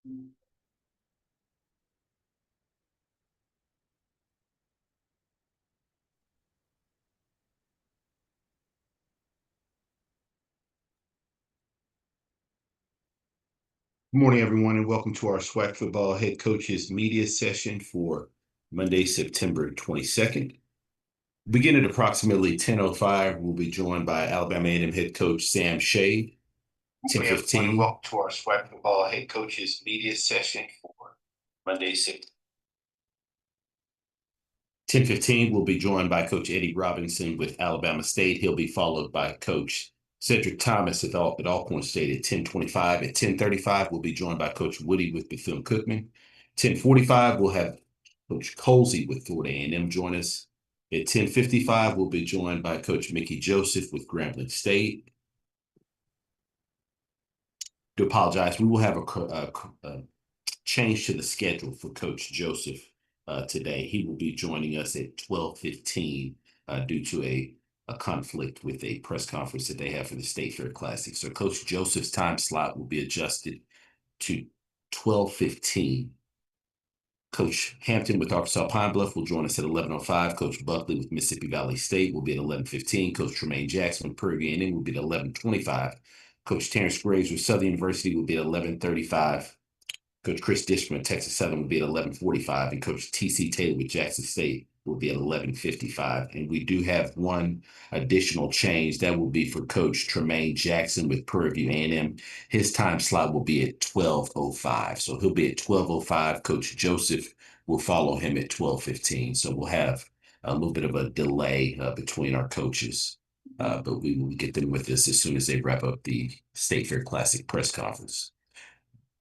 Good morning, everyone, and welcome to our SWAC football head coaches media session for Monday, September 22nd. Beginning at approximately 10:05, we'll be joined by Alabama A&M head coach Sam Shade. 10:15. Welcome to our SWAC football head coaches media session for Monday, September. 10:15, we'll be joined by Coach Eddie Robinson with Alabama State. He'll be followed by Coach Cedric Thomas at Alcorn State at 10:25. At 10:35, we'll be joined by Coach Woody with Bethune-Cookman. 10:45, we'll have Coach Colsey with Florida A&M join us. At 10:55, we'll be joined by Coach Mickey Joseph with Grambling State. To apologize, we will have a change to the schedule for Coach Joseph today. He will be joining us at 12:15 due to a conflict with a press conference that they have for the State Fair Classic. So Coach Joseph's time slot will be adjusted to 12:15. Coach Hampton with Arkansas Pine Bluff will join us at 11:05. Coach Buckley with Mississippi Valley State will be at 11:15. Coach Tremaine Jackson with Prairie A&M will be at 11:25. Coach Terrence Graves with Southern University will be at 11:35. Coach Chris Dishman, Texas Southern, will be at 11:45, and Coach T.C. Taylor with Jackson State will be at 11:55. And we do have one additional change. That will be for Coach Tremaine Jackson with Prairie A&M. His time slot will be at 12:05. So he'll be at 12:05. Coach Joseph will follow him at 12:15. So we'll have a little bit of a delay between our coaches. But we will get them with us as soon as they wrap up the State Fair Classic press conference.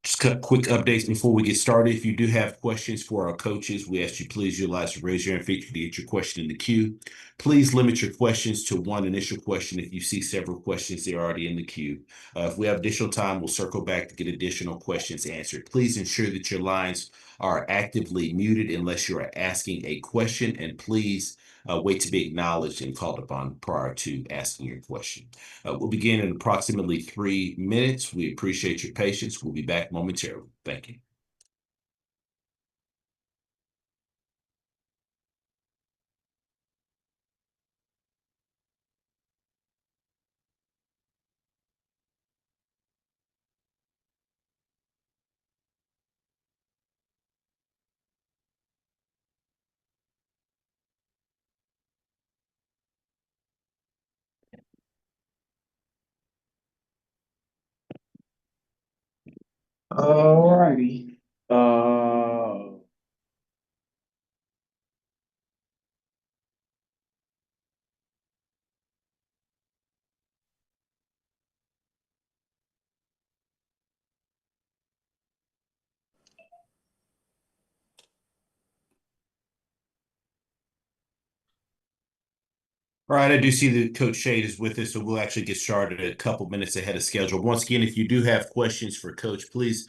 Just quick updates before we get started. If you do have questions for our coaches, we ask you please utilize the raise your hand feature to get your question in the queue. Please limit your questions to one initial question. If you see several questions, they're already in the queue. If we have additional time, we'll circle back to get additional questions answered. Please ensure that your lines are actively muted unless you are asking a question, and please wait to be acknowledged and called upon prior to asking your question. We'll begin in approximately 3 minutes. We appreciate your patience. We'll be back momentarily. Thank you. All righty. All right, I do see that Coach Shade is with us, so we'll actually get started a couple minutes ahead of schedule. Once again, if you do have questions for Coach, please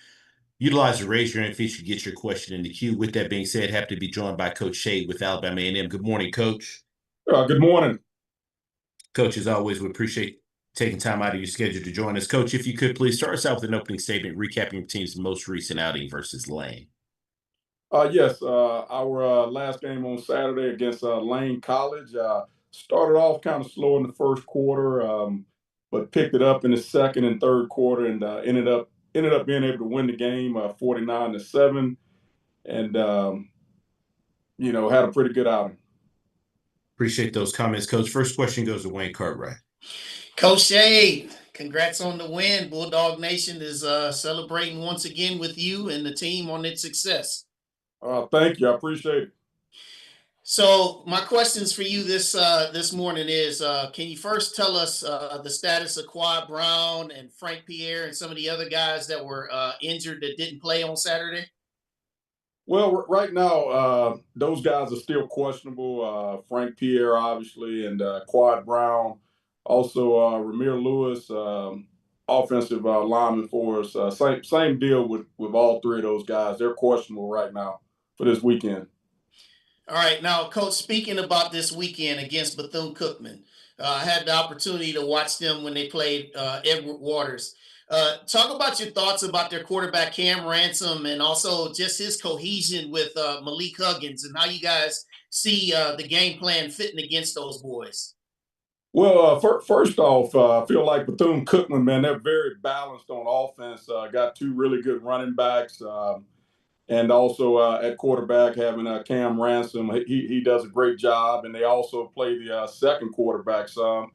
utilize the raise your hand feature to get your question in the queue. With that being said, happy to be joined by Coach Shade with Alabama A&M. Good morning, Coach. Good morning. Coach, as always, we appreciate taking time out of your schedule to join us. Coach, if you could please start us out with an opening statement, recapping your team's most recent outing versus Lane. Yes, our last game on Saturday against Lane College started off kind of slow in the first quarter, but picked it up in the second and third quarter, and ended up being able to win the game 49-7, and had a pretty good outing. Appreciate those comments, Coach. First question goes to Wayne Cartwright. Coach Shade, congrats on the win. Bulldog Nation is celebrating once again with you and the team on its success. Thank you. I appreciate it. So my questions for you this morning is, can you first tell us the status of Quad Brown and Frank Pierre and some of the other guys that were injured that didn't play on Saturday? Well, right now, those guys are still questionable. Frank Pierre, obviously, and Quad Brown. Also, Ramir Lewis, offensive lineman for us. Same deal with all three of those guys. They're questionable right now for this weekend. All right. Now, Coach, speaking about this weekend against Bethune-Cookman, I had the opportunity to watch them when they played Edward Waters. Talk about your thoughts about their quarterback Cam Ransom and also just his cohesion with Malik Huggins and how you guys see the game plan fitting against those boys. Well, first off, I feel like Bethune-Cookman, man, they're very balanced on offense. Got two really good running backs. And also at quarterback, having Cam Ransom, he does a great job. And they also play the second quarterback some.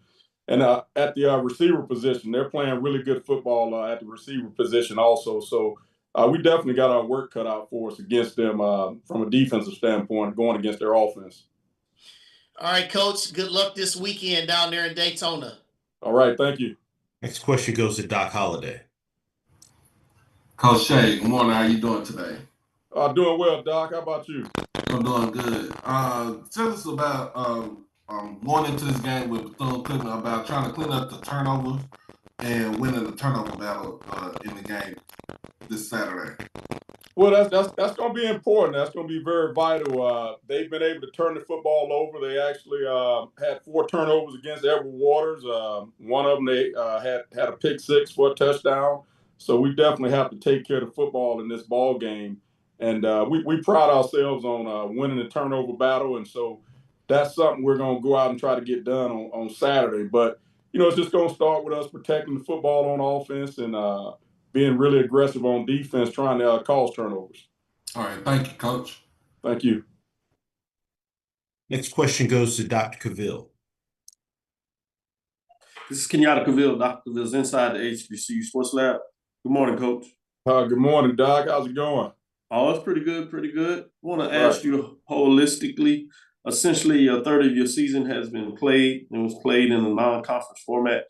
And at the receiver position, they're playing really good football at the receiver position also. So we definitely got our work cut out for us against them from a defensive standpoint, going against their offense. All right, Coach, good luck this weekend down there in Daytona. All right, thank you. Next question goes to Doc Holliday. Coach Shay, good morning. How you doing today? Doing well, Doc. How about you? I'm doing good. Tell us about going into this game with Bethune-Cookman about trying to clean up the turnovers and winning the turnover battle in the game this Saturday. Well, that's going to be important. That's going to be very vital. They've been able to turn the football over. They actually had 4 turnovers against Edward Waters. One of them they had a pick 6 for a touchdown. So we definitely have to take care of the football in this ball game. And we pride ourselves on winning the turnover battle. And so that's something we're going to go out and try to get done on Saturday. But, it's just going to start with us protecting the football on offense and being really aggressive on defense, trying to cause turnovers. All right. Thank you, Coach. Thank you. Next question goes to Dr. Cavill. This is Kenyatta Cavill. Dr. Cavill's inside the HBCU Sports Lab. Good morning, Coach. Good morning, Doc. How's it going? Oh, it's pretty good, pretty good. I want to ask you holistically, essentially a third of your season has been played and was played in a non-conference format.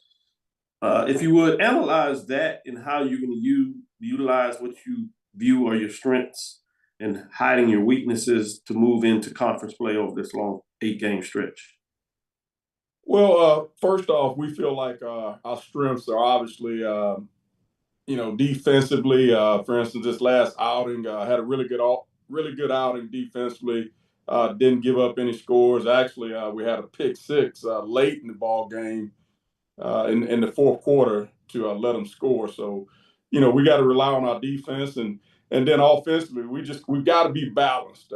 If you would analyze that and how you're going to utilize what you view are your strengths and hiding your weaknesses to move into conference play over this long 8-game stretch. Well, first off, we feel like our strengths are obviously, defensively. For instance, this last outing had a really good outing defensively. Didn't give up any scores. Actually, we had a pick 6 late in the ball game. In the fourth quarter to let them score. So, we got to rely on our defense and then offensively, we've got to be balanced.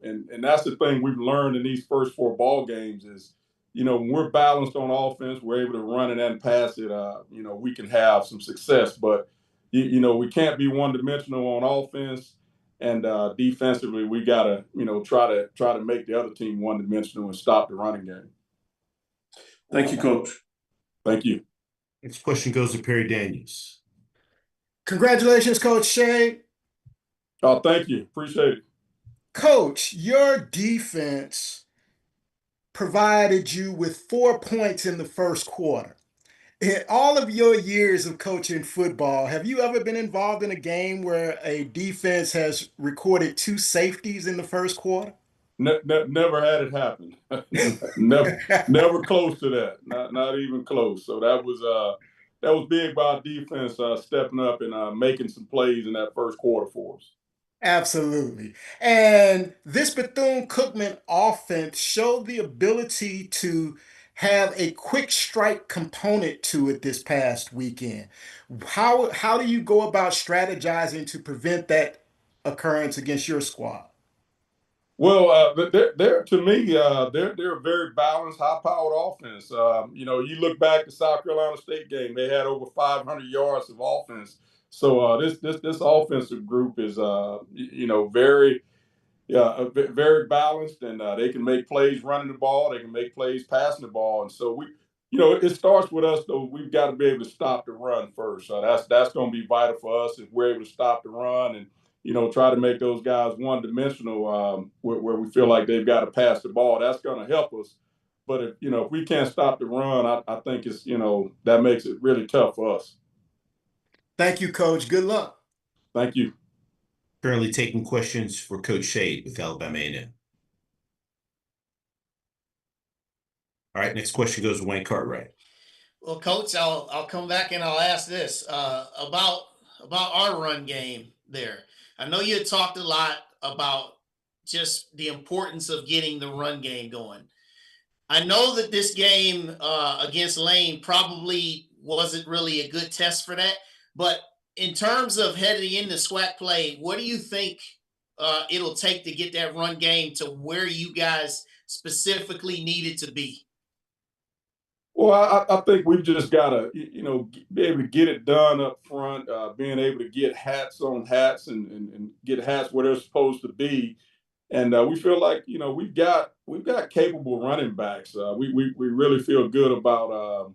And that's the thing we've learned in these first 4 ball games is, when we're balanced on offense, we're able to run it and pass it. We can have some success, but we can't be one-dimensional on offense. And defensively, we got to, try to make the other team one-dimensional and stop the running game. Thank you, Coach. Thank you. Next question goes to Perry Daniels. Congratulations, Coach Shay. Oh, thank you. Appreciate it. Coach, your defense provided you with 4 points in the first quarter. In all of your years of coaching football, have you ever been involved in a game where a defense has recorded 2 safeties in the first quarter? Never had it happen. never close to that. Not even close. So that was big by our defense stepping up and making some plays in that first quarter for us. Absolutely. And this Bethune-Cookman offense showed the ability to have a quick strike component to it this past weekend. How do you go about strategizing to prevent that occurrence against your squad? Well, they're to me, they're a very balanced, high-powered offense. You look back at the South Carolina State game; they had over 500 yards of offense. So this offensive group is, very very balanced, and they can make plays running the ball. They can make plays passing the ball, and so it starts with us though. We've got to be able to stop the run first. That's going to be vital for us if we're able to stop the run and try to make those guys one-dimensional where we feel like they've got to pass the ball. That's going to help us. But if we can't stop the run, I think it's that makes it really tough for us. Thank you, Coach. Good luck. Thank you. Currently taking questions for Coach Shade with Alabama A&M. All right, next question goes to Wayne Cartwright. Well, Coach, I'll come back and I'll ask this about our run game there. I know you had talked a lot about just the importance of getting the run game going. I know that this game against Lane probably wasn't really a good test for that, but in terms of heading into SWAC play, what do you think it'll take to get that run game to where you guys specifically need it to be? Well, I think we've just got to, be able to get it done up front, being able to get hats on hats and get hats where they're supposed to be. And we feel like, we've got capable running backs. We really feel good about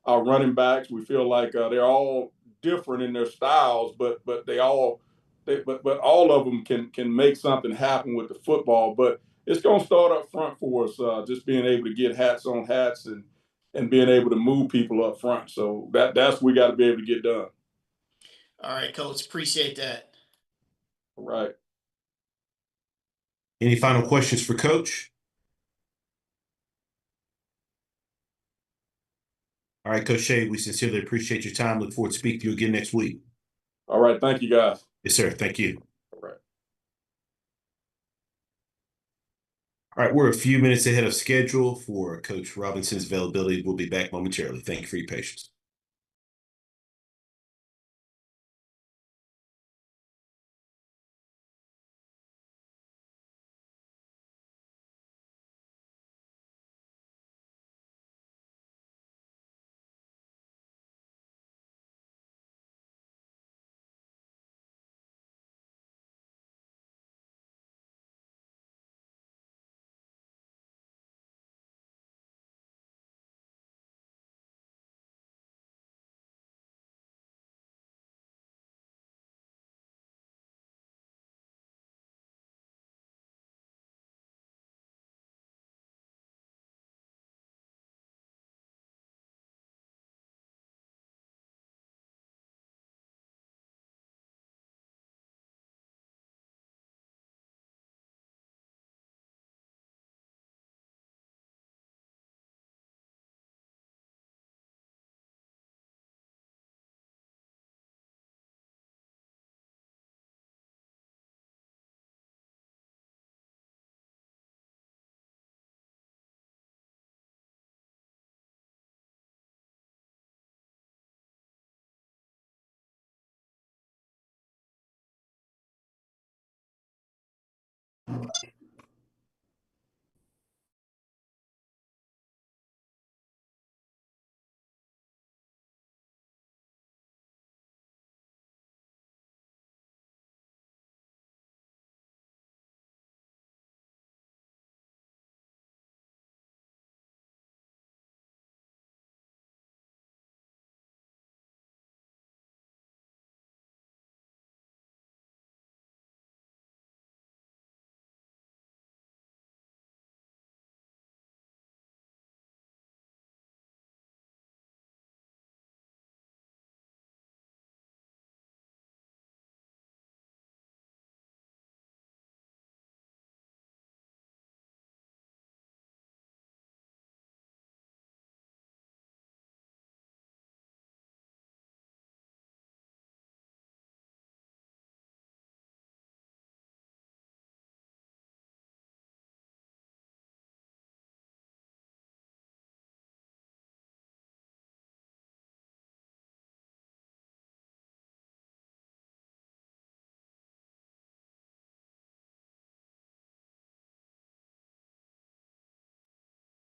our running backs. We feel like they're all different in their styles, but all of them can make something happen with the football. But it's going to start up front for us, just being able to get hats on hats and being able to move people up front. So that's what we got to be able to get done. All right, Coach. Appreciate that. All right. Any final questions for Coach? All right, Coach Shea, we sincerely appreciate your time. Look forward to speaking to you again next week. All right. Thank you, guys. Yes, sir. Thank you. All right. All right, we're a few minutes ahead of schedule for Coach Robinson's availability. We'll be back momentarily. Thank you for your patience.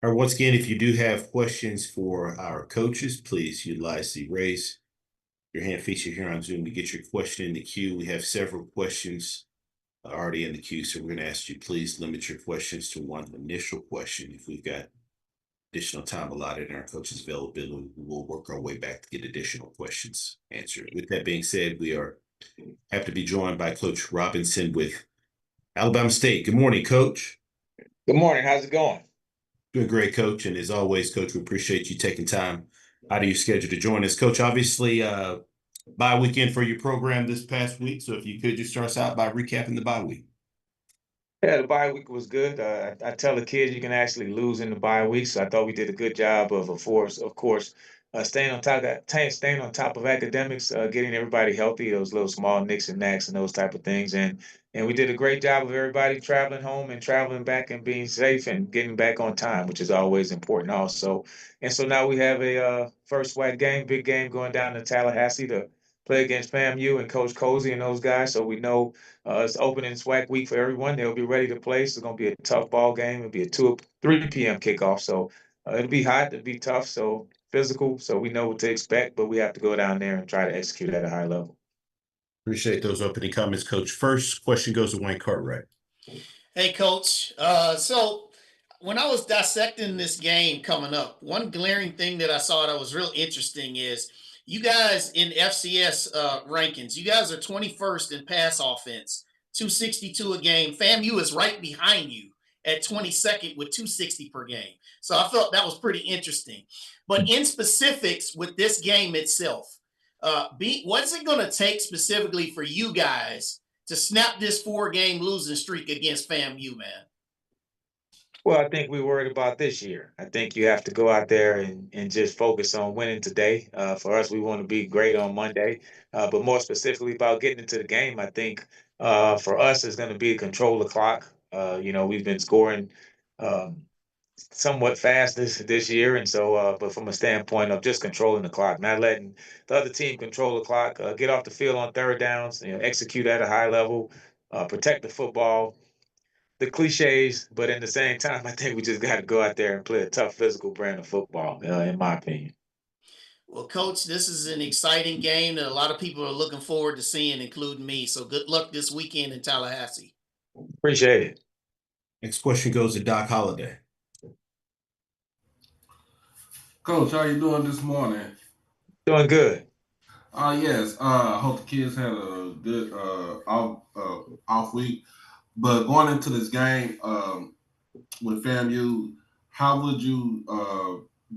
All right, once again, if you do have questions for our coaches, please utilize the raise your hand feature here on Zoom to get your question in the queue. We have several questions already in the queue, so we're going to ask you please limit your questions to one initial question. If we've got additional time allotted in our coaches' availability, we will work our way back to get additional questions answered. With that being said, we have to be joined by Coach Robinson with Alabama State. Good morning, Coach. Good morning. How's it going? Doing great, Coach. And as always, Coach, we appreciate you taking time out of your schedule to join us. Coach, obviously, bye weekend for your program this past week. So if you could just start us out by recapping the bye week. Yeah, the bye week was good. I tell the kids you can actually lose in the bye week, so I thought we did a good job of course, staying on top of academics, getting everybody healthy, those little small nicks and knacks and those type of things. And we did a great job of everybody traveling home and traveling back and being safe and getting back on time, which is always important also. And so now we have a first SWAC game, big game going down to Tallahassee to play against FAMU and Coach Cozy and those guys. So we know it's opening SWAC week for everyone. They'll be ready to play. So it's going to be a tough ball game. It'll be a 3 p.m. kickoff. So it'll be hot. It'll be tough. So physical. So we know what to expect, but we have to go down there and try to execute at a high level. Appreciate those opening comments, Coach. First question goes to Wayne Cartwright. Hey, Coach. So when I was dissecting this game coming up, one glaring thing that I saw that was real interesting is you guys in FCS rankings, you guys are 21st in pass offense, 262 a game. FAMU is right behind you at 22nd with 260 per game. So I felt that was pretty interesting. But in specifics with this game itself, what's it going to take specifically for you guys to snap this 4-game losing streak against FAMU, man? Well, I think we worried about this year. I think you have to go out there and just focus on winning today. For us, we want to be great on Monday, but more specifically about getting into the game. I think for us, it's going to be control the clock. We've been scoring somewhat fast this year, and so but from a standpoint of just controlling the clock, not letting the other team control the clock, get off the field on third downs, execute at a high level, protect the football, the cliches, but in the same time, I think we just got to go out there and play a tough physical brand of football, in my opinion. Well, Coach, this is an exciting game that a lot of people are looking forward to seeing, including me. So good luck this weekend in Tallahassee. Appreciate it. Next question goes to Doc Holliday. Coach, how you doing this morning? Doing good. Yes. I hope the kids had a good off week. But going into this game with FAMU, how would you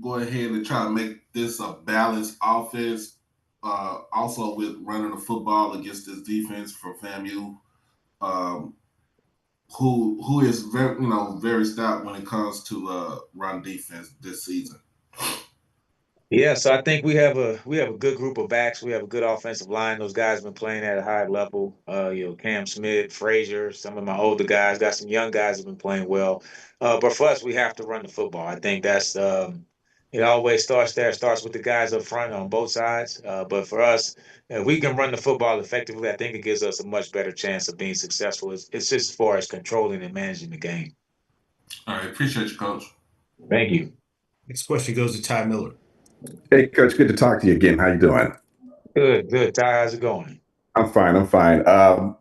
go ahead and try to make this a balanced offense? Also with running the football against this defense for FAMU, who is very stout when it comes to run defense this season. Yeah, so I think we have a good group of backs. We have a good offensive line. Those guys have been playing at a high level. Cam Smith, Frazier, some of my older guys, got some young guys have been playing well. But for us, we have to run the football. I think that's it always starts there. It starts with the guys up front on both sides. But for us, if we can run the football effectively, I think it gives us a much better chance of being successful. It's just as far as controlling and managing the game. All right, appreciate you, Coach. Thank you. Next question goes to Ty Miller. Hey, Coach, good to talk to you again. How you doing? Good. Ty, how's it going? I'm fine.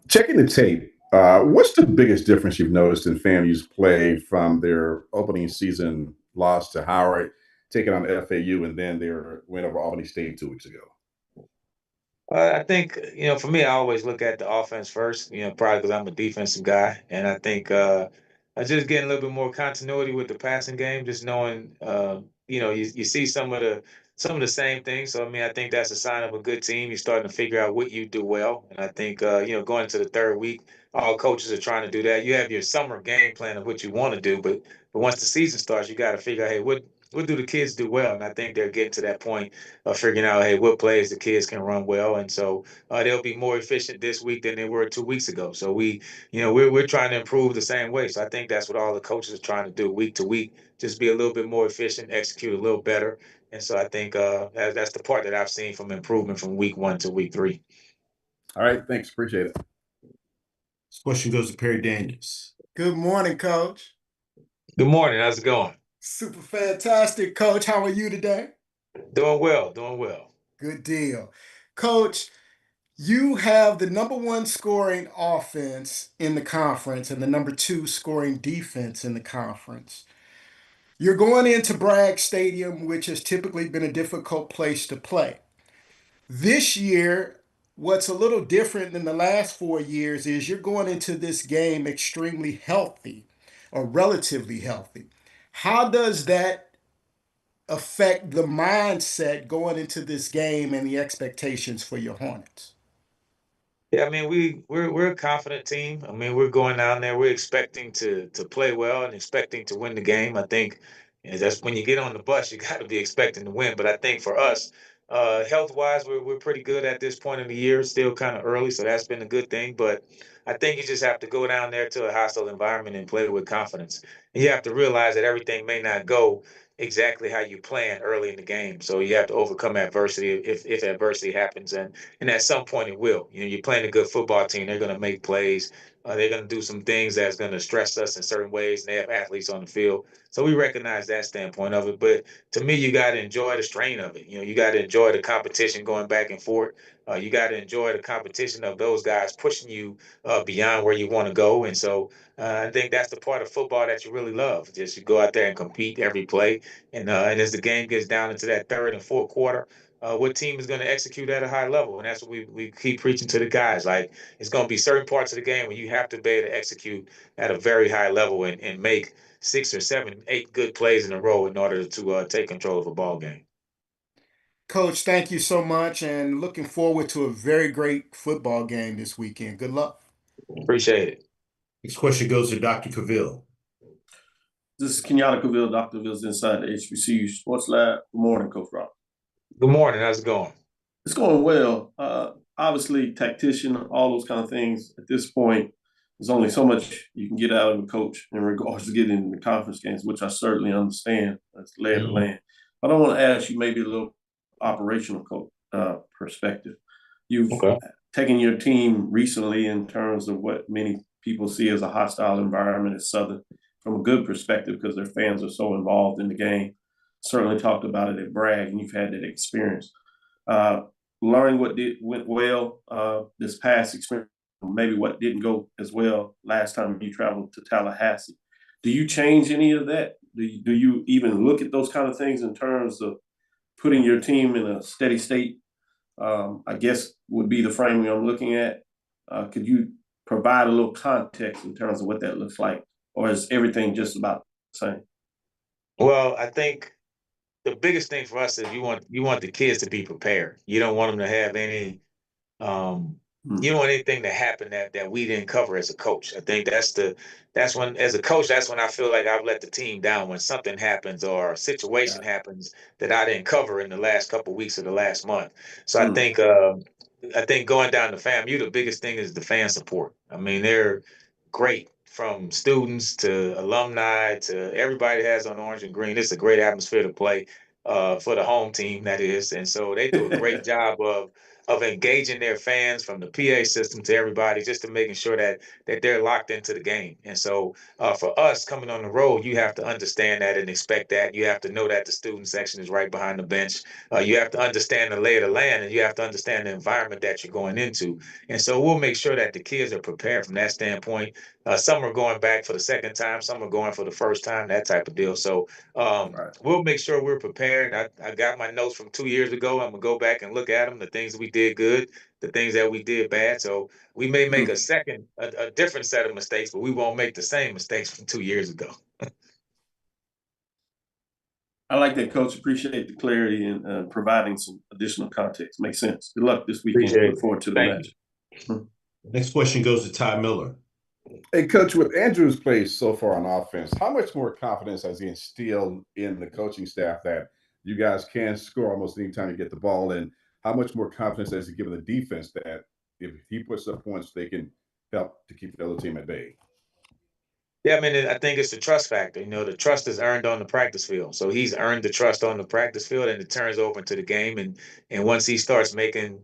Checking the tape, what's the biggest difference you've noticed in FAMU's play from their opening season loss to Howard, taking on FAU, and then their win over Albany State 2 weeks ago? I think, for me, I always look at the offense first, probably because I'm a defensive guy. And I think I just getting a little bit more continuity with the passing game, just knowing, you see some of the same things. So, I mean, I think that's a sign of a good team. You're starting to figure out what you do well. And I think, going into the third week, all coaches are trying to do that. You have your summer game plan of what you want to do. But once the season starts, you got to figure out, hey, what do the kids do well? And I think they're getting to that point of figuring out, hey, what plays the kids can run well. And so they'll be more efficient this week than they were 2 weeks ago. So we're trying to improve the same way. So I think that's what all the coaches are trying to do week to week, just be a little bit more efficient, execute a little better. And so I think that's the part that I've seen from improvement from week 1 to week 3. All right, thanks. Appreciate it. This question goes to Perry Daniels. Good morning, Coach. Good morning. How's it going? Super fantastic, Coach. How are you today? Doing well. Good deal. Coach, you have the #1 scoring offense in the conference and the #2 scoring defense in the conference. You're going into Bragg Stadium, which has typically been a difficult place to play. This year, what's a little different than the last 4 years is you're going into this game extremely healthy or relatively healthy. How does that affect the mindset going into this game and the expectations for your Hornets? Yeah, I mean we're a confident team. I mean we're going down there. We're expecting to play well and expecting to win the game. I think, And that's when you get on the bus, you got to be expecting to win. But I think for us, health-wise, we're pretty good at this point in the year. Still kind of early, so that's been a good thing. But I think you just have to go down there to a hostile environment and play with confidence. And you have to realize that everything may not go exactly how you plan early in the game. So you have to overcome adversity if adversity happens, and at some point it will. You know, you're playing a good football team. They're going to make plays. They're going to do some things that's going to stress us in certain ways. And they have athletes on the field, so we recognize that standpoint of it. But to me, you got to enjoy the strain of it. You know, you got to enjoy the competition going back and forth. You got to enjoy the competition of those guys pushing you beyond where you want to go. And so I think that's the part of football that you really love. Just you go out there and compete every play. And as the game gets down into that third and fourth quarter, what team is going to execute at a high level? And that's what we keep preaching to the guys. Like, it's going to be certain parts of the game where you have to be able to execute at a very high level and make 6 or 7, 8 good plays in a row in order to take control of a ball game. Coach, thank you so much, and looking forward to a very great football game this weekend. Good luck. Appreciate it. Next question goes to Dr. Cavill. This is Kenyatta Cavill. Dr. Cavill's inside the HBCU Sports Lab. Good morning, Coach Rob. Good morning. How's it going? It's going well. Obviously, tactician, all those kind of things. At this point, there's only so much you can get out of a coach in regards to getting in the conference games, which I certainly understand. That's lay of the land. But I want to ask you maybe a little operational perspective. You've taken your team recently in terms of what many people see as a hostile environment at Southern from a good perspective because their fans are so involved in the game. Certainly talked about it at Bragg, and you've had that experience. Learning what went well this past experience, maybe what didn't go as well last time you traveled to Tallahassee. Do you change any of that? Do you even look at those kind of things in terms of putting your team in a steady state? I guess would be the framing I'm looking at. Could you provide a little context in terms of what that looks like, or is everything just about the same? Well, I think the biggest thing for us is you want the kids to be prepared. You don't want them to have any you don't want anything to happen that we didn't cover as a coach. I think that's when, as a coach, that's when I feel like I've let the team down, when something happens or a situation happens that I didn't cover in the last couple of weeks of the last month. So I think going down to FAMU, the biggest thing is the fan support. I mean, they're great, from students to alumni to everybody that has on orange and green. It's a great atmosphere to play for the home team, that is. And so they do a great job of engaging their fans, from the PA system to everybody, just to making sure that they're locked into the game. And so for us coming on the road, you have to understand that and expect that. You have to know that the student section is right behind the bench. You have to understand the lay of the land, and you have to understand the environment that you're going into. And so we'll make sure that the kids are prepared from that standpoint. Some are going back for the second time, some are going for the first time, that type of deal. So we'll make sure we're prepared. I got my notes from 2 years ago. I'm gonna go back and look at them, the things we did good, the things that we did bad. So we may make a different set of mistakes, but we won't make the same mistakes from 2 years ago. I like that, Coach. Appreciate the clarity and providing some additional context. Makes sense. Good luck this weekend. Look forward to the match. Next question goes to Ty Miller. Hey, Coach, with Andrew's plays so far on offense, how much more confidence has he instilled in the coaching staff that you guys can score almost any time you get the ball? And how much more confidence has he given the defense that if he puts up points, they can help to keep the other team at bay? Yeah, I mean, I think it's the trust factor. You know, the trust is earned on the practice field. So he's earned the trust on the practice field, and it turns over into the game. And once he starts making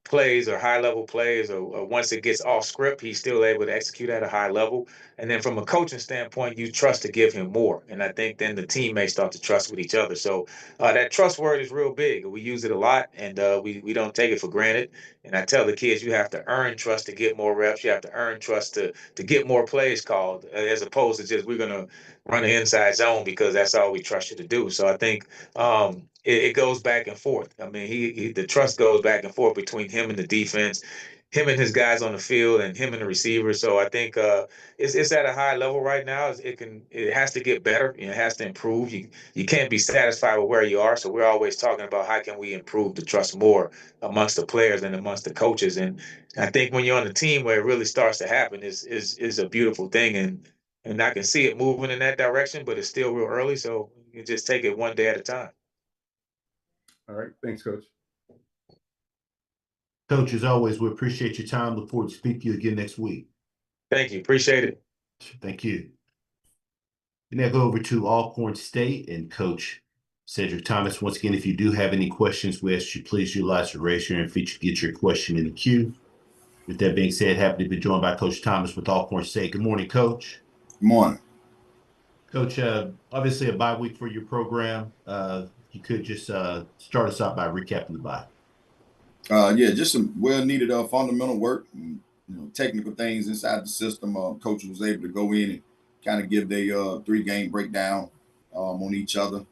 plays or high-level plays, or once it gets off script, he's still able to execute at a high level. And then from a coaching standpoint, you trust to give him more. And I think then the teammates start to trust with each other. So that trust word is real big. We use it a lot, and we don't take it for granted. And I tell the kids, you have to earn trust to get more reps. You have to earn trust to get more plays called, as opposed to just we're going to run the inside zone because that's all we trust you to do. So I think it goes back and forth. I mean, the trust goes back and forth between him and the defense, him and his guys on the field, and him and the receiver. So I think it's at a high level right now. It has to get better. You know, it has to improve. You can't be satisfied with where you are. So we're always talking about how can we improve the trust more amongst the players and amongst the coaches. And I think when you're on a team where it really starts to happen is a beautiful thing. and I can see it moving in that direction, but it's still real early. So you just take it one day at a time. All right. Thanks, Coach. Coach, as always, we appreciate your time. Look forward to speaking to you again next week. Thank you. Appreciate it. Thank you. We now go over to Alcorn State and Coach Cedric Thomas. Once again, if you do have any questions, we ask you please utilize the raise your hand feature to get your question in the queue. With that being said, happy to be joined by Coach Thomas with Alcorn State. Good morning, Coach. Good morning. Coach, obviously a bye week for your program. You could just start us out by recapping the bye. Yeah, just some well-needed fundamental work and technical things inside the system. Coach was able to go in and kind of give their three-game breakdown on each other,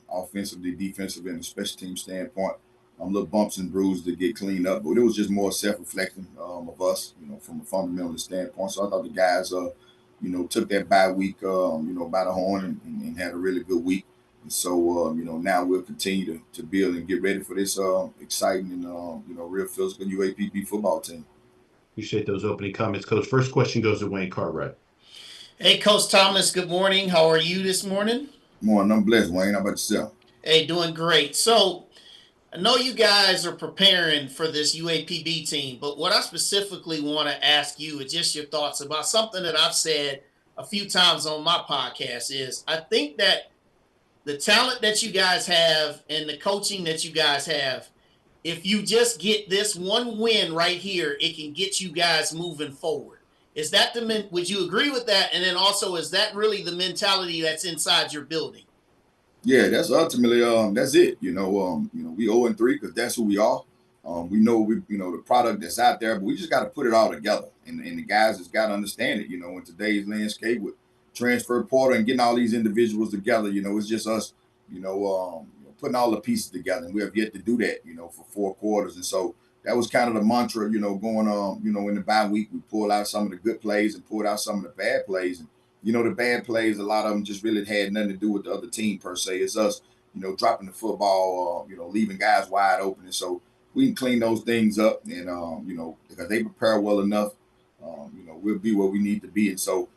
offensively, defensively, and a special team standpoint. Little bumps and bruises to get cleaned up, but it was just more self-reflecting of us, from a fundamental standpoint. So I thought the guys, took that bye week, by the horn and had a really good week. And so, now we'll continue to build and get ready for this exciting and, real physical UAPB football team. Appreciate those opening comments, Coach. First question goes to Wayne Cartwright. Hey, Coach Thomas, good morning. How are you this morning? Morning. I'm blessed, Wayne. How about yourself? Hey, doing great. So I know you guys are preparing for this UAPB team, but what I specifically want to ask you is just your thoughts about something that I've said a few times on my podcast is I think that the talent that you guys have and the coaching that you guys have, if you just get this one win right here, it can get you guys moving forward. Is that would you agree with that? And then also, is that really the mentality that's inside your building? Yeah, that's ultimately that's it. We 0-3 because that's who we are. We know the product that's out there, but we just got to put it all together. And the guys just got to understand it. In today's landscape with transfer portal and getting all these individuals together, it's just us, putting all the pieces together. And we have yet to do that, for 4 quarters. And so that was kind of the mantra, going on, in the bye week. We pulled out some of the good plays and pulled out some of the bad plays. And the bad plays, a lot of them just really had nothing to do with the other team per se. It's us, dropping the football, leaving guys wide open. And so we can clean those things up and, because they prepare well enough, we'll be where we need to be. And so,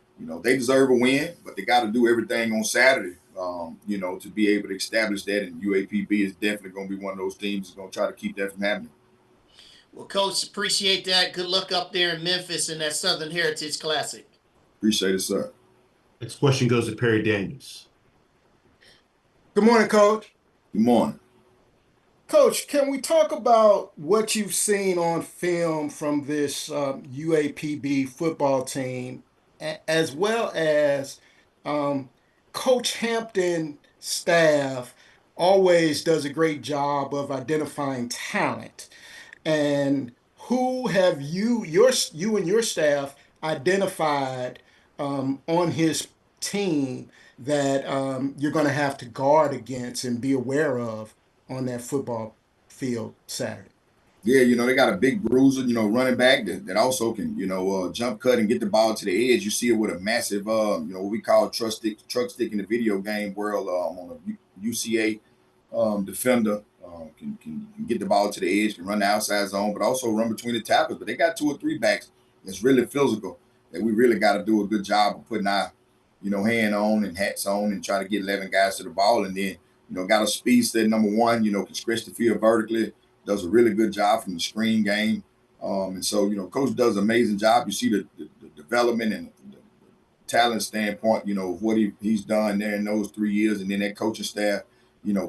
they deserve a win, but they got to do everything on Saturday, to be able to establish that. And UAPB is definitely going to be one of those teams that's going to try to keep that from happening. Well, Coach, appreciate that. Good luck up there in Memphis in that Southern Heritage Classic. Appreciate it, sir. Next question goes to Perry Daniels. Good morning, Coach. Good morning. Coach, can we talk about what you've seen on film from this UAPB football team, as well as Coach Hampton staff always does a great job of identifying talent. And who have you and your staff identified on his team that you're going to have to guard against and be aware of on that football field Saturday? Yeah, they got a big bruiser, running back that also can, jump cut and get the ball to the edge. You see it with a massive, what we call truck stick in the video game world on a UCA defender. Can get the ball to the edge, can run the outside zone, but also run between the tackles. But they got 2 or 3 backs that's really physical that we really got to do a good job of putting our, hand on and hats on and try to get 11 guys to the ball. And then, got a speedster, number 1, can stretch the field vertically, does a really good job from the screen game. And so, Coach does an amazing job. You see the development and the talent standpoint, of what he's done there in those 3 years. And then that coaching staff,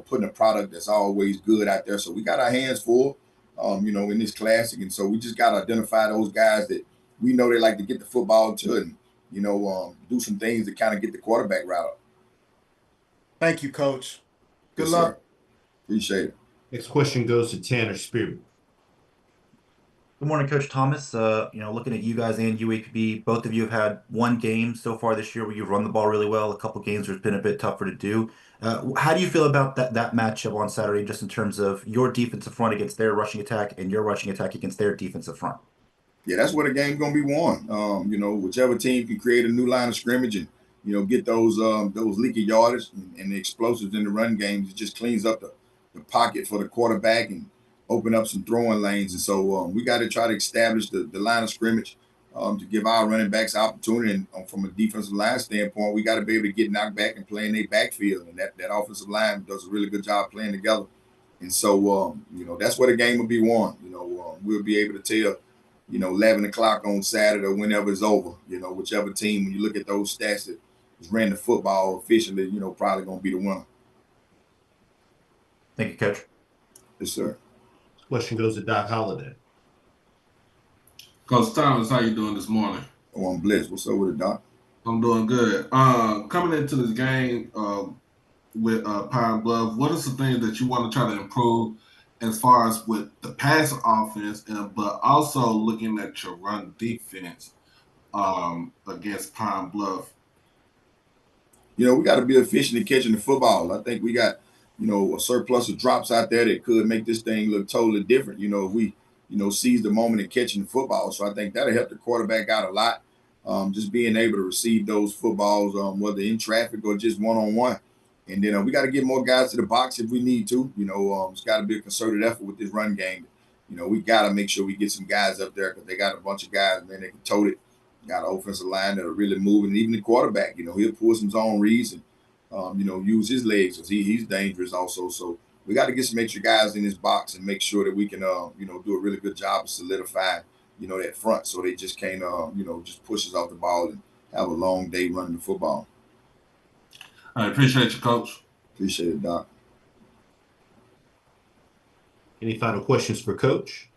putting a product that's always good out there. So we got our hands full, in this classic. And so we just got to identify those guys that we know they like to get the football to and, do some things to kind of get the quarterback route. Thank you, Coach. Good Yes, luck. sir. Appreciate it. Next question goes to Tanner Spearman. Good morning, Coach Thomas. Looking at you guys and UAPB, both of you have had one game so far this year where you've run the ball really well. A couple games where it's been a bit tougher to do. How do you feel about that matchup on Saturday, just in terms of your defensive front against their rushing attack and your rushing attack against their defensive front? Yeah, that's where the game's gonna be won. Whichever team can create a new line of scrimmage and get those leaky yardage and the explosives in the run games, it just cleans up the pocket for the quarterback and open up some throwing lanes. And so we got to try to establish the line of scrimmage, to give our running backs opportunity. And from a defensive line standpoint, we got to be able to get knocked back and play in their backfield. And that offensive line does a really good job playing together. And so, that's where the game will be won. We'll be able to tell, 11 o'clock on Saturday or whenever it's over, whichever team, when you look at those stats that has ran the football efficiently, probably going to be the winner. Thank you, Coach. Yes, sir. Question goes to Doc Holliday. Coach Thomas, how you doing this morning? Oh, I'm blessed. What's up with it, Doc? I'm doing good. Coming into this game with Pine Bluff, what are some things that you want to try to improve as far as with the pass offense, but also looking at your run defense against Pine Bluff? We got to be efficient in catching the football. I think we got, a surplus of drops out there that could make this thing look totally different. If we, seize the moment in catching the football. So I think that'll help the quarterback out a lot. Just being able to receive those footballs, whether in traffic or just one-on-one. And then we got to get more guys to the box if we need to. It's got to be a concerted effort with this run game. We got to make sure we get some guys up there because they got a bunch of guys, man, that can tote it. Got an offensive line that are really moving. Even the quarterback, he'll pull some zone reads and, use his legs because he's dangerous also. So we got to get some extra guys in this box and make sure that we can, do a really good job of solidifying, that front so they just can't, just push us off the ball and have a long day running the football. I appreciate you, Coach. Appreciate it, Doc. Any final questions for Coach?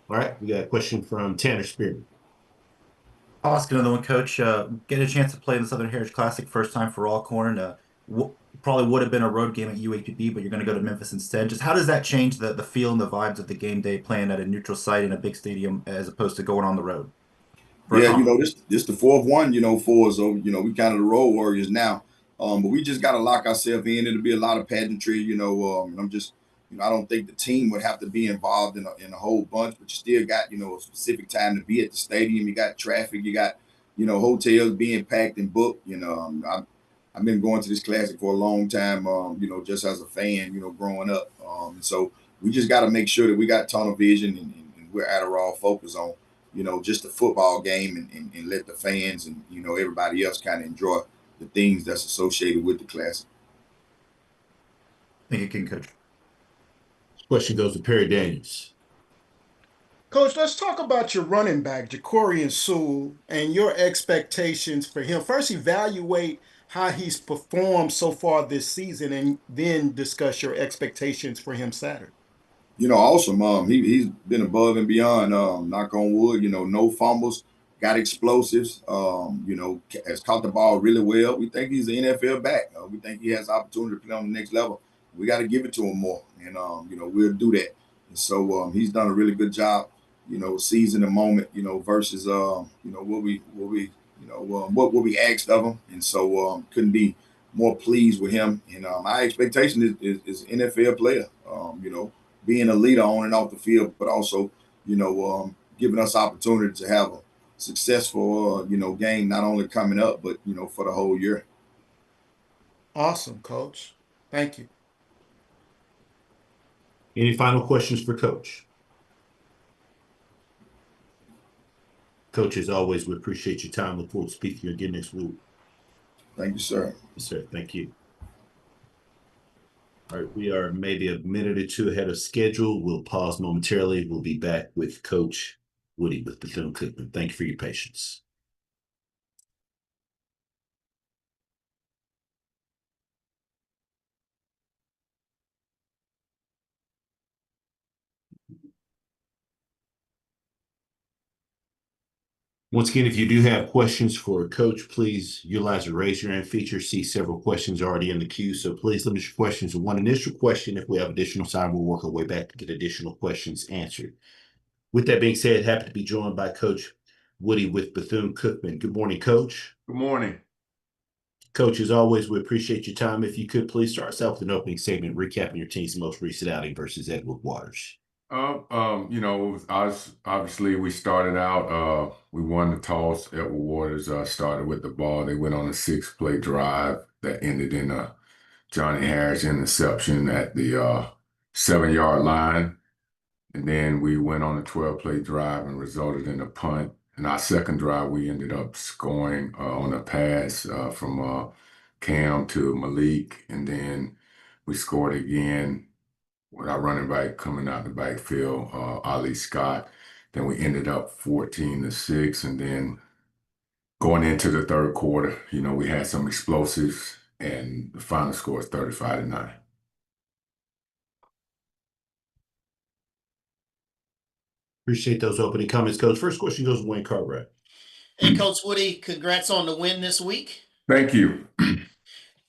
All right, we got a question from Tanner Spearman. I'll ask another one, Coach. Get a chance to play in the Southern Heritage Classic, first time for Alcorn. Probably would have been a road game at UAPB, but you're going to go to Memphis instead. Just how does that change the feel and the vibes of the game day playing at a neutral site in a big stadium as opposed to going on the road? Yeah, this the fourth one, for us. So, we kind of the road warriors now. But we just got to lock ourselves in. It'll be a lot of pageantry, and I'm just, I don't think the team would have to be involved in a whole bunch, but you still got, a specific time to be at the stadium. You got traffic, you got, hotels being packed and booked. I've been going to this classic for a long time, just as a fan, growing up. And so we just got to make sure that we got tunnel vision and we're at a raw focus on, just the football game and let the fans and, everybody else kind of enjoy the things that's associated with the classic. Thank you, King Coach. Question goes to Perry Daniels. Coach, let's talk about your running back, Ja'Cory Sewell, and your expectations for him. First, evaluate how he's performed so far this season, and then discuss your expectations for him Saturday. Awesome. He's been above and beyond. Knock on wood. No fumbles, got explosives. Has caught the ball really well. We think he's an NFL back. We think he has opportunity to play on the next level. We got to give it to him more, and we'll do that. And so he's done a really good job. Seizing the moment. Versus what we asked of him, and so couldn't be more pleased with him. And my expectation is NFL player. Being a leader on and off the field, but also giving us opportunity to have a successful game not only coming up, but for the whole year. Awesome, Coach. Thank you. Any final questions for Coach? Coach, as always, we appreciate your time. Look forward to speaking to you again next week. Thank you, sir. Yes, sir. Thank you. All right, we are maybe a minute or two ahead of schedule. We'll pause momentarily. We'll be back with Coach Woody with Bethune-Cookman. Thank you for your patience. Once again, if you do have questions for Coach, please utilize the raise your hand feature. See several questions already in the queue, so please limit your questions to one initial question. If we have additional time, we'll work our way back to get additional questions answered. With that being said, happy to be joined by Coach Woody with Bethune-Cookman. Good morning, Coach. Good morning. Coach, as always, we appreciate your time. If you could, please start us out with an opening statement, recapping your team's most recent outing versus Edward Waters. Obviously we started out, we won the toss. Edward Waters started with the ball. They went on a 6-play drive that ended in a Johnny Harris interception at the 7-yard line. And then we went on a 12-play drive and resulted in a punt. And our second drive, we ended up scoring on a pass from Cam to Malik. And then we scored again with our running back coming out the backfield, Ali Scott. Then we ended up 14-6. And then going into the third quarter, we had some explosives, and the final score is 35-9. Appreciate those opening comments, Coach. First question goes to Wayne Cartwright. Hey, Coach Woody, congrats on the win this week. Thank you.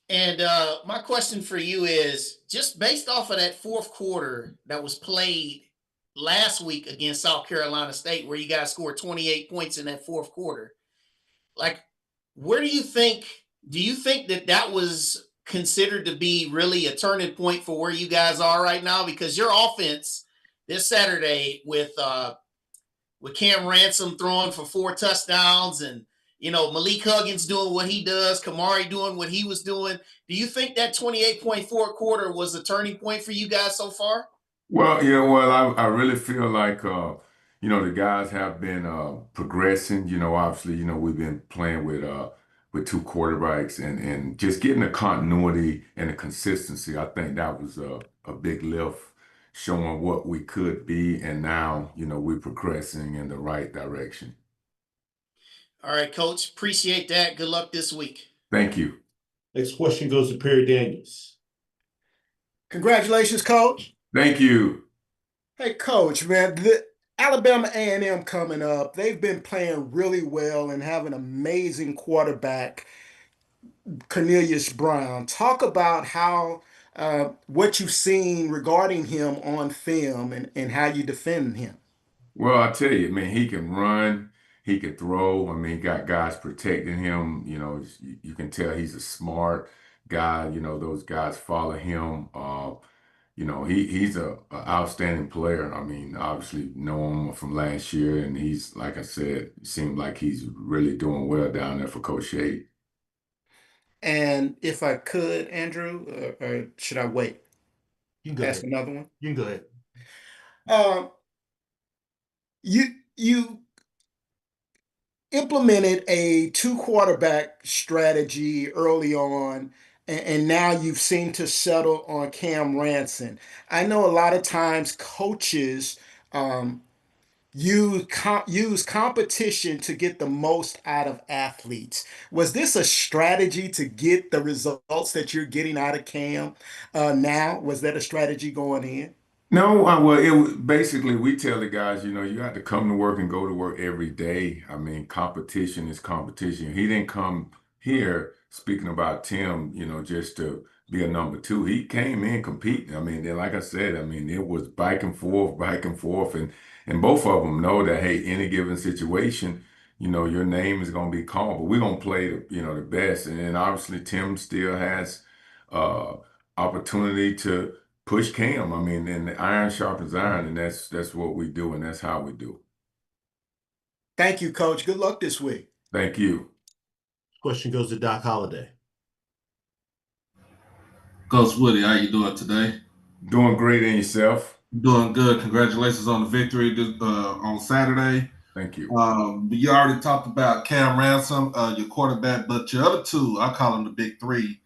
And my question for you is, just based off of that fourth quarter that was played last week against South Carolina State, where you guys scored 28 points in that fourth quarter, like, where do you think that was considered to be really a turning point for where you guys are right now? Because your offense this Saturday with Cam Ransom throwing for 4 touchdowns and, Malik Huggins doing what he does, Kamari doing what he was doing. Do you think that 28.4 quarter was a turning point for you guys so far? Well, I really feel like, the guys have been progressing. Obviously, we've been playing with 2 quarterbacks and just getting the continuity and the consistency. I think that was a big lift, showing what we could be. And now, we're progressing in the right direction. All right, Coach. Appreciate that. Good luck this week. Thank you. Next question goes to Perry Daniels. Congratulations, Coach. Thank you. Hey, Coach, man, the Alabama A&M coming up, they've been playing really well and have an amazing quarterback, Cornelius Brown. Talk about how what you've seen regarding him on film and how you defend him. Well, I tell you, man, he can run, he can throw. I mean, he got guys protecting him. You can tell he's a smart guy. Those guys follow him. He's a outstanding player. I mean, obviously know him from last year, and he's, like I said, it seemed like he's really doing well down there for Coach Shade. And if I could, Andrew, or should I wait? You can go Ask ahead. another one. You can go ahead. You implemented a 2-quarterback strategy early on, and now you've seemed to settle on Cam Ransom. I know a lot of times coaches use competition to get the most out of athletes. Was this a strategy to get the results that you're getting out of Cam now? Was that a strategy going in? No, well, basically we tell the guys, you have to come to work and go to work every day. I mean, competition is competition. He didn't come here, speaking about Tim, just to be a number 2. He came in competing. I mean, then, like I said, it was back and forth, and both of them know that, hey, any given situation, your name is going to be called, but we're going to play the best. And then obviously Tim still has opportunity to push Cam. I mean, and the iron sharpens iron, and that's what we do, and that's how we do. Thank you, Coach. Good luck this week. Thank you. Question goes to Doc Holliday. Coach Woody, how you doing today? Doing great, and yourself? Doing good. Congratulations on the victory on Saturday. Thank you. You already talked about Cam Ransom, your quarterback, but your other 2, I call them the big 3.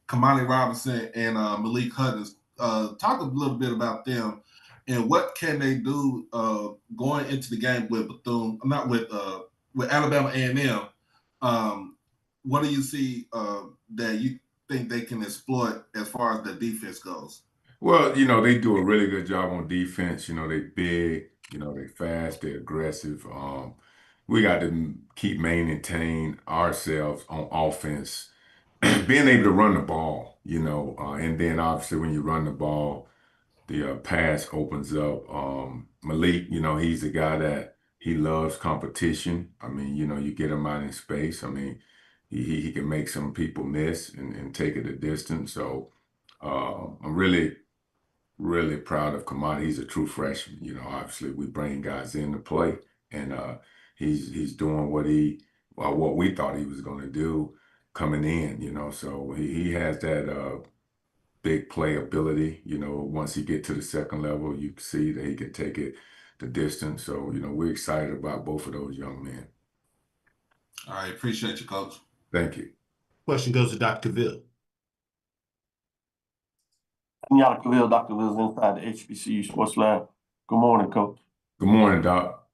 Kamani Robinson and Malik Huggins. Talk a little bit about them and what can they do going into the game with Bethune, not with Alabama A&M. What do you see that you think they can exploit as far as the defense goes? Well, they do a really good job on defense. They big, they fast, they're aggressive. We got to keep maintaining ourselves on offense. Being able to run the ball, and then obviously when you run the ball, the pass opens up. Malik, he's a guy that he loves competition. I mean, you get him out in space. I mean, he can make some people miss and take it a distance. So I'm really, really proud of Kamani. He's a true freshman. Obviously we bring guys in to play, and he's doing what we thought he was going to do coming in, so he has that big playability. Once he get to the second level, you can see that he can take it the distance. So, we're excited about both of those young men. All right, appreciate you, Coach. Thank you. Question goes to Dr. Ville. Kenyatta Cavill, Dr. Ville's inside the HBCU Sports Lab. Good morning, Coach. Good morning, Doc.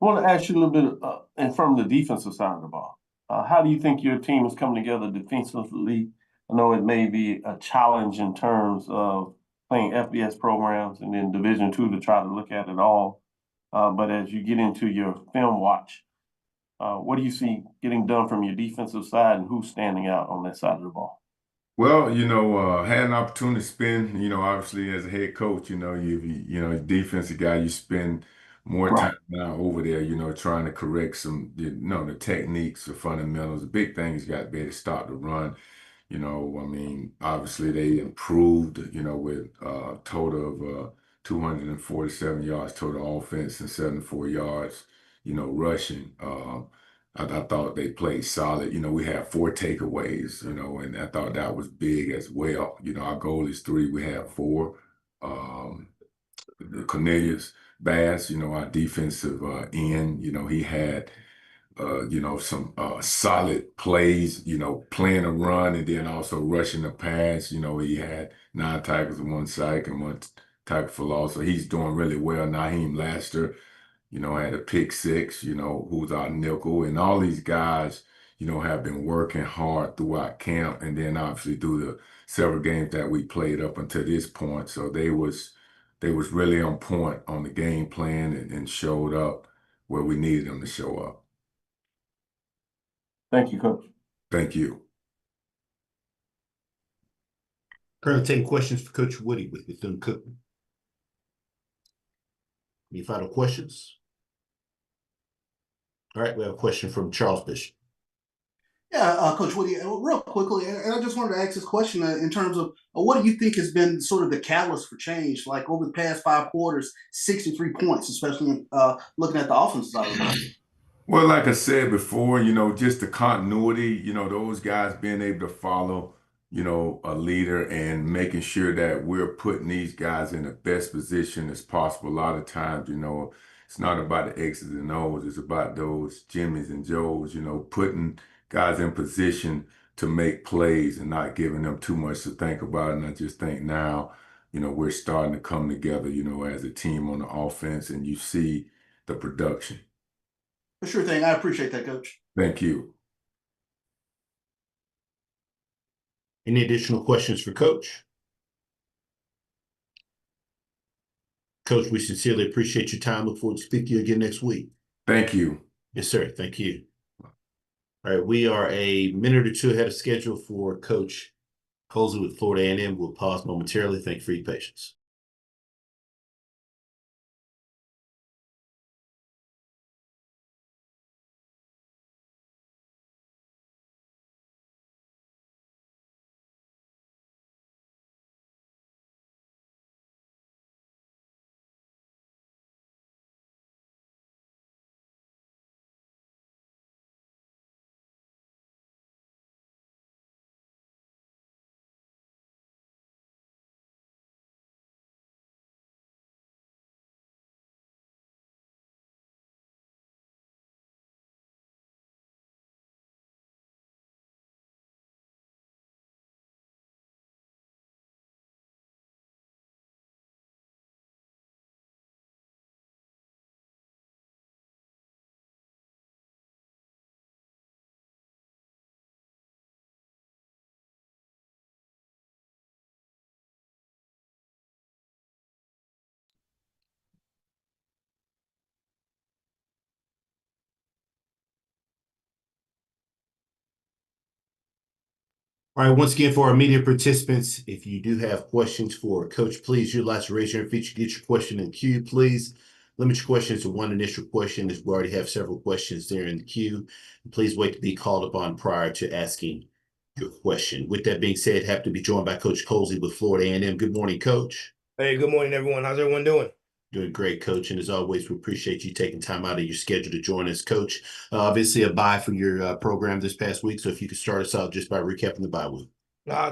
I want to ask you a little bit and from the defensive side of the ball. How do you think your team is coming together defensively? I know it may be a challenge in terms of playing FBS programs and then Division II to try to look at it all. But as you get into your film watch, what do you see getting done from your defensive side and who's standing out on that side of the ball? Well, had an opportunity to spend, obviously as a head coach, defensive guy, you spend more time now over there, trying to correct some, the techniques, the fundamentals. The big thing is got to be able to stop the run. Obviously they improved, with a total of 247 yards total offense and 74 yards, rushing. I thought they played solid. We had 4 takeaways, and I thought that was big as well. Our goal is 3. We had 4. Cornelius Bass, our defensive end, he had, some solid plays, playing a run and then also rushing the pass. He had 9 tackles and 1 sack and 1 tackle for loss. So he's doing really well. Naheem Laster, had a pick 6, who's our nickel. And all these guys, have been working hard throughout camp and then obviously through the several games that we played up until this point. So they was really on point on the game plan and showed up where we needed them to show up. Thank you, Coach. Thank you. Currently taking questions for Coach Woody with Bethune-Cookman. Any final questions? All right, we have a question from Charles Bishop. Yeah, Coach Woody, real quickly, and I just wanted to ask this question in terms of what do you think has been sort of the catalyst for change? Like over the past 5 quarters, 63 points, especially looking at the offensive side of the ball. Well, like I said before, just the continuity, those guys being able to follow, a leader and making sure that we're putting these guys in the best position as possible. A lot of times, it's not about the X's and O's, it's about those Jimmys and Joes, putting guys in position to make plays and not giving them too much to think about. And I just think now, we're starting to come together, as a team on the offense, and you see the production. For sure thing. I appreciate that, Coach. Thank you. Any additional questions for Coach? Coach, we sincerely appreciate your time. Look forward to speaking to you again next week. Thank you. Yes, sir. Thank you. All right, we are a minute or two ahead of schedule for Coach Colsey with Florida A&M. We'll pause momentarily. Thank you for your patience. All right, once again, for our media participants, if you do have questions for Coach, please utilize the raise hand feature. Get your question in the queue, please. Limit your questions to 1 initial question, as we already have several questions there in the queue. Please wait to be called upon prior to asking your question. With that being said, happy to be joined by Coach Colsey with Florida A&M. Good morning, Coach. Hey, good morning, everyone. How's everyone doing? Doing great, Coach. And as always, we appreciate you taking time out of your schedule to join us, Coach. Obviously, a bye for your program this past week. So if you could start us out just by recapping the bye week.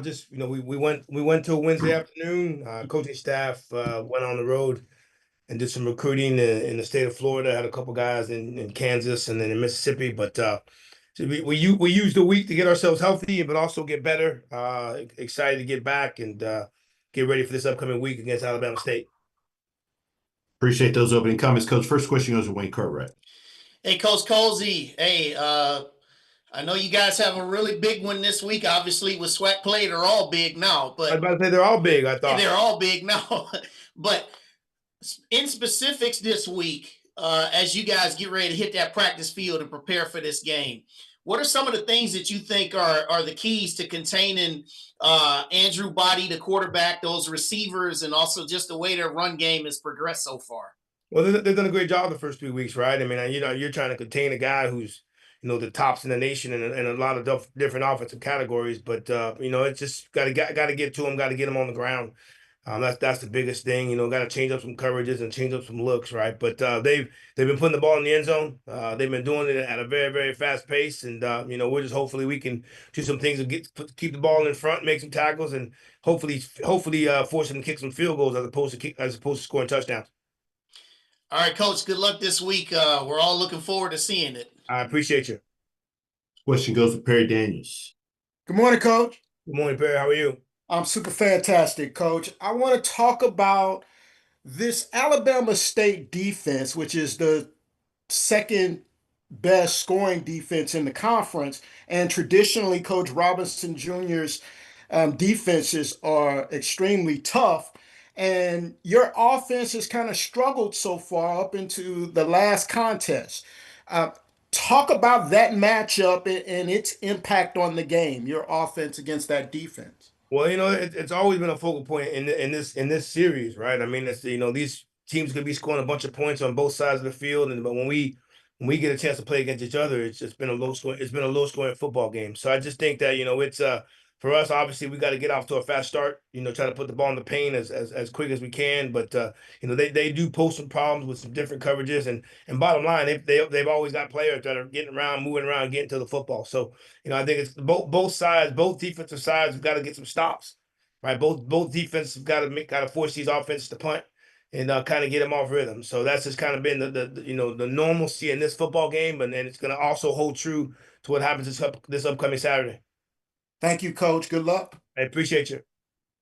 Just we went to a Wednesday afternoon. Coaching staff went on the road and did some recruiting in the state of Florida. Had a couple guys in Kansas and then in Mississippi. But so we used the week to get ourselves healthy, but also get better. Excited to get back and get ready for this upcoming week against Alabama State. Appreciate those opening comments, Coach. First question goes to Wayne Cartwright. Hey, Coach Colsey. Hey, I know you guys have a really big one this week. Obviously, with SWAC play, they're all big now. But I was about to say they're all big. I thought they're all big now. But in specifics this week, as you guys get ready to hit that practice field and prepare for this game, what are some of the things that you think are the keys to containing Andrew Body, the quarterback, those receivers, and also just the way their run game has progressed so far? Well, they've done a great job the first 3 weeks, right? I mean, you're trying to contain a guy who's, the tops in the nation in a lot of different offensive categories. But, it's just got to get to him, got to get him on the ground. That's the biggest thing. Got to change up some coverages and change up some looks, right? But they've been putting the ball in the end zone. They've been doing it at a very, very fast pace, and we're just hopefully we can do some things to keep the ball in front, make some tackles, and hopefully force them to kick some field goals as opposed to scoring touchdowns. All right, Coach. Good luck this week. We're all looking forward to seeing it. I appreciate you. Question goes to Perry Daniels. Good morning, Coach. Good morning, Perry. How are you? I'm super fantastic, Coach. I want to talk about this Alabama State defense, which is the second best scoring defense in the conference. And traditionally, Coach Robinson Jr.'s defenses are extremely tough. And your offense has kind of struggled so far up into the last contest. Talk about that matchup and its impact on the game, your offense against that defense. Well, it's always been a focal point in this series, right? I mean, it's these teams could be scoring a bunch of points on both sides of the field, but when we get a chance to play against each other, it's been a low scoring football game. So I just think that it's for us, obviously, we got to get off to a fast start. Try to put the ball in the paint as quick as we can. But they do pose some problems with some different coverages. And bottom line, they've always got players that are getting around, moving around, getting to the football. So I think it's both sides, both defensive sides have got to get some stops, right? Both defenses have got to force these offenses to punt and kind of get them off rhythm. So that's just kind of been the normalcy in this football game, and it's going to also hold true to what happens this upcoming Saturday. Thank you, Coach. Good luck. I appreciate you.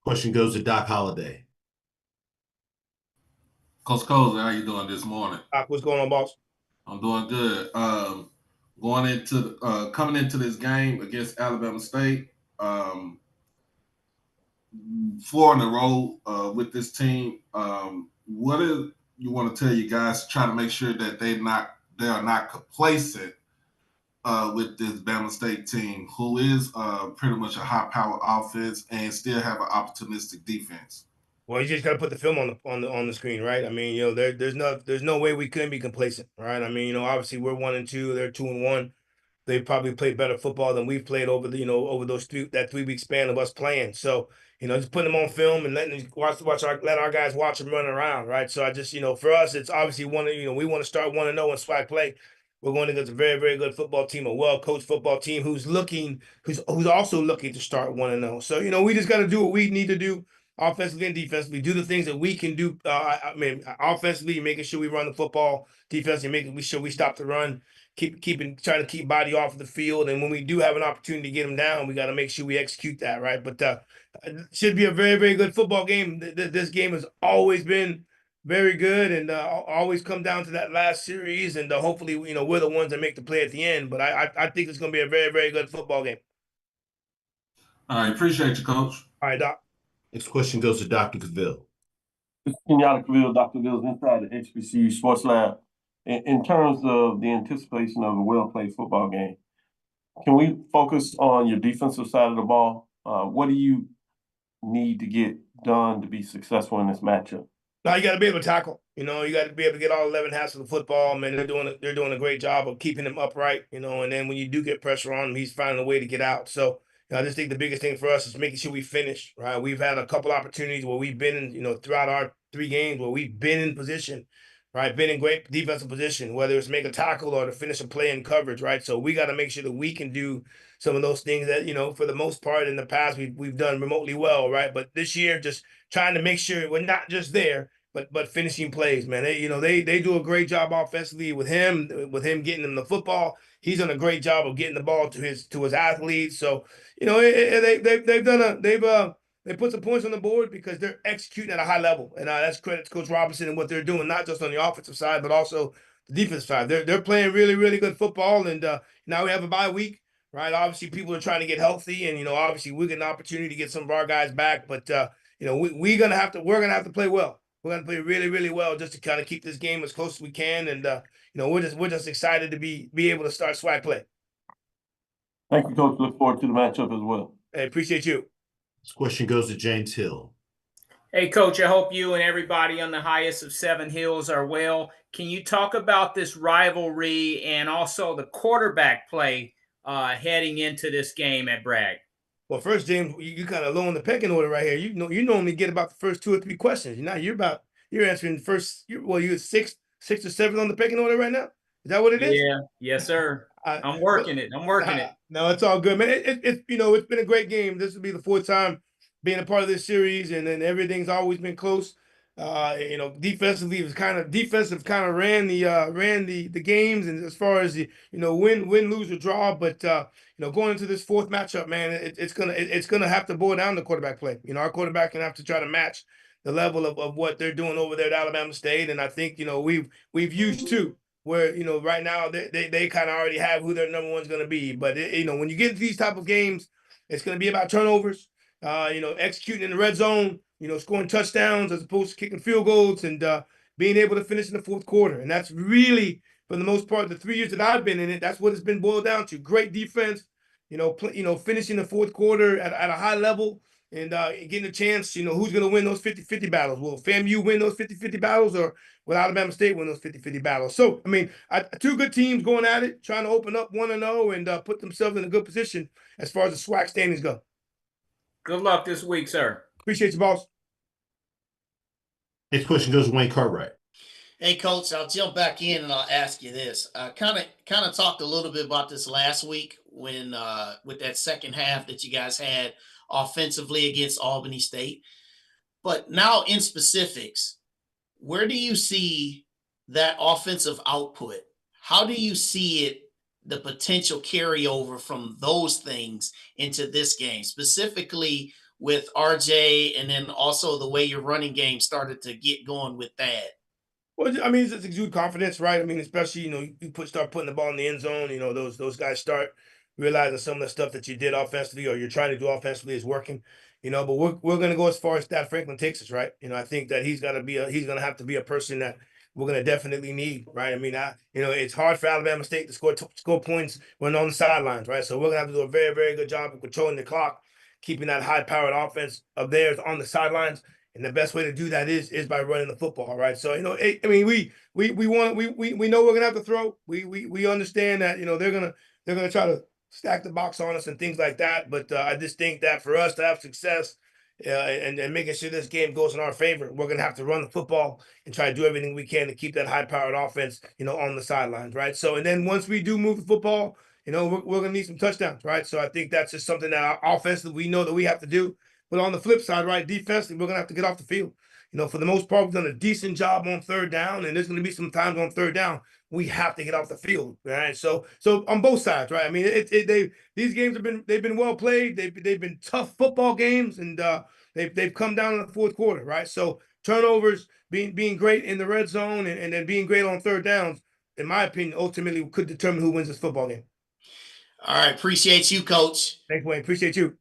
Question goes to Doc Holliday. Coach Colsey, how you doing this morning? Doc, what's going on, boss? I'm doing good. Coming into this game against Alabama State, 4 in a row with this team. What do you want to tell you guys to try to make sure that they are not complacent with this Bama State team, who is pretty much a high-powered offense and still have an opportunistic defense? Well, you just got to put the film on the screen, right? I mean, there's no way we couldn't be complacent, right? I mean, obviously we're 1-2, they're 2-1. They probably played better football than we've played over that 3 week span of us playing. So just putting them on film and letting them let our guys watch them run around, right? So I just for us, it's obviously we want to start 1-0 in SWAC play. We're going against a very, very good football team, a well-coached football team who's also looking to start 1-0. So we just got to do what we need to do, offensively and defensively. Do the things that we can do. Offensively, making sure we run the football. Defensively, making sure we stop the run. Trying to keep Body off of the field, and when we do have an opportunity to get him down, we got to make sure we execute that, right? But it should be a very, very good football game. This game has always been very good, and always come down to that last series, and hopefully, we're the ones that make the play at the end. But I think it's going to be a very, very good football game. All right, appreciate you, Coach. All right, Doc. Next question goes to Dr. Cavill. Kenyatta Cavill, Dr. Cavill's inside the HBCU Sports Lab. In terms of the anticipation of a well-played football game, can we focus on your defensive side of the ball? What do you need to get done to be successful in this matchup? Now you got to be able to tackle. You got to be able to get all 11 halves of the football. Man, they're doing a great job of keeping him upright. And then when you do get pressure on him, he's finding a way to get out. So I just think the biggest thing for us is making sure we finish. Right, we've had a couple opportunities where we've been in, throughout our 3 games where we've been in position. right? Been in great defensive position, whether it's make a tackle or to finish a play in coverage, right? So we got to make sure that we can do some of those things that, for the most part in the past we've done remotely well, right? But this year, just trying to make sure we're not just there, but finishing plays, man. They do a great job offensively with him getting them the football. He's done a great job of getting the ball to his athletes. So, they put some points on the board because they're executing at a high level, and that's credit to Coach Robinson and what they're doing, not just on the offensive side, but also the defensive side. They're playing really, really good football, and now we have a bye week, right? Obviously, people are trying to get healthy, and obviously we get an opportunity to get some of our guys back, but we're gonna have to play well. We're gonna play really, really well just to kind of keep this game as close as we can, and we're just excited to be able to start SWAC play. Thank you, Coach. Look forward to the matchup as well. Hey, appreciate you. This question goes to James Hill. Hey, Coach, I hope you and everybody on the highest of 7 hills are well. Can you talk about this rivalry and also the quarterback play heading into this game at Bragg? Well, first, James, you kind of low in the pecking order right here. You normally get about the first 2 or 3 questions. You're answering the first. You're 6th or 7th on the pecking order right now. Is that what it is? Yeah, yes, sir. I'm working it. No, it's all good, man. It's been a great game. This will be the 4th time being a part of this series, and then everything's always been close. Defensively, it was kind of ran the games, and as far as the win, lose, or draw. But going into this 4th matchup, man, it's gonna have to boil down to quarterback play. Our quarterback gonna have to try to match the level of what they're doing over there at Alabama State, and I think we've used 2. Where right now they kind of already have who their number one's going to be, but when you get into these type of games, it's going to be about turnovers, executing in the red zone, scoring touchdowns as opposed to kicking field goals, and being able to finish in the 4th quarter. And that's really, for the most part, the 3 years that I've been in it, that's what it's been boiled down to. Great defense, finishing the 4th quarter at a high level. And getting a chance, who's going to win those 50-50 battles? Will FAMU win those 50-50 battles, or will Alabama State win those 50-50 battles? So, 2 good teams going at it, trying to open up 1-0 and put themselves in a good position as far as the SWAC standings go. Good luck this week, sir. Appreciate you, boss. Next question goes to Wayne Cartwright. Hey, Coach, I'll jump back in and I'll ask you this. I kind of talked a little bit about this last week when with that second half that you guys had offensively against Albany State. But now in specifics, where do you see that offensive output? How do you see it, the potential carryover from those things into this game, specifically with RJ, and then also the way your running game started to get going with that? Well, it's exude confidence, right? Especially, you start putting the ball in the end zone, those guys start realizing some of the stuff that you did offensively or you're trying to do offensively is working, but we're going to go as far as Stat Franklin takes us, right? I think that he's going to have to be a person that we're going to definitely need, right? It's hard for Alabama State to score points when on the sidelines, right? So we're going to have to do a very, very good job of controlling the clock, keeping that high-powered offense of theirs on the sidelines. And the best way to do that is by running the football, right? So, we know we're going to have to throw. We understand that, they're going to try to stack the box on us and things like that. But I just think that for us to have success and making sure this game goes in our favor, we're going to have to run the football and try to do everything we can to keep that high-powered offense, on the sidelines, right? So, and then once we do move the football, we're going to need some touchdowns, right? So I think that's just something that offensively we know that we have to do. But on the flip side, right, defensively, we're going to have to get off the field. For the most part, we've done a decent job on 3rd down, and there's going to be some times on 3rd down we have to get off the field, right? So on both sides, right? These games they've been well played. They've been tough football games, and they've come down in the 4th quarter, right? So turnovers, being great in the red zone, and then being great on 3rd downs, in my opinion, ultimately could determine who wins this football game. All right, appreciate you, Coach. Thanks, Wayne. Appreciate you.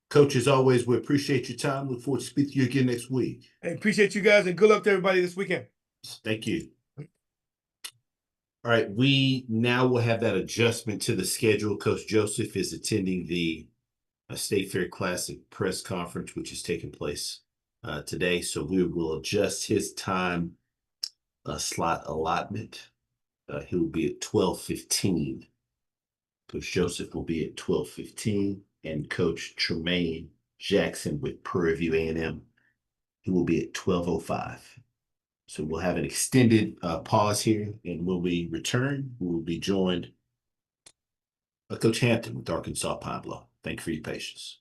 Coach, as always, we appreciate your time. Look forward to speaking to you again next week. Hey, appreciate you guys, and good luck to everybody this weekend. Thank you. All right, we now will have that adjustment to the schedule. Coach Joseph is attending the State Fair Classic press conference, which is taking place today. So we will adjust his time slot allotment. He will be at 12:15. Coach Joseph will be at 12:15. And Coach Tremaine Jackson with Prairie View A&M, he will be at 12:05. So we'll have an extended pause here, and when we return, we will be joined by Coach Hampton with Arkansas Pine Bluff. Thank you for your patience.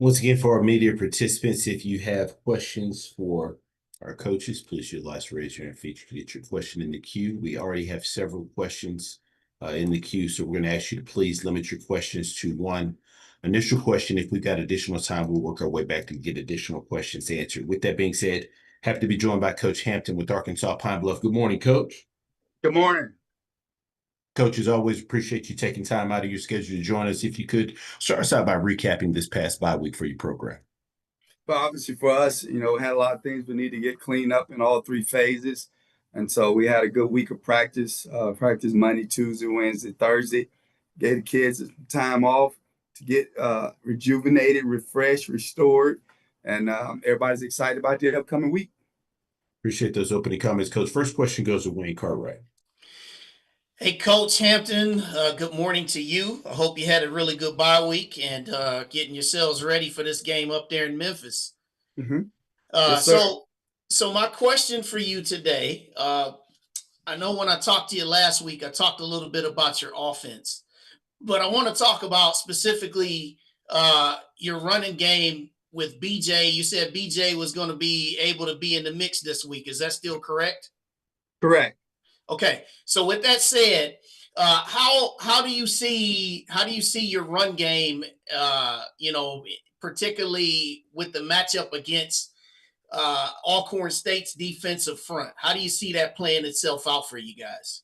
Once again, for our media participants, if you have questions for our coaches, please utilize the raise your hand feature to get your question in the queue. We already have several questions in the queue, so we're going to ask you to please limit your questions to one initial question. If we've got additional time, we'll work our way back to get additional questions answered. With that being said, happy to be joined by Coach Hampton with Arkansas Pine Bluff. Good morning, Coach. Good morning. Coach, as always, appreciate you taking time out of your schedule to join us. If you could start us out by recapping this past bye week for your program. But obviously for us, we had a lot of things we need to get cleaned up in all three phases. And so we had a good week of practice, practice Monday, Tuesday, Wednesday, Thursday. Gave the kids time off to get rejuvenated, refreshed, restored. And everybody's excited about the upcoming week. Appreciate those opening comments, Coach. First question goes to Wayne Cartwright. Hey, Coach Hampton, good morning to you. I hope you had a really good bye week and getting yourselves ready for this game up there in Memphis. Mm-hmm. Yes, so my question for you today, I know when I talked to you last week, I talked a little bit about your offense, but I want to talk about specifically your running game with BJ. You said BJ was going to be able to be in the mix this week. Is that still correct? Correct. Okay, so with that said, how do you see your run game? Particularly with the matchup against Alcorn State's defensive front. How do you see that playing itself out for you guys?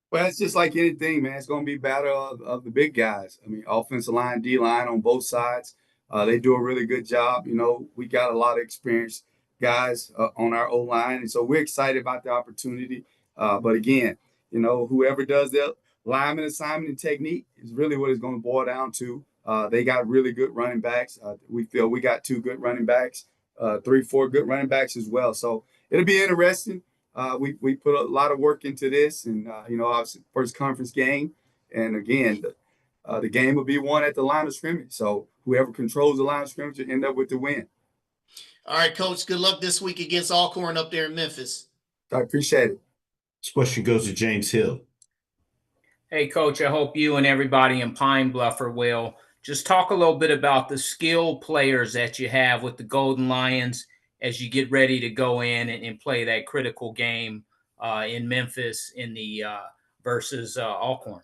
Well, it's just like anything, man. It's going to be battle of the big guys. I mean, offensive line, D line on both sides. They do a really good job. We got a lot of experienced guys on our O line, and so we're excited about the opportunity. But again, whoever does their lineman assignment and technique is really what it's going to boil down to. They got really good running backs. We feel we got two good running backs, 3-4 good running backs as well. So it'll be interesting. We put a lot of work into this, and obviously first conference game, and again, the game will be won at the line of scrimmage. So whoever controls the line of scrimmage will end up with the win. All right, Coach. Good luck this week against Alcorn up there in Memphis. I appreciate it. This question goes to James Hill. Hey, Coach, I hope you and everybody in Pine Bluff are well. Just talk a little bit about the skill players that you have with the Golden Lions as you get ready to go in and play that critical game in Memphis in the versus Alcorn.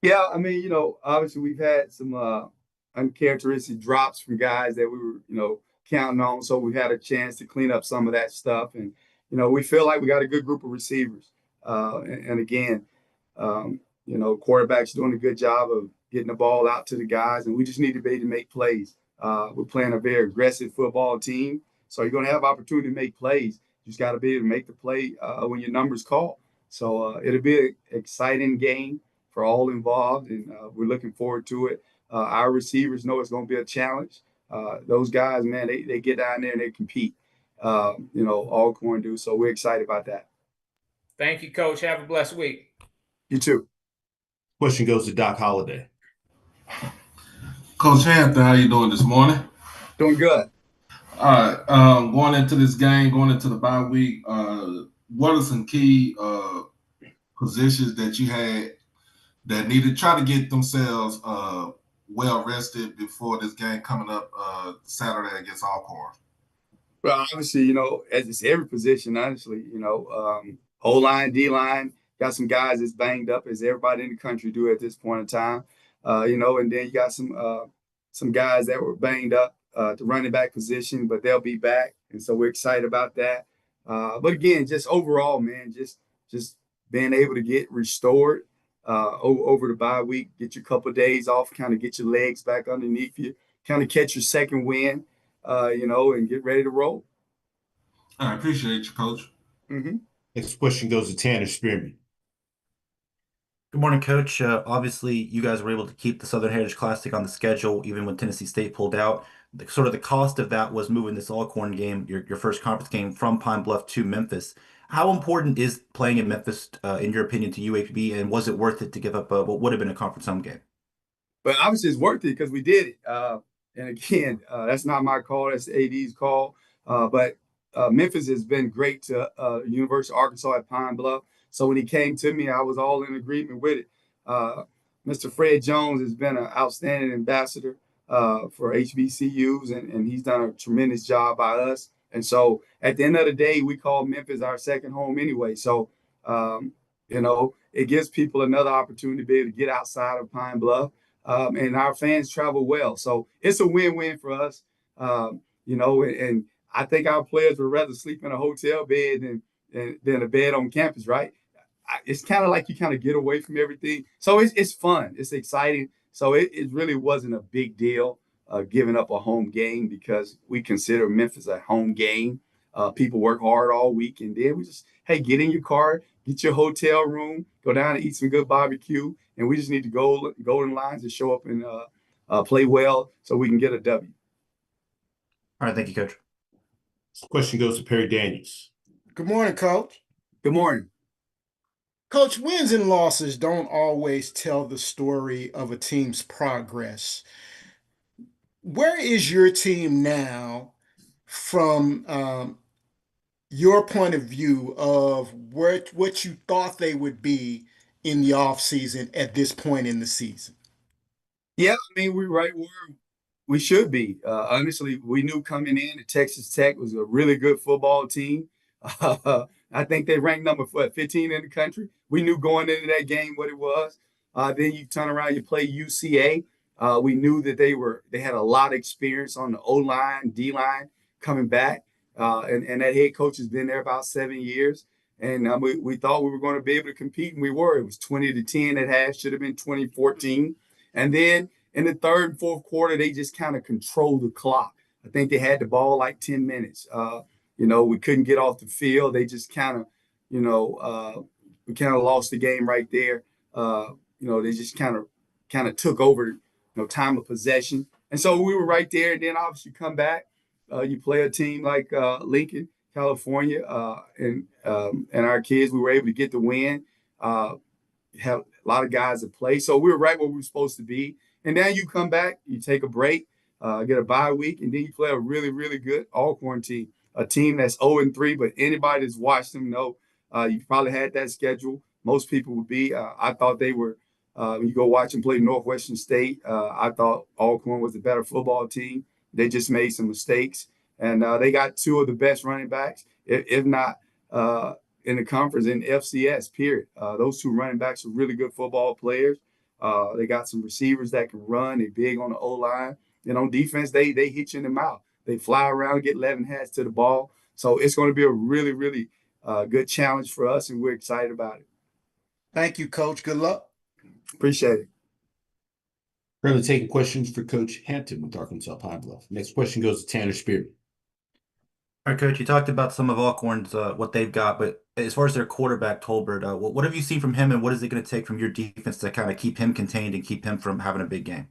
Yeah, I mean, obviously we've had some uncharacteristic drops from guys that we were, counting on. So we had a chance to clean up some of that stuff. And, we feel like we got a good group of receivers. And again, quarterback's doing a good job of getting the ball out to the guys. And we just need to be able to make plays. We're playing a very aggressive football team. So you're going to have opportunity to make plays. You just got to be able to make the play when your number's called. So it'll be an exciting game for all involved, and we're looking forward to it. Our receivers know it's going to be a challenge. Those guys, man, they get down there and they compete. Alcorn do. So we're excited about that. Thank you, Coach. Have a blessed week. You too. Question goes to Doc Holliday. Coach Hampton, how you doing this morning? Doing good. All right. Going into this game, going into the bye week, what are some key positions that you had that need to try to get themselves well rested before this game coming up Saturday against Alcorn? Well, obviously, as it's every position, honestly, O-line, D-line, got some guys that's banged up as everybody in the country do at this point in time. And then you got some guys that were banged up at the running back position, but they'll be back. And so we're excited about that. But again, just overall, man, just being able to get restored over the bye week, get your couple of days off, kind of get your legs back underneath you, kind of catch your second wind, and get ready to roll. I appreciate you, Coach. Mm-hmm. Next question goes to Tanner Spearman. Good morning, Coach. Obviously, you guys were able to keep the Southern Heritage Classic on the schedule, even when Tennessee State pulled out. The cost of that was moving this Alcorn game, your first conference game, from Pine Bluff to Memphis. How important is playing in Memphis, in your opinion, to UAPB, and was it worth it to give up what would have been a conference home game? But obviously, it's worth it because we did it. And again, that's not my call; that's the AD's call. But Memphis has been great to University of Arkansas at Pine Bluff. So when he came to me, I was all in agreement with it. Mr. Fred Jones has been an outstanding ambassador for HBCUs, and he's done a tremendous job by us. And so at the end of the day, we call Memphis our second home anyway. So, it gives people another opportunity to be able to get outside of Pine Bluff. And our fans travel well. So it's a win-win for us. And I think our players would rather sleep in a hotel bed than a bed on campus, right? It's kind of like you kind of get away from everything. So it's fun. It's exciting. So it really wasn't a big deal giving up a home game because we consider Memphis a home game. People work hard all week, and then we just, hey, get in your car, get your hotel room, go down and eat some good barbecue, and we just need to go in lines and show up and play well so we can get a W. All right, thank you, Coach. Question goes to Perry Daniels. Good morning, Coach. Good morning. Coach, wins and losses don't always tell the story of a team's progress. Where is your team now from your point of view of what you thought they would be in the offseason at this point in the season? Yeah, I mean, we're right where we should be. Honestly, we knew coming in that Texas Tech was a really good football team. I think they ranked number 15 in the country. We knew going into that game what it was. Then you turn around, you play UCA. We knew that they had a lot of experience on the O-line, D-line coming back. And that head coach has been there about 7 years. And we thought we were going to be able to compete, and we were. It was 20-10 at half, should have been 20-14. And then in the third and fourth quarter, they just kind of controlled the clock. I think they had the ball like 10 minutes. We couldn't get off the field. They just kind of, we kind of lost the game right there. They just kind of took over, time of possession. And so we were right there. And then obviously come back. You play a team like Lincoln, California, and our kids, we were able to get the win. Have a lot of guys that play. So we were right where we were supposed to be. And now you come back, you take a break, get a bye week, and then you play a really, really good Alcorn team, a team that's 0-3, but anybody that's watched them know you probably had that schedule. Most people would be. I thought they were, when you go watch them play Northwestern State, I thought Alcorn was a better football team. They just made some mistakes. And they got two of the best running backs, if not in the conference in FCS, period. Those two running backs are really good football players. They got some receivers that can run. They're big on the O-line. And on defense, they hit you in the mouth. They fly around, get 11 hats to the ball. So it's going to be a really, really good challenge for us, and we're excited about it. Thank you, Coach. Good luck. Appreciate it. Currently taking questions for Coach Hampton with Arkansas Pine Bluff. Next question goes to Tanner Spearman. All right, Coach, you talked about some of Alcorn's, what they've got, but as far as their quarterback, Tolbert, what have you seen from him, and what is it going to take from your defense to kind of keep him contained and keep him from having a big game?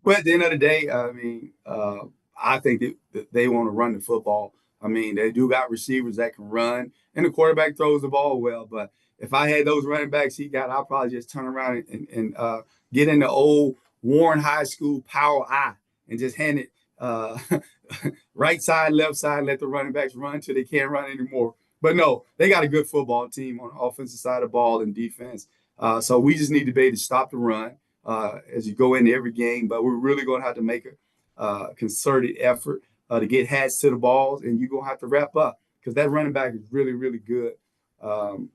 Well, at the end of the day, I think that they want to run the football. I mean, they do got receivers that can run, and the quarterback throws the ball well. But if I had those running backs he got, I'll probably just turn around and get in the old Warren High School power I and just hand it right side, left side, let the running backs run till they can't run anymore. But no, they got a good football team on the offensive side of the ball and defense. So we just need to be able to stop the run as you go into every game. But we're really going to have to make a concerted effort to get hats to the balls, and you're going to have to wrap up because that running back is really, really good, so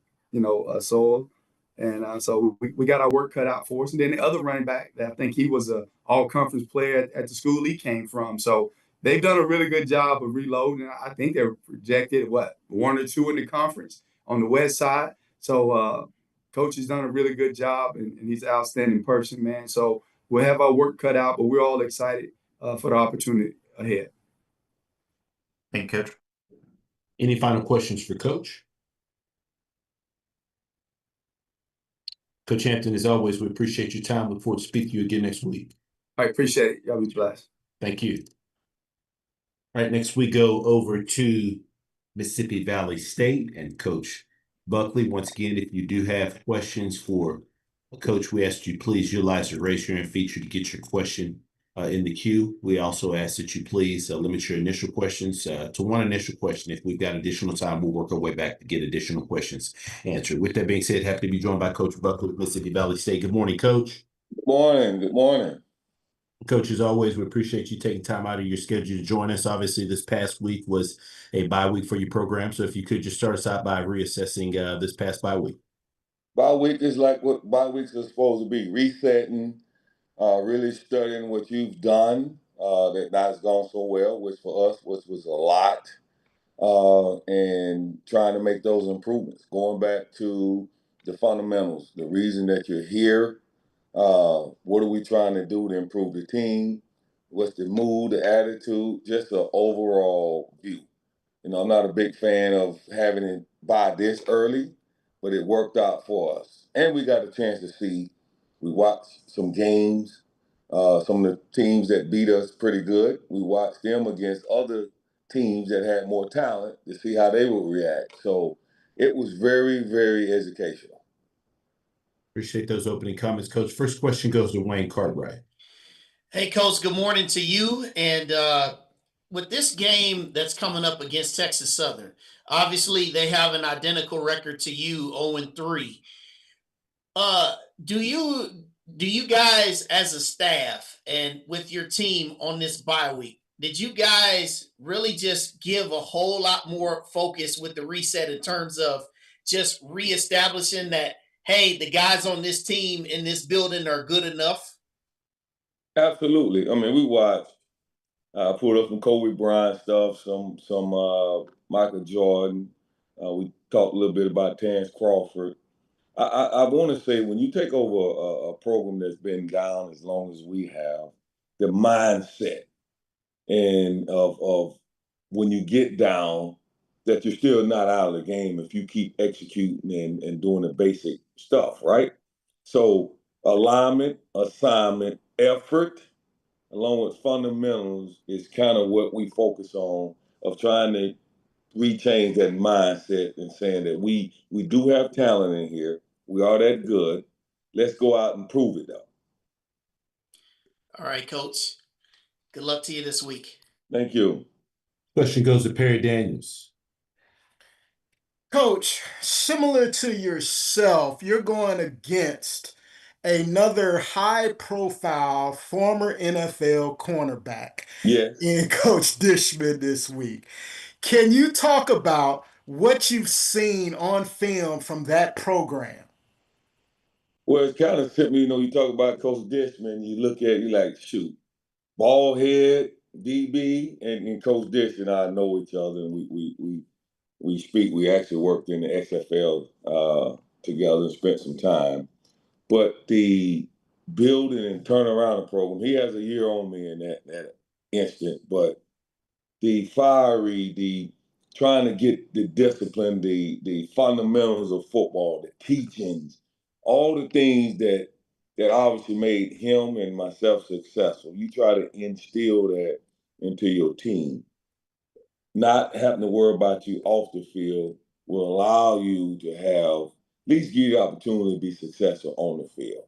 we got our work cut out for us. And then the other running back, I think he was an all-conference player at the school he came from. So they've done a really good job of reloading. I think they're projected, 1 or 2 in the conference on the west side. So Coach has done a really good job, and he's an outstanding person, man. So we'll have our work cut out, but we're all excited for the opportunity ahead. Thank you, Coach. Any final questions for Coach? Coach Hampton, as always, we appreciate your time. Look forward to speaking to you again next week. I appreciate it. Y'all be blessed. Thank you. All right, next we go over to Mississippi Valley State and Coach Buckley. Once again, if you do have questions for Coach, we ask you please utilize the raise your hand feature to get your question in the queue. We also ask that you please limit your initial questions to one initial question. If we've got additional time, we'll work our way back to get additional questions answered. With that being said, happy to be joined by Coach Buckley with Mississippi Valley State. Good morning, Coach. Good morning. Good morning. Coach, as always, we appreciate you taking time out of your schedule to join us. Obviously, this past week was a bye week for your program. So if you could just start us out by reassessing this past bye week. Bye week is like what bye weeks are supposed to be: resetting, really studying what you've done that's gone so well, which for us was a lot, and trying to make those improvements. Going back to the fundamentals, the reason that you're here. What are we trying to do to improve the team? What's the mood, the attitude, just the overall view. I'm not a big fan of having it by this early, but it worked out for us. And we got a chance to see, we watched some games, some of the teams that beat us pretty good. We watched them against other teams that had more talent to see how they would react. So it was very, very educational. Appreciate those opening comments, Coach. First question goes to Wayne Cartwright. Hey, Coach, good morning to you. And with this game that's coming up against Texas Southern, obviously they have an identical record to you, 0-3. Do you guys as a staff and with your team on this bye week, did you guys really just give a whole lot more focus with the reset in terms of just reestablishing that, hey, the guys on this team in this building are good enough? Absolutely. I mean, we watched. Pulled up some Kobe Bryant stuff, some Michael Jordan. We talked a little bit about Terrence Crawford. I want to say when you take over a program that's been down as long as we have, the mindset and of when you get down, that you're still not out of the game if you keep executing and doing the basic stuff, right? So alignment, assignment, effort, along with fundamentals is kind of what we focus on of trying to rechange that mindset and saying that we do have talent in here. We are that good. Let's go out and prove it, though. All right, Coach. Good luck to you this week. Thank you. Question goes to Perry Daniels. Coach, similar to yourself, you're going against another high-profile former NFL cornerback in Coach Dishman this week. Can you talk about what you've seen on film from that program? Well, it's kind of simple. You talk about Coach Dishman, you look at it, you're like, shoot, bald head, DB, and Coach Dish and I know each other, and we speak. We actually worked in the XFL together and spent some time. But the building and turnaround the program, he has a year on me in that instant. But the fiery, the trying to get the discipline, the fundamentals of football, the teachings, all the things that obviously made him and myself successful. You try to instill that into your team. Not having to worry about you off the field will allow you to have, at least give you the opportunity to be successful on the field.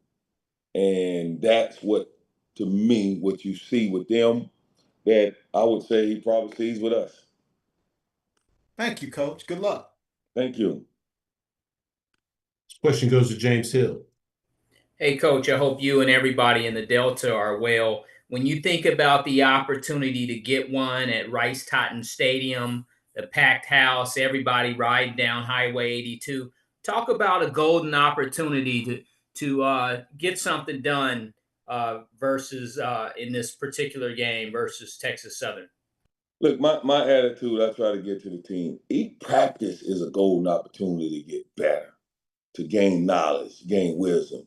And that's what, to me, what you see with them that I would say he probably sees with us. Thank you, Coach. Good luck. Thank you. This question goes to James Hill. Hey, Coach, I hope you and everybody in the Delta are well. When you think about the opportunity to get one at Rice-Totten Stadium, the packed house, everybody riding down Highway 82, talk about a golden opportunity to get something done versus in this particular game versus Texas Southern. Look, my attitude, I try to get to the team. Each practice is a golden opportunity to get better, to gain knowledge, gain wisdom.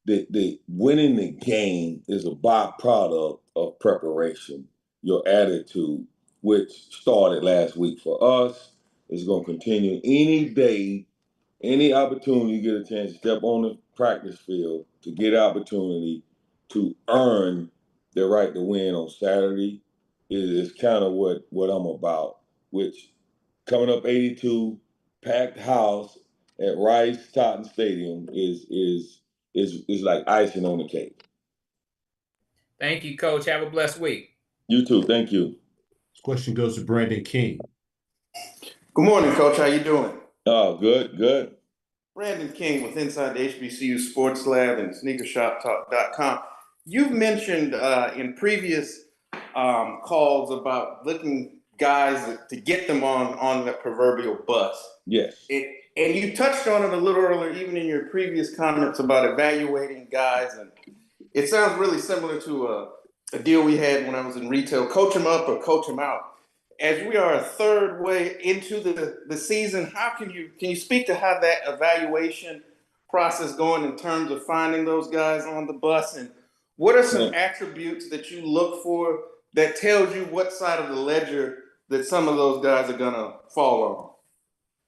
The winning the game is a byproduct of preparation, your attitude, which started last week for us, is going to continue any day, any opportunity you get a chance to step on the practice field, to get opportunity to earn the right to win on Saturday is kind of what I'm about, which coming up 82, packed house at Rice-Totten Stadium is like icing on the cake. Thank you, Coach. Have a blessed week. You too. Thank you. This question goes to Brandon King. Good morning, Coach. How you doing? Oh, good. Brandon King with Inside the HBCU Sports Lab and SneakerShopTalk.com. you've mentioned in previous calls about looking guys to get them on the proverbial bus. Yes. And you touched on it a little earlier, even in your previous comments about evaluating guys. And it sounds really similar to a deal we had when I was in retail: coach them up or coach them out. As we are a third way into the season, how can you speak to how that evaluation process going in terms of finding those guys on the bus, and what are some attributes that you look for that tells you what side of the ledger that some of those guys are gonna fall on?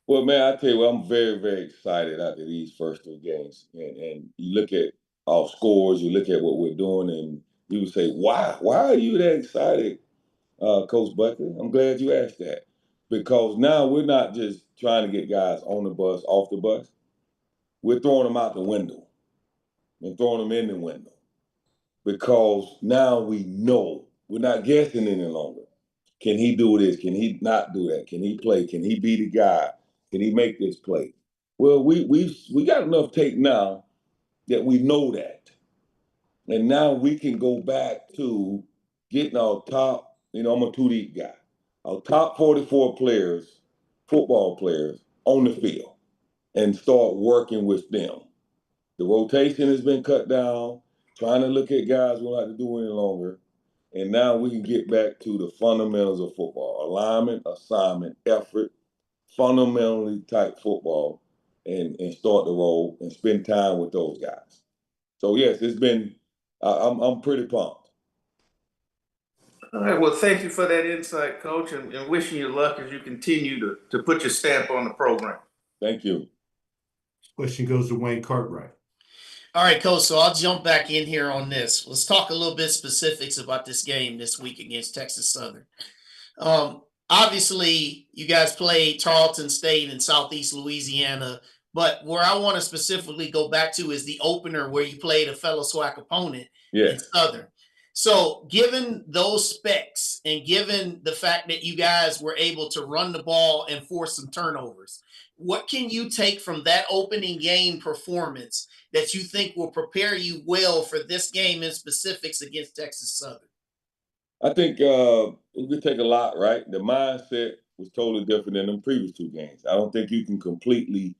Well, man, I tell you what, I'm very, very excited after these first 3 games. And you look at our scores, you look at what we're doing, and you would say, why are you that excited, Coach Buckley? I'm glad you asked that. Because now we're not just trying to get guys on the bus, off the bus. We're throwing them out the window and throwing them in the window. Because now we know we're not guessing any longer. Can he do this? Can he not do that? Can he play? Can he be the guy? Can he make this play? Well, we got enough tape now that we know that. And now we can go back to getting our top, I'm a 2 deep guy, our top 44 players, football players, on the field and start working with them. The rotation has been cut down, trying to look at guys we don't have to do any longer. And now we can get back to the fundamentals of football: alignment, assignment, effort, fundamentally type football, and start the role and spend time with those guys. So yes, it's been. I'm pretty pumped. All right. Well, thank you for that insight, Coach, and wishing you luck as you continue to put your stamp on the program. Thank you. Question goes to Wayne Cartwright. All right, Coach, so I'll jump back in here on this. Let's talk a little bit specifics about this game this week against Texas Southern. Obviously, you guys played Tarleton State in Southeast Louisiana, but where I want to specifically go back to is the opener where you played a fellow SWAC opponent in Southern. So given those specs and given the fact that you guys were able to run the ball and force some turnovers, what can you take from that opening game performance that you think will prepare you well for this game in specifics against Texas Southern? I think we take a lot, right? The mindset was totally different than the previous 2 games. I don't think you can completely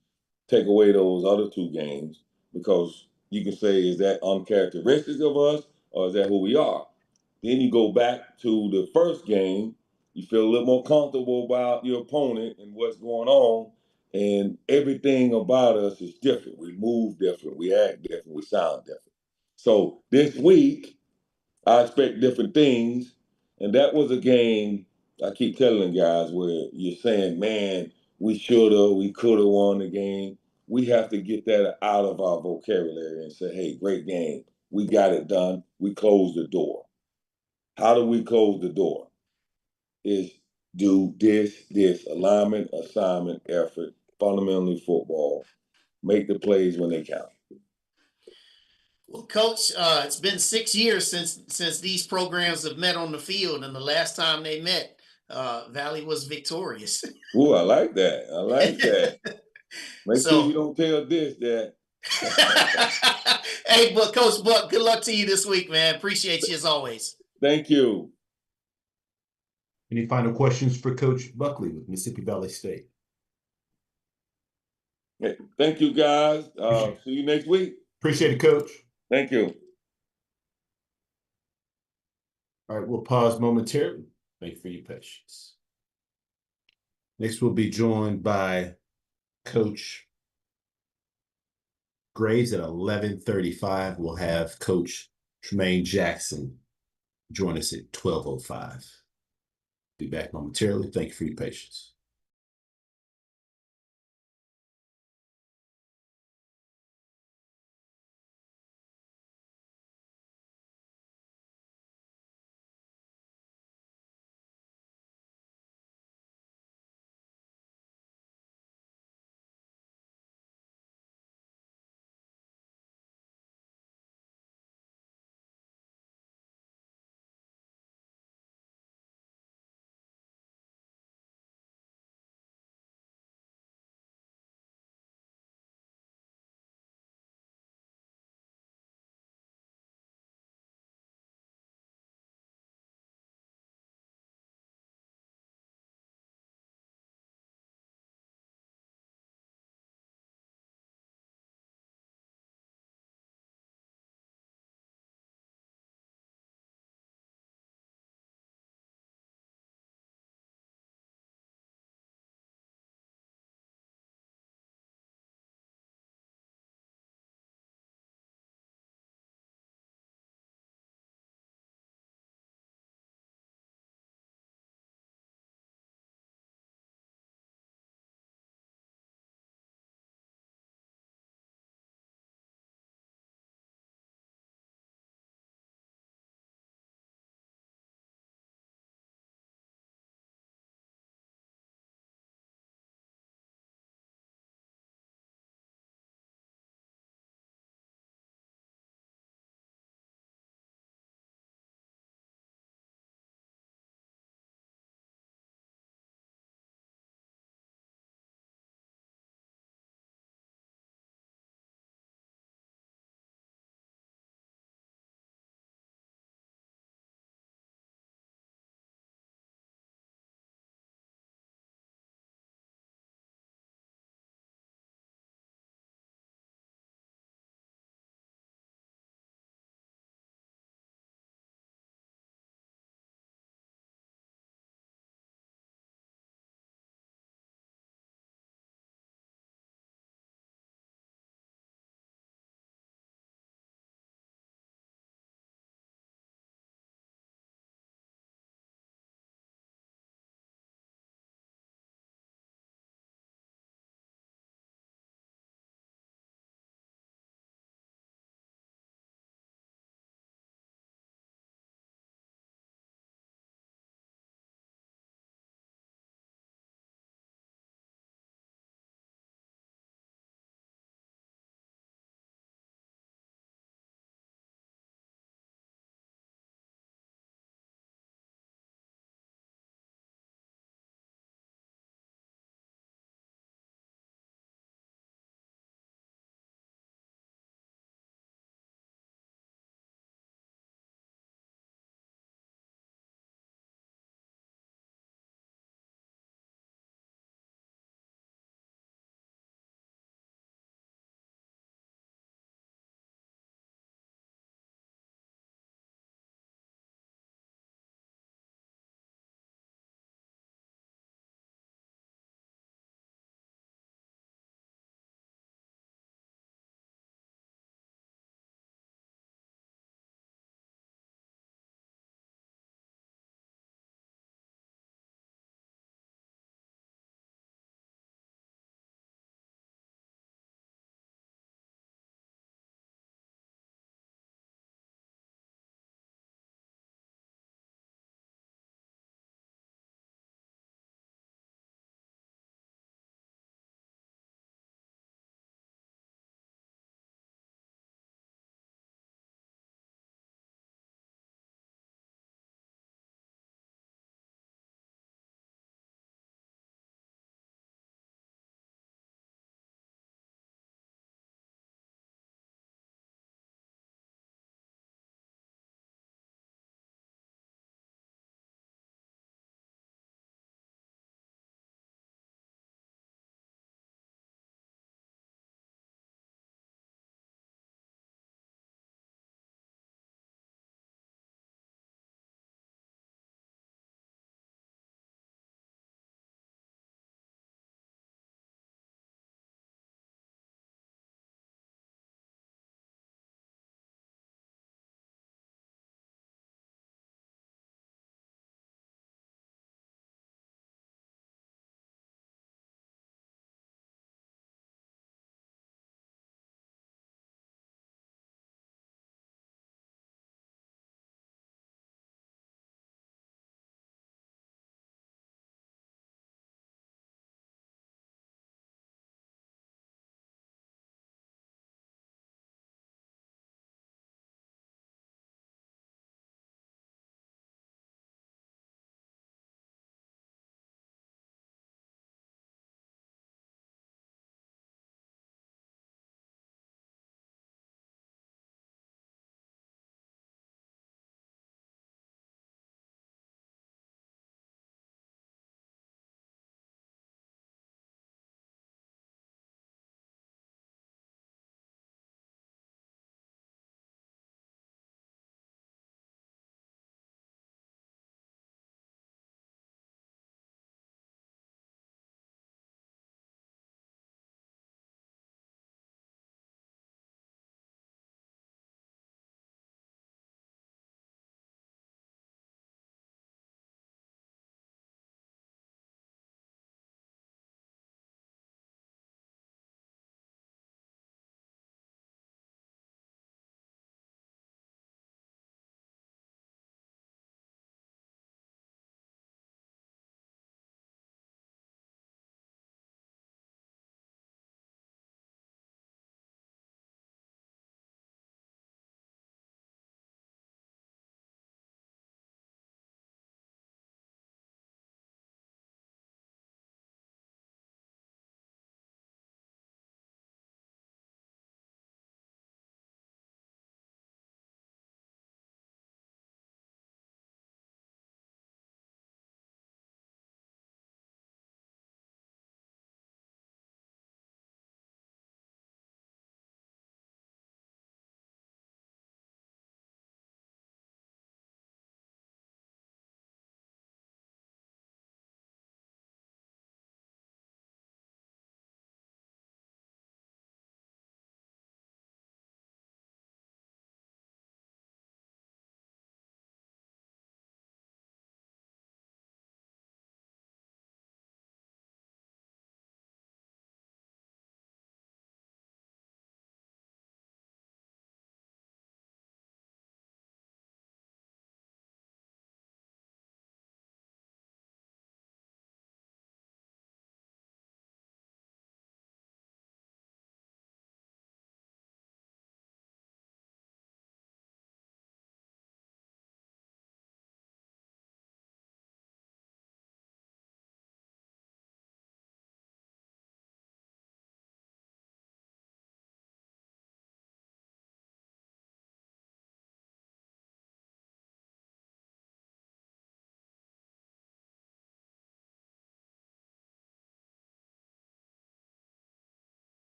take away those other 2 games because you can say, is that uncharacteristic of us or is that who we are? Then you go back to the first game, you feel a little more comfortable about your opponent and what's going on, and everything about us is different. We move different, we act different, we sound different. So this week, I expect different things, and that was a game I keep telling guys where you're saying, man, we shoulda, we coulda won the game. We have to get that out of our vocabulary and say, hey, great game. We got it done. We closed the door. How do we close the door? Is do this, alignment, assignment, effort, fundamentally football, make the plays when they count. Well, Coach, it's been 6 years since these programs have met on the field, and the last time they met, Valley was victorious. Ooh, I like that. I like that. Make sure you don't tell this that. Hey, but Coach Buck, good luck to you this week, man. Appreciate you as always. Thank you. Any final questions for Coach Buckley with Mississippi Valley State? Hey, thank you, guys. See you next week. Appreciate it, Coach. Thank you. All right, we'll pause momentarily. Thank you for your patience. Next, we'll be joined by Coach Graves at 11:35. We'll have Coach Tremaine Jackson join us at 12:05. Be back momentarily. Thank you for your patience.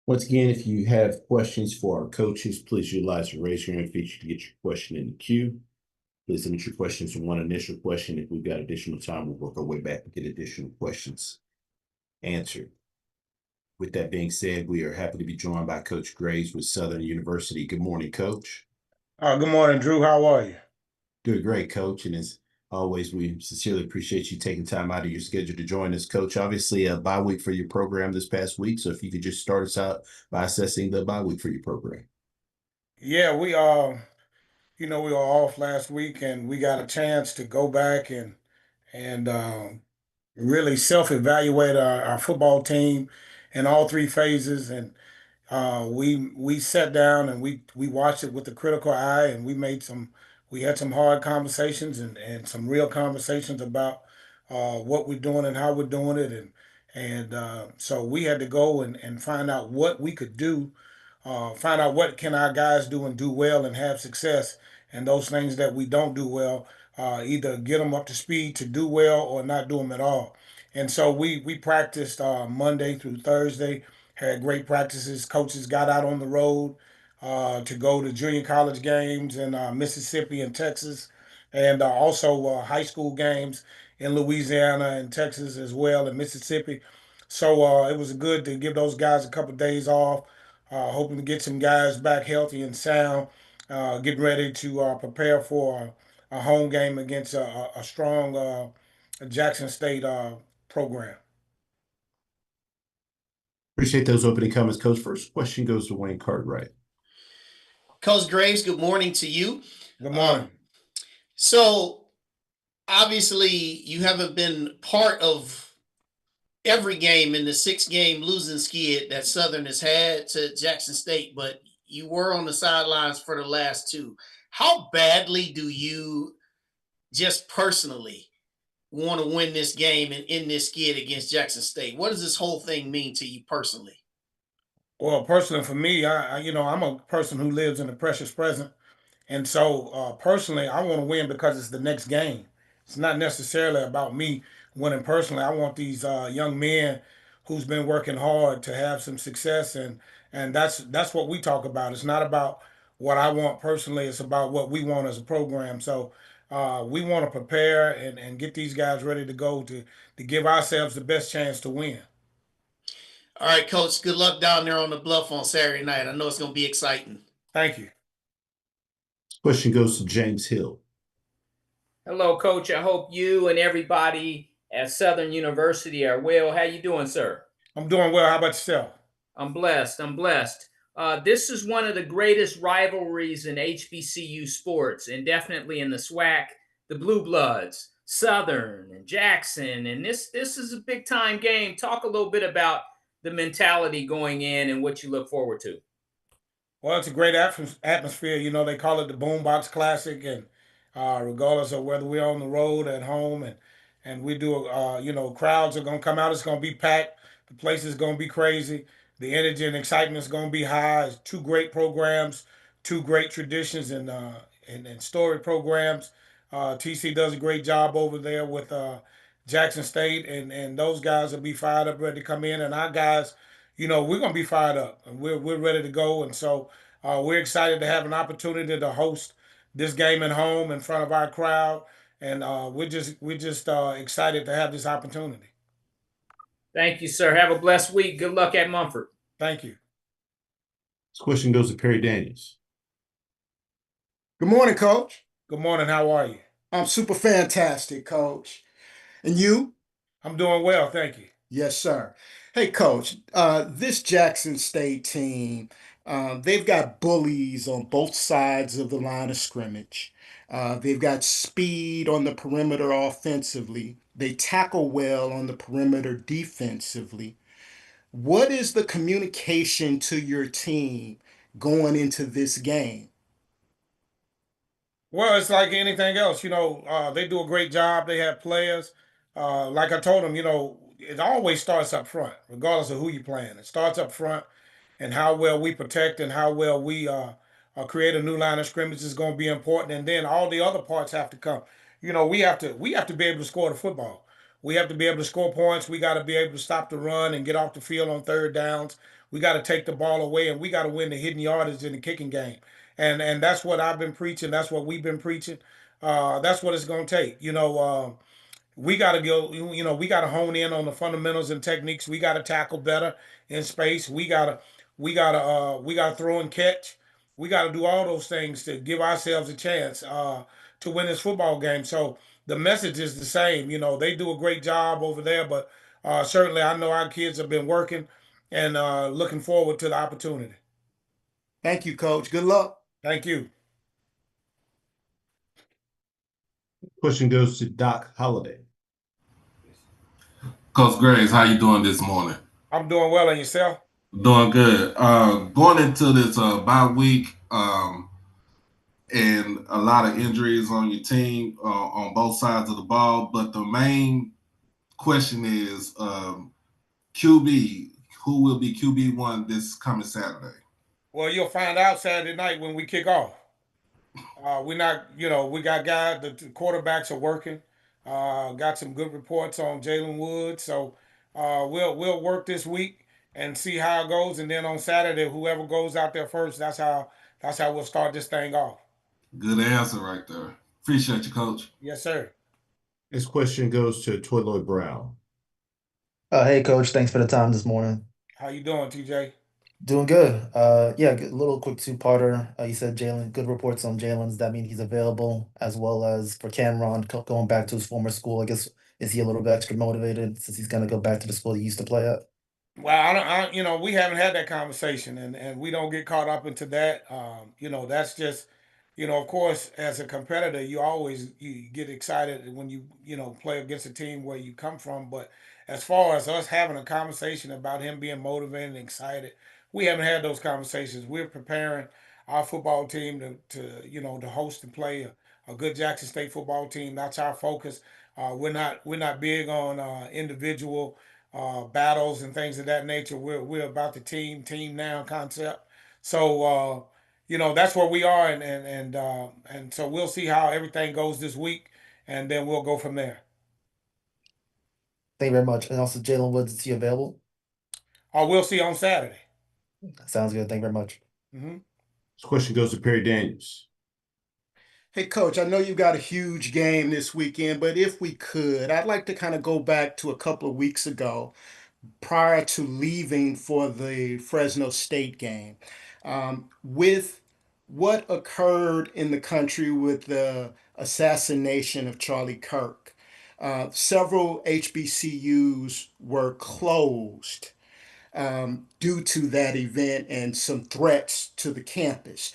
Once again, if you have questions for our coaches, please utilize the raise your hand feature to get your question in the queue. Please limit your questions to one initial question. If we've got additional time, we'll work our way back and get additional questions answered. With that being said, we are happy to be joined by Coach Graves with Southern University. Good morning, Coach. Good morning, Drew. How are you? Doing great, Coach. And as always, we sincerely appreciate you taking time out of your schedule to join us, Coach. Obviously, a bye week for your program this past week. So if you could just start us out by assessing the bye week for your program. Yeah, we we were off last week, and we got a chance to go back and really self-evaluate our football team in all three phases. And we sat down and we watched it with a critical eye, and we had some hard conversations and some real conversations about what we're doing and how we're doing it. And so we had to go and find out what we could do, find out what can our guys do and do well and have success, and those things that we don't do well, either get them up to speed to do well or not do them at all. And so we practiced Monday through Thursday, had great practices. Coaches got out on the road to go to junior college games in Mississippi and Texas, and also high school games in Louisiana and Texas as well, and Mississippi. So it was good to give those guys a couple of days off, hoping to get some guys back healthy and sound, getting ready to prepare for a home game against a strong Jackson State program. Appreciate those opening comments, Coach. First question goes to Wayne Cartwright. Coach Graves, good morning to you. Good morning. So obviously you haven't been part of every game in the 6-game losing skid that Southern has had to Jackson State, but you were on the sidelines for the last two. How badly do you just personally want to win this game and end this skid against Jackson State? What does this whole thing mean to you personally? Well, personally for me, I'm a person who lives in the precious present. And so personally, I want to win because it's the next game. It's not necessarily about me winning personally. I want these young men who's been working hard to have some success, and that's what we talk about. It's not about what I want personally. It's about what we want as a program. So we want to prepare and get these guys ready to go to give ourselves the best chance to win. All right, Coach, good luck down there on the bluff on Saturday night. I know it's going to be exciting. Thank you. Question goes to James Hill. Hello, Coach. I hope you and everybody at Southern University are well. How you doing, sir? I'm doing well. How about yourself? I'm blessed. This is one of the greatest rivalries in HBCU sports, and definitely in the SWAC. The Blue Bloods, Southern and Jackson, and this is a big time game. Talk a little bit about the mentality going in and what you look forward to. Well, it's a great atmosphere. You know, they call it the Boombox Classic, and regardless of whether we're on the road at home, and we do, crowds are gonna come out. It's gonna be packed. The place is gonna be crazy. The energy and excitement is gonna be high. It's two great programs, two great traditions, and story programs. TC does a great job over there with Jackson State, and those guys will be fired up, ready to come in, and our guys. We're gonna be fired up, and we're ready to go, and so we're excited to have an opportunity to host this game at home in front of our crowd, and we're just excited to have this opportunity. Thank you, sir. Have a blessed week. Good luck at Mumford. Thank you. This question goes to Perry Daniels. Good morning, Coach. Good morning. How are you? I'm super fantastic, Coach. And you? I'm doing well, thank you. Yes, sir. Hey, Coach, this Jackson State team, they've got bullies on both sides of the line of scrimmage. They've got speed on the perimeter offensively. They tackle well on the perimeter defensively. What is the communication to your team going into this game? Well, it's like anything else. They do a great job. They have players. Like I told them, it always starts up front, regardless of who you're playing. It starts up front, and how well we protect and how well we create a new line of scrimmage is going to be important. And then all the other parts have to come. We have to be able to score the football. We have to be able to score points. We got to be able to stop the run and get off the field on third downs. We got to take the ball away, and we got to win the hidden yardage in the kicking game. And that's what I've been preaching. That's what we've been preaching. That's what it's going to take. We got to go, we got to hone in on the fundamentals and techniques. We got to tackle better in space. We got to throw and catch. We got to do all those things to give ourselves a chance to win this football game. So the message is the same. They do a great job over there, but certainly I know our kids have been working and looking forward to the opportunity. Thank you, Coach. Good luck. Thank you. Question goes to Doc Holliday. Coach Graves, how you doing this morning? I'm doing well, and yourself? Doing good. Going into this bye week, and a lot of injuries on your team on both sides of the ball, but the main question is QB. Who will be QB1 this coming Saturday? Well, you'll find out Saturday night when we kick off. We got guys, the quarterbacks are working. Got some good reports on Jalen Woods. So we'll work this week and see how it goes. And then on Saturday, whoever goes out there first, that's how we'll start this thing off. Good answer right there. Appreciate you, Coach. Yes, sir. This question goes to Troy Lloyd Brown. Hey, Coach. Thanks for the time this morning. How you doing, TJ? Doing good. Yeah, a little quick two-parter. You said Jalen, good reports on Jalen. Does that mean he's available, as well as for Cameron going back to his former school? I guess, is he a little bit extra motivated since he's going to go back to the school he used to play at? Well, we haven't had that conversation, and we don't get caught up into that. That's just, of course, as a competitor, you get excited when you play against a team where you come from. But as far as us having a conversation about him being motivated and excited, we haven't had those conversations. We're preparing our football team to host and play a good Jackson State football team. That's our focus. We're not big on individual battles and things of that nature. We're about the team now concept. So that's where we are, and so we'll see how everything goes this week, and then we'll go from there. Thank you very much. And also, Jalen Woods, is he available? We'll see on Saturday. Sounds good. Thank you very much. Mm-hmm. This question goes to Perry Daniels. Hey, Coach, I know you've got a huge game this weekend, but if we could, I'd like to kind of go back to a couple of weeks ago prior to leaving for the Fresno State game. With what occurred in the country with the assassination of Charlie Kirk, several HBCUs were closed due to that event and some threats to the campus.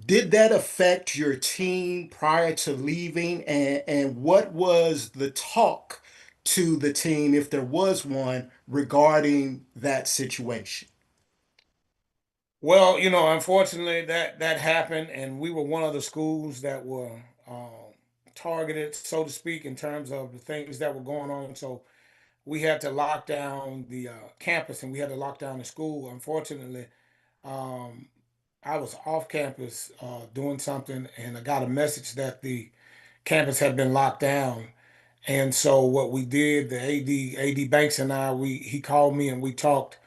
Did that affect your team prior to leaving? And what was the talk to the team, if there was one, regarding that situation? Well, unfortunately, that happened, and we were one of the schools that were targeted, so to speak, in terms of the things that were going on. So we had to lock down the campus, and we had to lock down the school. Unfortunately, I was off campus doing something, and I got a message that the campus had been locked down. And so what we did, the AD Banks and I, he called me and we talked,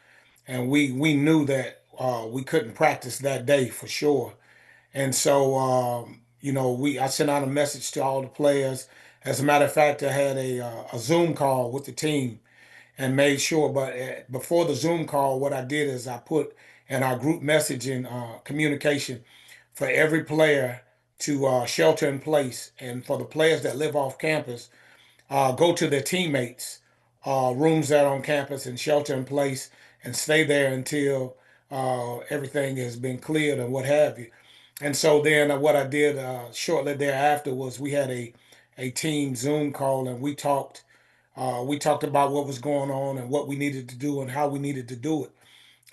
and we knew that we couldn't practice that day for sure. And so I sent out a message to all the players. As a matter of fact, I had a Zoom call with the team and made sure. But before the Zoom call, what I did is I put in our group messaging communication for every player to shelter in place, and for the players that live off campus, go to their teammates' rooms that are on campus and shelter in place and stay there until everything has been cleared and what have you. And so then what I did shortly thereafter was we had a team Zoom call, and we talked about what was going on and what we needed to do and how we needed to do it.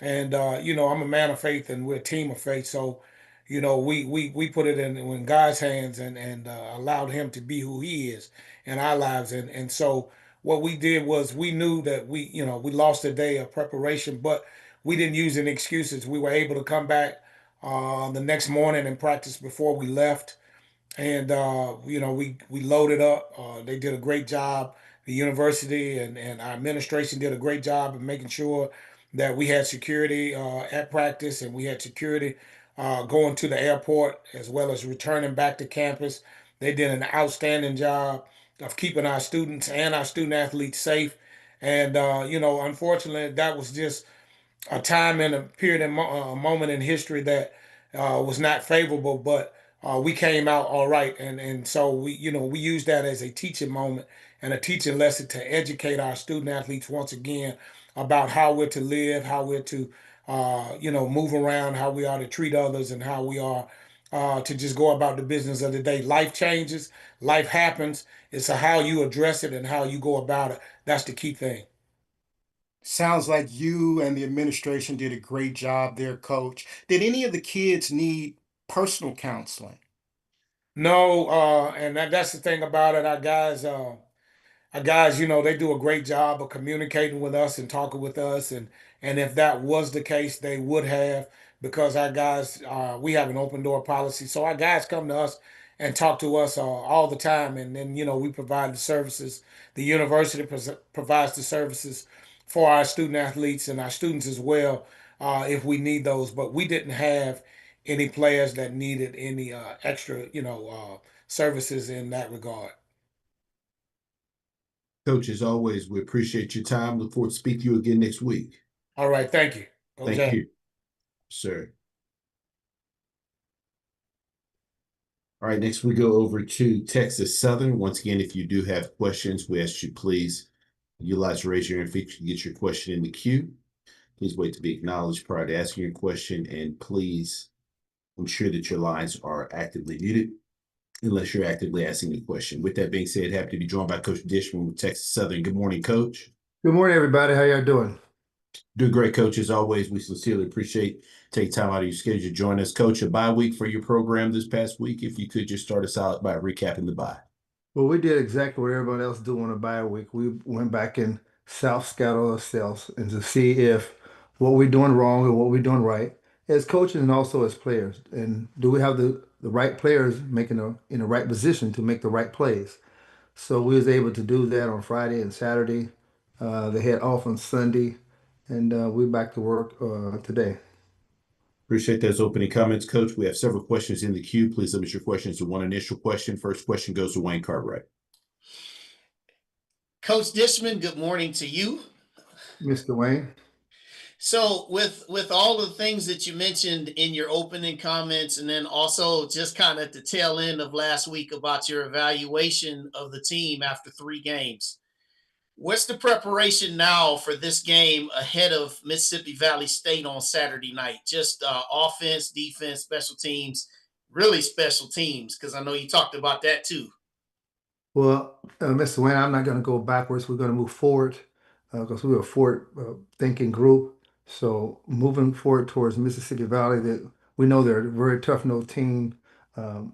And I'm a man of faith, and we're a team of faith. So, we put it in God's hands, and allowed Him to be who He is in our lives. And so what we did was we knew that we lost a day of preparation, but we didn't use any excuses. We were able to come back the next morning and practice before we left. And we loaded up. They did a great job. the university and our administration did a great job of making sure that we had security at practice, and we had security going to the airport as well as returning back to campus. They did an outstanding job of keeping our students and our student athletes safe. And unfortunately, that was just a time and a period and a moment in history that was not favorable, but we came out all right, and so we use that as a teaching moment and a teaching lesson to educate our student athletes once again about how we're to live, how we're to move around, how we are to treat others, and how we are to just go about the business of the day. Life changes, life happens. It's how you address it and how you go about it. That's the key thing. Sounds like you and the administration did a great job there, Coach. Did any of the kids need personal counseling? No, and that's the thing about it. Our guys, they do a great job of communicating with us and talking with us, and if that was the case, they would have, because our guys, we have an open door policy, so our guys come to us and talk to us all the time, and then we provide the services. The university provides the services for our student athletes and our students as well, if we need those. But we didn't have any players that needed any extra, services in that regard. Coach, as always, we appreciate your time. Look forward to speaking to you again next week. All right, thank you. Thank you, sir. All right, next we go over to Texas Southern. Once again, if you do have questions, we ask you please utilize the raise your hand feature to get your question in the queue. Please wait to be acknowledged prior to asking your question, and please ensure that your lines are actively muted unless you're actively asking a question. With that being said, happy to be joined by Coach Dishman with Texas Southern. Good morning, Coach. Good morning, everybody. How y'all doing? Doing great, Coach. As always, we sincerely appreciate taking time out of your schedule to join us. Coach, a bye week for your program this past week. If you could just start us out by recapping the bye. Well, we did exactly what everybody else do on a bye week. We went back and self-scouted ourselves and to see if what we're doing wrong and what we're doing right as coaches and also as players. And do we have the right players in the right position to make the right plays? So we was able to do that on Friday and Saturday. They had off on Sunday, and we're back to work today. Appreciate those opening comments, Coach. We have several questions in the queue. Please limit your questions to one initial question. First question goes to Wayne Cartwright. Coach Dishman, good morning to you. Mr. Wayne. So with all the things that you mentioned in your opening comments, and then also just kind of at the tail end of last week about your evaluation of the team after 3 games, what's the preparation now for this game ahead of Mississippi Valley State on Saturday night? Just offense, defense, special teams, really special teams, because I know you talked about that too. Well, Mr. Wayne, I'm not going to go backwards. We're going to move forward because we're a forward-thinking group. So moving forward towards Mississippi Valley, that we know they're a very tough-nosed team.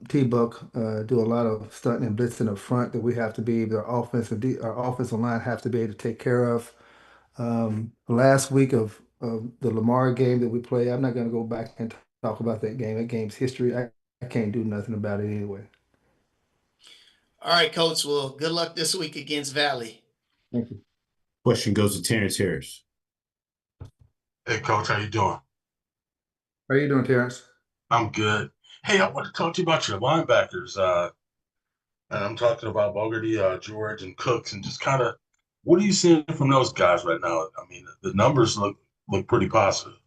T-Buck do a lot of stunting and blitzing up front that we have to be, our offensive line have to be able to take care of. Last week of the Lamar game that we played, I'm not going to go back and talk about that game. That game's history. I can't do nothing about it anyway. All right, Coach. Well, good luck this week against Valley. Thank you. Question goes to Terrence Harris. Hey, Coach, how you doing? How you doing, Terrence? I'm good. Hey, I want to talk to you about your linebackers. And I'm talking about Bogarty, George, and Cooks, and just kind of what are you seeing from those guys right now? I mean, the numbers look pretty positive.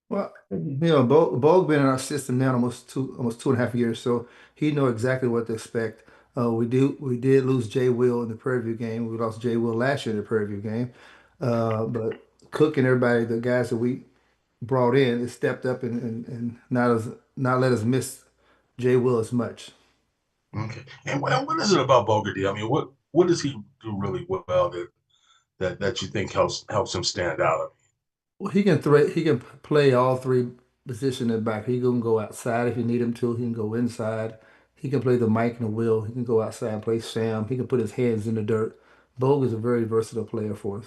Well, Bo's been in our system now almost 2.5 years, so he know exactly what to expect. We did lose Jay Will in the Prairie View game. We lost Jay Will last year in the Prairie View game. But Cook and everybody, the guys that we brought in, has stepped up and not let us miss Jay Will as much. Okay. And what is it about Bogarty? I mean, what does he do really well that you think helps him stand out? Well, he can play all 3 positions at back. He can go outside if you need him to. He can go inside. He can play the Mike and the Will. He can go outside and play Sam. He can put his hands in the dirt. Bogue is a very versatile player for us.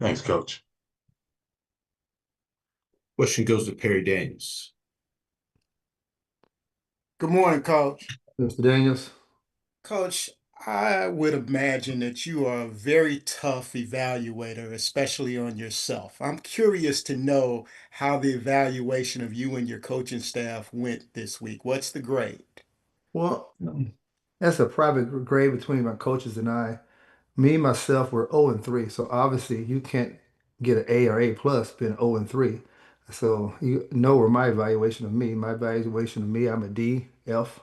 Thanks, Coach. Question goes to Perry Daniels. Good morning, Coach. Mr. Daniels. Coach, I would imagine that you are a very tough evaluator, especially on yourself. I'm curious to know how the evaluation of you and your coaching staff went this week. What's the grade? Well, that's a private grade between my coaches and I. Me myself were 0 and 3, so obviously you can't get an A or A plus being 0 and 3. So you know where my evaluation of me. My evaluation of me, I'm a D, F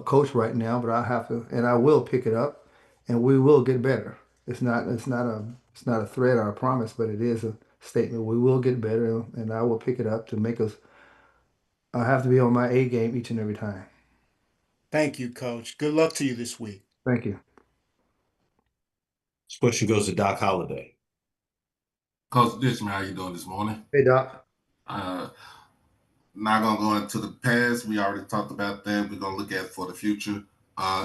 coach right now, but I have to, and I will pick it up, and we will get better. It's not a threat or a promise, but it is a statement. We will get better, and I will pick it up to make us. I have to be on my A game each and every time. Thank you, Coach. Good luck to you this week. Thank you. This question goes to Doc Holliday. Coach Dishman, how you doing this morning? Hey, Doc. Not gonna go into the past. We already talked about that. We're gonna look at for the future,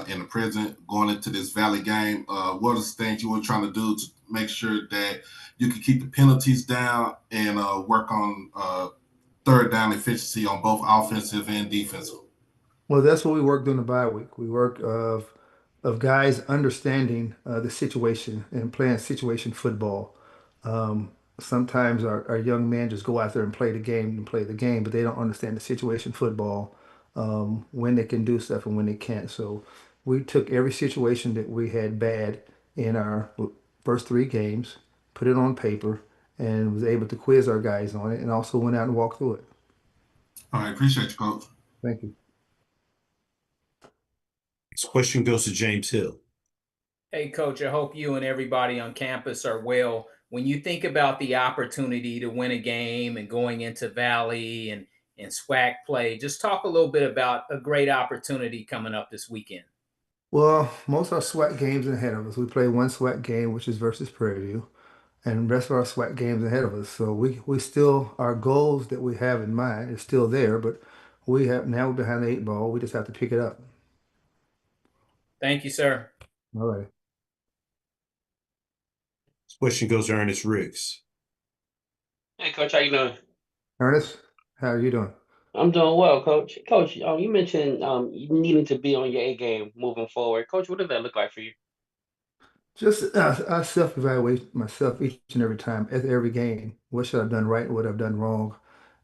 in the present, going into this Valley game. What are the things you were trying to do to make sure that you can keep the penalties down and work on third down efficiency on both offensive and defensive? Well, that's what we worked on the bye week. We worked of guys understanding the situation and playing situation football. Sometimes our young men just go out there and play the game and play the game, but they don't understand the situation football, when they can do stuff and when they can't. So we took every situation that we had bad in our first 3 games, put it on paper, and was able to quiz our guys on it, and also went out and walked through it. All right, appreciate you, Coach. Thank you. This question goes to James Hill. Hey, Coach, I hope you and everybody on campus are well. When you think about the opportunity to win a game and going into Valley and SWAC play, just talk a little bit about a great opportunity coming up this weekend. Well, most of our SWAC games are ahead of us. We play one SWAC game, which is versus Prairie, and the rest of our SWAC games ahead of us. So we still, our goals that we have in mind is still there, but we're behind the 8 ball. We just have to pick it up. Thank you, sir. All right. This question goes to Ernest Riggs. Hey, Coach, how you doing? Ernest, how are you doing? I'm doing well, Coach. Coach, you mentioned you needing to be on your A game moving forward. Coach, what does that look like for you? Just I self-evaluate myself each and every time at every game. What should I've done right? What I've done wrong?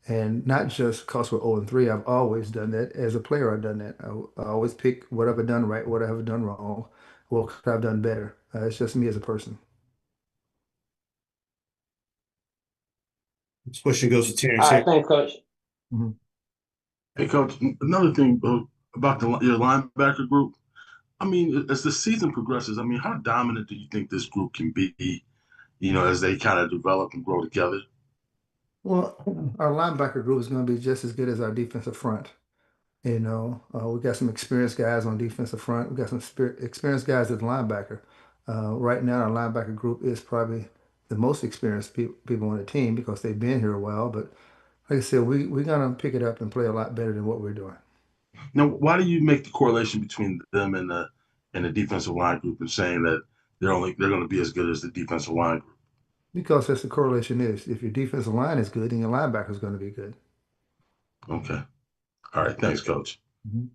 And not just because we're 0 and 3. I've always done that. As a player, I've done that. I always pick what I've done right, what I've done wrong, what I've done better. It's just me as a person. This question goes to Terrence. All right, thanks, Coach. Mm-hmm. Hey, Coach, another thing about your linebacker group. I mean, as the season progresses, I mean, how dominant do you think this group can be, as they kind of develop and grow together? Well, our linebacker group is going to be just as good as our defensive front. We got some experienced guys on defensive front. We got some experienced guys at the linebacker. Right now, our linebacker group is probably the most experienced people on the team because they've been here a while. But like I said, we're going to pick it up and play a lot better than what we're doing. Now, why do you make the correlation between them and the defensive line group and saying that they're going to be as good as the defensive line group? Because that's the correlation is. If your defensive line is good, then your linebacker is going to be good. Okay. All right. Thanks, Coach. Mm-hmm.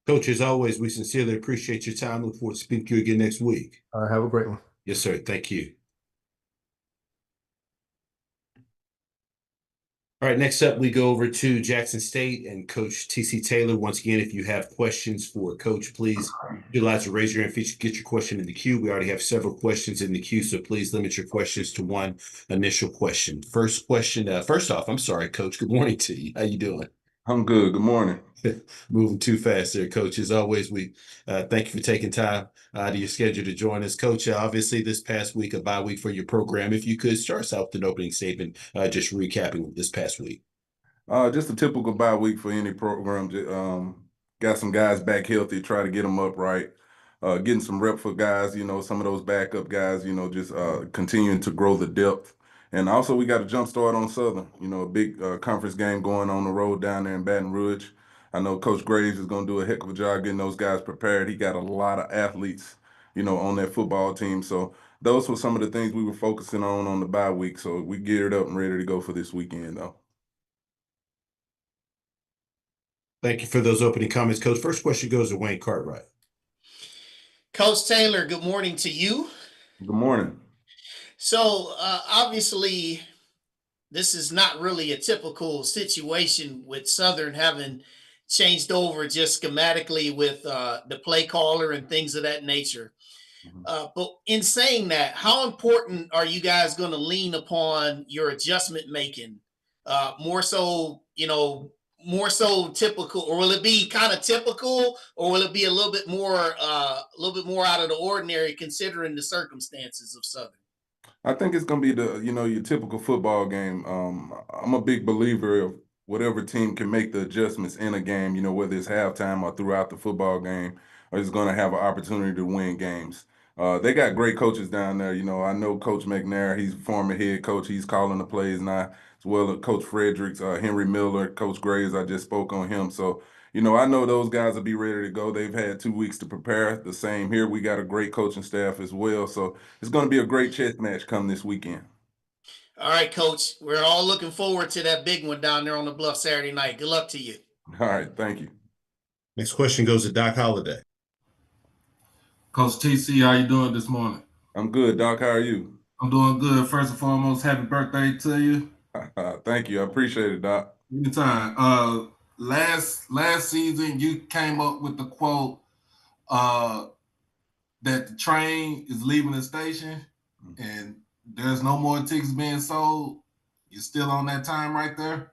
Coach, as always, we sincerely appreciate your time. Look forward to speaking to you again next week. All right. Have a great one. Yes, sir. Thank you. All right, next up, we go over to Jackson State and Coach T.C. Taylor. Once again, if you have questions for Coach, please utilize the raise your hand feature to get your question in the queue. We already have several questions in the queue, so please limit your questions to one initial question. First off, I'm sorry, Coach. Good morning to you. How you doing? I'm good. Good morning. Moving too fast there, Coach. As always, we thank you for taking time out of your schedule to join us. Coach, obviously this past week, a bye week for your program. If you could start us out with an opening statement, just recapping this past week. Just a typical bye week for any program. Got some guys back healthy, try to get them up right. Getting some rep for guys, some of those backup guys, just continuing to grow the depth. And also we got a jump start on Southern, a big conference game going on the road down there in Baton Rouge. I know Coach Graves is going to do a heck of a job getting those guys prepared. He got a lot of athletes, on that football team. So those were some of the things we were focusing on the bye week. So we geared up and ready to go for this weekend, though. Thank you for those opening comments, Coach. First question goes to Wayne Cartwright. Coach Taylor, good morning to you. Good morning. So obviously, this is not really a typical situation with Southern having changed over just schematically with the play caller and things of that nature. But in saying that, how important are you guys going to lean upon your adjustment making? More so, more so typical, or will it be kind of typical, or will it be a little bit more out of the ordinary considering the circumstances of Southern? I think it's gonna be your typical football game. I'm a big believer of whatever team can make the adjustments in a game, whether it's halftime or throughout the football game, is gonna have an opportunity to win games. They got great coaches down there. I know Coach McNair, he's former head coach. He's calling the plays now, as well as Coach Fredericks, Henry Miller, Coach Graves. I just spoke on him. So, I know those guys will be ready to go. They've had 2 weeks to prepare. The same here. We got a great coaching staff as well. So it's going to be a great chess match come this weekend. All right, Coach. We're all looking forward to that big one down there on the Bluff Saturday night. Good luck to you. All right. Thank you. Next question goes to Doc Holliday. Coach TC, how you doing this morning? I'm good, Doc. How are you? I'm doing good. First and foremost, happy birthday to you. Thank you. I appreciate it, Doc. Anytime. Last season, you came up with the quote that the train is leaving the station and there's no more tickets being sold. You're still on that time right there?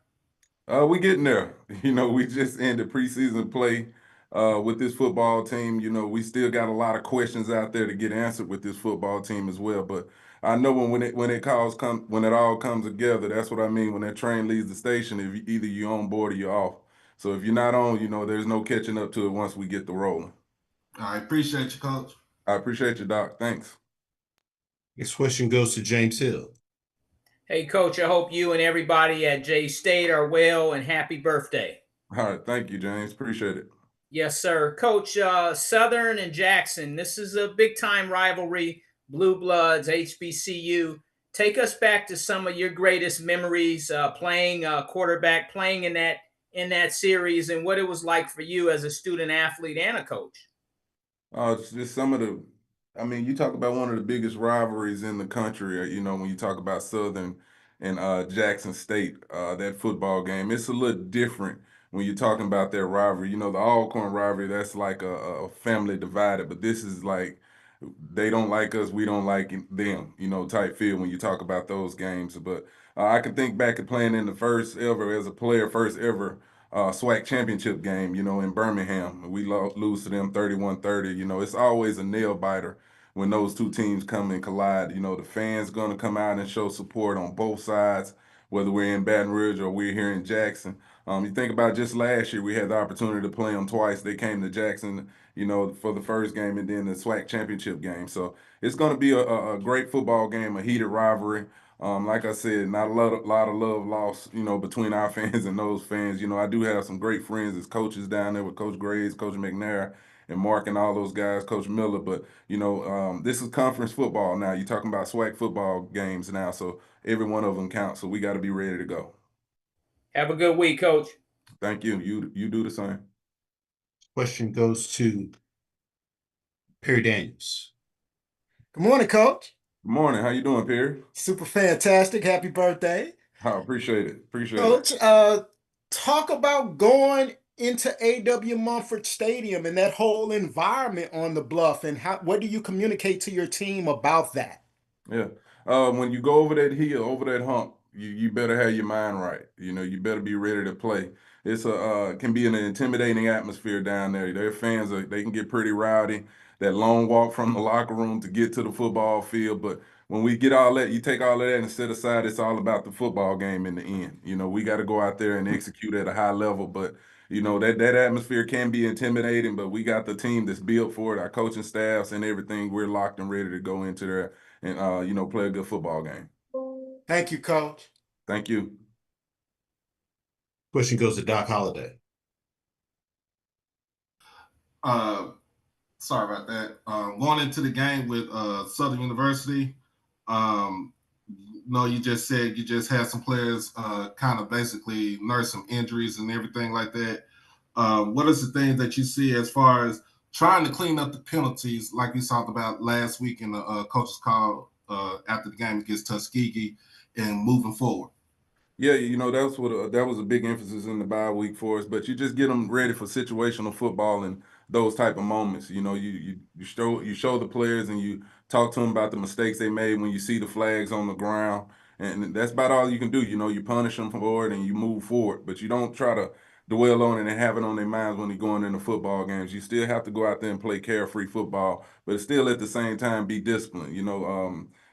We getting there. We just ended preseason play with this football team. We still got a lot of questions out there to get answered with this football team as well. But I know when it all comes together, that's what I mean. When that train leaves the station, if either you're on board or you're off. So if you're not on, there's no catching up to it once we get the rolling. I appreciate you, Coach. I appreciate you, Doc. Thanks. Next question goes to James Hill. Hey, Coach, I hope you and everybody at J-State are well, and happy birthday. All right. Thank you, James. Appreciate it. Yes, sir. Coach, Southern and Jackson, this is a big-time rivalry. Blue Bloods, HBCU. Take us back to some of your greatest memories playing quarterback, playing in that series, and what it was like for you as a student athlete and a coach. It's just you talk about one of the biggest rivalries in the country, when you talk about Southern and Jackson State, that football game. It's a little different when you're talking about that rivalry. The Alcorn rivalry, that's like a family divided, but this is like they don't like us, we don't like them, type feel when you talk about those games. But I can think back at playing in the first ever SWAC championship game, in Birmingham. We lose to them 31-30. It's always a nail biter when those two teams come and collide. The fans going to come out and show support on both sides, whether we're in Baton Rouge or we're here in Jackson. You think about just last year, we had the opportunity to play them twice. They came to Jackson, for the first game and then the SWAC championship game. So it's going to be a great football game, a heated rivalry. Like I said, not a lot of love lost, between our fans and those fans. I do have some great friends as coaches down there with Coach Graves, Coach McNair, and Mark and all those guys, Coach Miller. But, this is conference football now. You're talking about SWAC football games now, so every one of them counts. So we got to be ready to go. Have a good week, Coach. Thank you. You do the same. Question goes to Perry Daniels. Good morning, Coach. Good morning. How you doing, Perry? Super fantastic. Happy birthday. I appreciate it. Coach, talk about going into A.W. Mumford Stadium and that whole environment on the Bluff, and what do you communicate to your team about that? Yeah. When you go over that hill, over that hump, you better have your mind right. You better be ready to play. It's can be an intimidating atmosphere down there. Their fans they can get pretty rowdy. That long walk from the locker room to get to the football field, but when we get all that, you take all of that and set aside, it's all about the football game in the end. We got to go out there and execute at a high level, but that atmosphere can be intimidating, but we got the team that's built for it, our coaching staffs and everything. We're locked and ready to go into there and play a good football game. Thank you, Coach. Thank you. Question goes to Doc Holliday. Sorry about that. Going into the game with Southern University, you just said you just had some players kind of basically nurse some injuries and everything like that. What are the things that you see as far as trying to clean up the penalties like we talked about last week in the coach's call after the game against Tuskegee and moving forward. Yeah, that was a big emphasis in the bye week for us. But you just get them ready for situational football and those type of moments. You show the players and you talk to them about the mistakes they made when you see the flags on the ground, and that's about all you can do. You punish them for it and you move forward, but you don't try to dwell on it and have it on their minds when they're going into football games. You still have to go out there and play carefree football, but still at the same time be disciplined.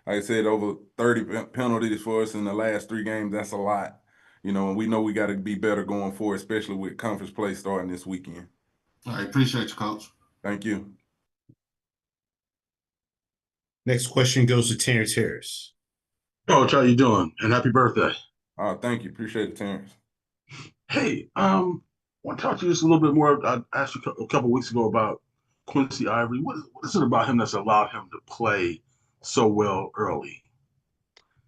Like I said, over 30 penalties for us in the last 3 games. That's a lot. And we know we got to be better going forward, especially with conference play starting this weekend. I appreciate you, Coach. Thank you. Next question goes to Terrence Harris. Coach, how you doing? And happy birthday. Thank you. Appreciate it, Terrence. Hey, I want to talk to you just a little bit more. I asked you a couple weeks ago about Quincy Ivory. What is it about him that's allowed him to play so well early?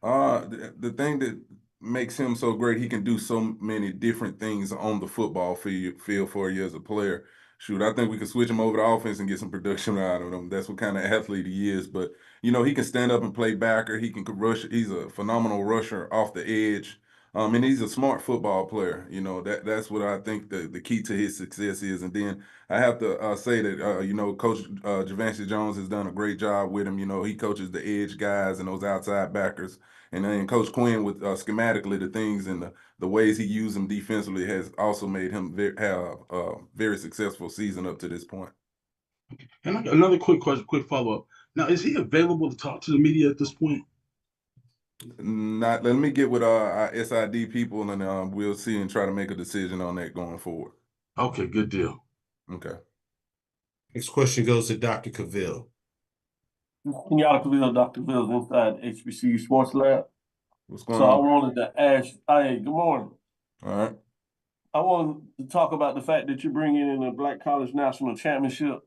The thing that makes him so great, he can do so many different things on the football field for you as a player. Shoot, I think we could switch him over to offense and get some production out of him. That's what kind of athlete he is. But, he can stand up and play backer. He can rush. He's a phenomenal rusher off the edge. And he's a smart football player. That's what I think the key to his success is. And then I have to say that, Coach Javancy Jones has done a great job with him. He coaches the edge guys and those outside backers. And then Coach Quinn with schematically the things and the ways he used them defensively has also made him have a very successful season up to this point. And another quick question, quick follow-up. Now, is he available to talk to the media at this point? Not. Let me get with our SID people and we'll see and try to make a decision on that going forward. Okay, good deal. Okay. Next question goes to Dr. Cavill. Kenyatta Cavill, Dr. Cavill, inside HBCU Sports Lab. What's going on? on? I wanted to ask, hey, good morning. All right. I wanted to talk about the fact that you're bringing in the Black College National Championship,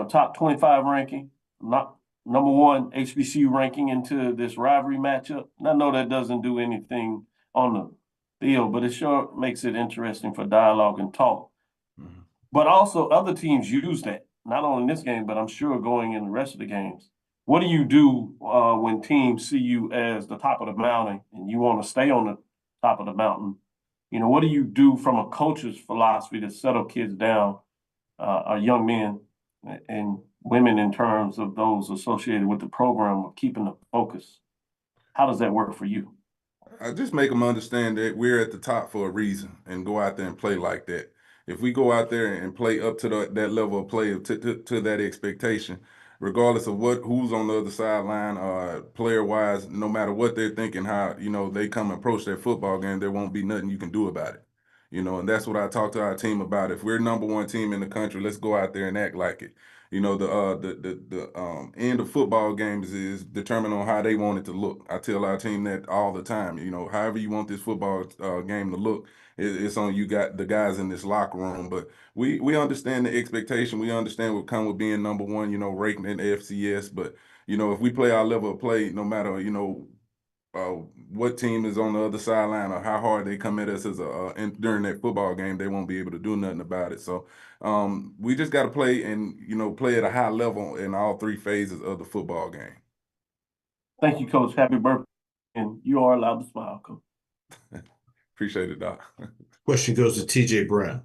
top 25 ranking, not number 1 HBCU ranking into this rivalry matchup. And I know that doesn't do anything on the field, but it sure makes it interesting for dialogue and talk. Mm-hmm. But also other teams use that, not only in this game, but I'm sure going in the rest of the games. What do you do when teams see you as the top of the mountain and you want to stay on the top of the mountain? What do you do from a coach's philosophy to settle kids down, young men and women in terms of those associated with the program of keeping the focus? How does that work for you? I just make them understand that we're at the top for a reason and go out there and play like that. If we go out there and play up to that level of play, to that expectation, regardless of who's on the other sideline, player-wise, no matter what they're thinking, how, they come approach that football game, there won't be nothing you can do about it. And that's what I talk to our team about. If we're number 1 team in the country, let's go out there and act like it. The end of football games is determined on how they want it to look. I tell our team that all the time. However you want this football game to look, it's on you got the guys in this locker room. But we understand the expectation. We understand what come with being number 1, ranked in the FCS. But if we play our level of play, no matter what team is on the other sideline or how hard they come at us during that football game, they won't be able to do nothing about it. So we just got to play and play at a high level in all 3 phases of the football game. Thank you, Coach. Happy birthday, and you are allowed to smile, Coach. Appreciate it, Doc. Question goes to TJ Brown.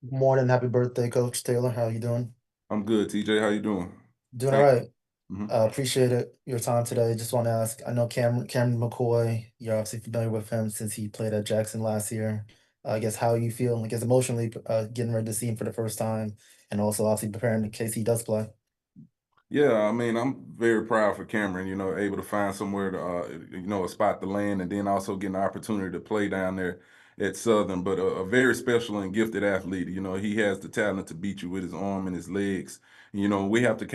Good morning. Happy birthday, Coach Taylor. How you doing? I'm good, TJ. How you doing? Doing all right. Mm-hmm. Appreciate it, your time today. Just want to ask, I know Cameron McCoy, you're obviously familiar with him since he played at Jackson last year. I guess how you feel, I guess emotionally, getting ready to see him for the first time, and also obviously preparing in case he does play. Yeah, I mean, I'm very proud for Cameron, able to find somewhere to, a spot to land and then also getting the opportunity to play down there at Southern. But a very special and gifted athlete. He has the talent to beat you with his arm and his legs. We have to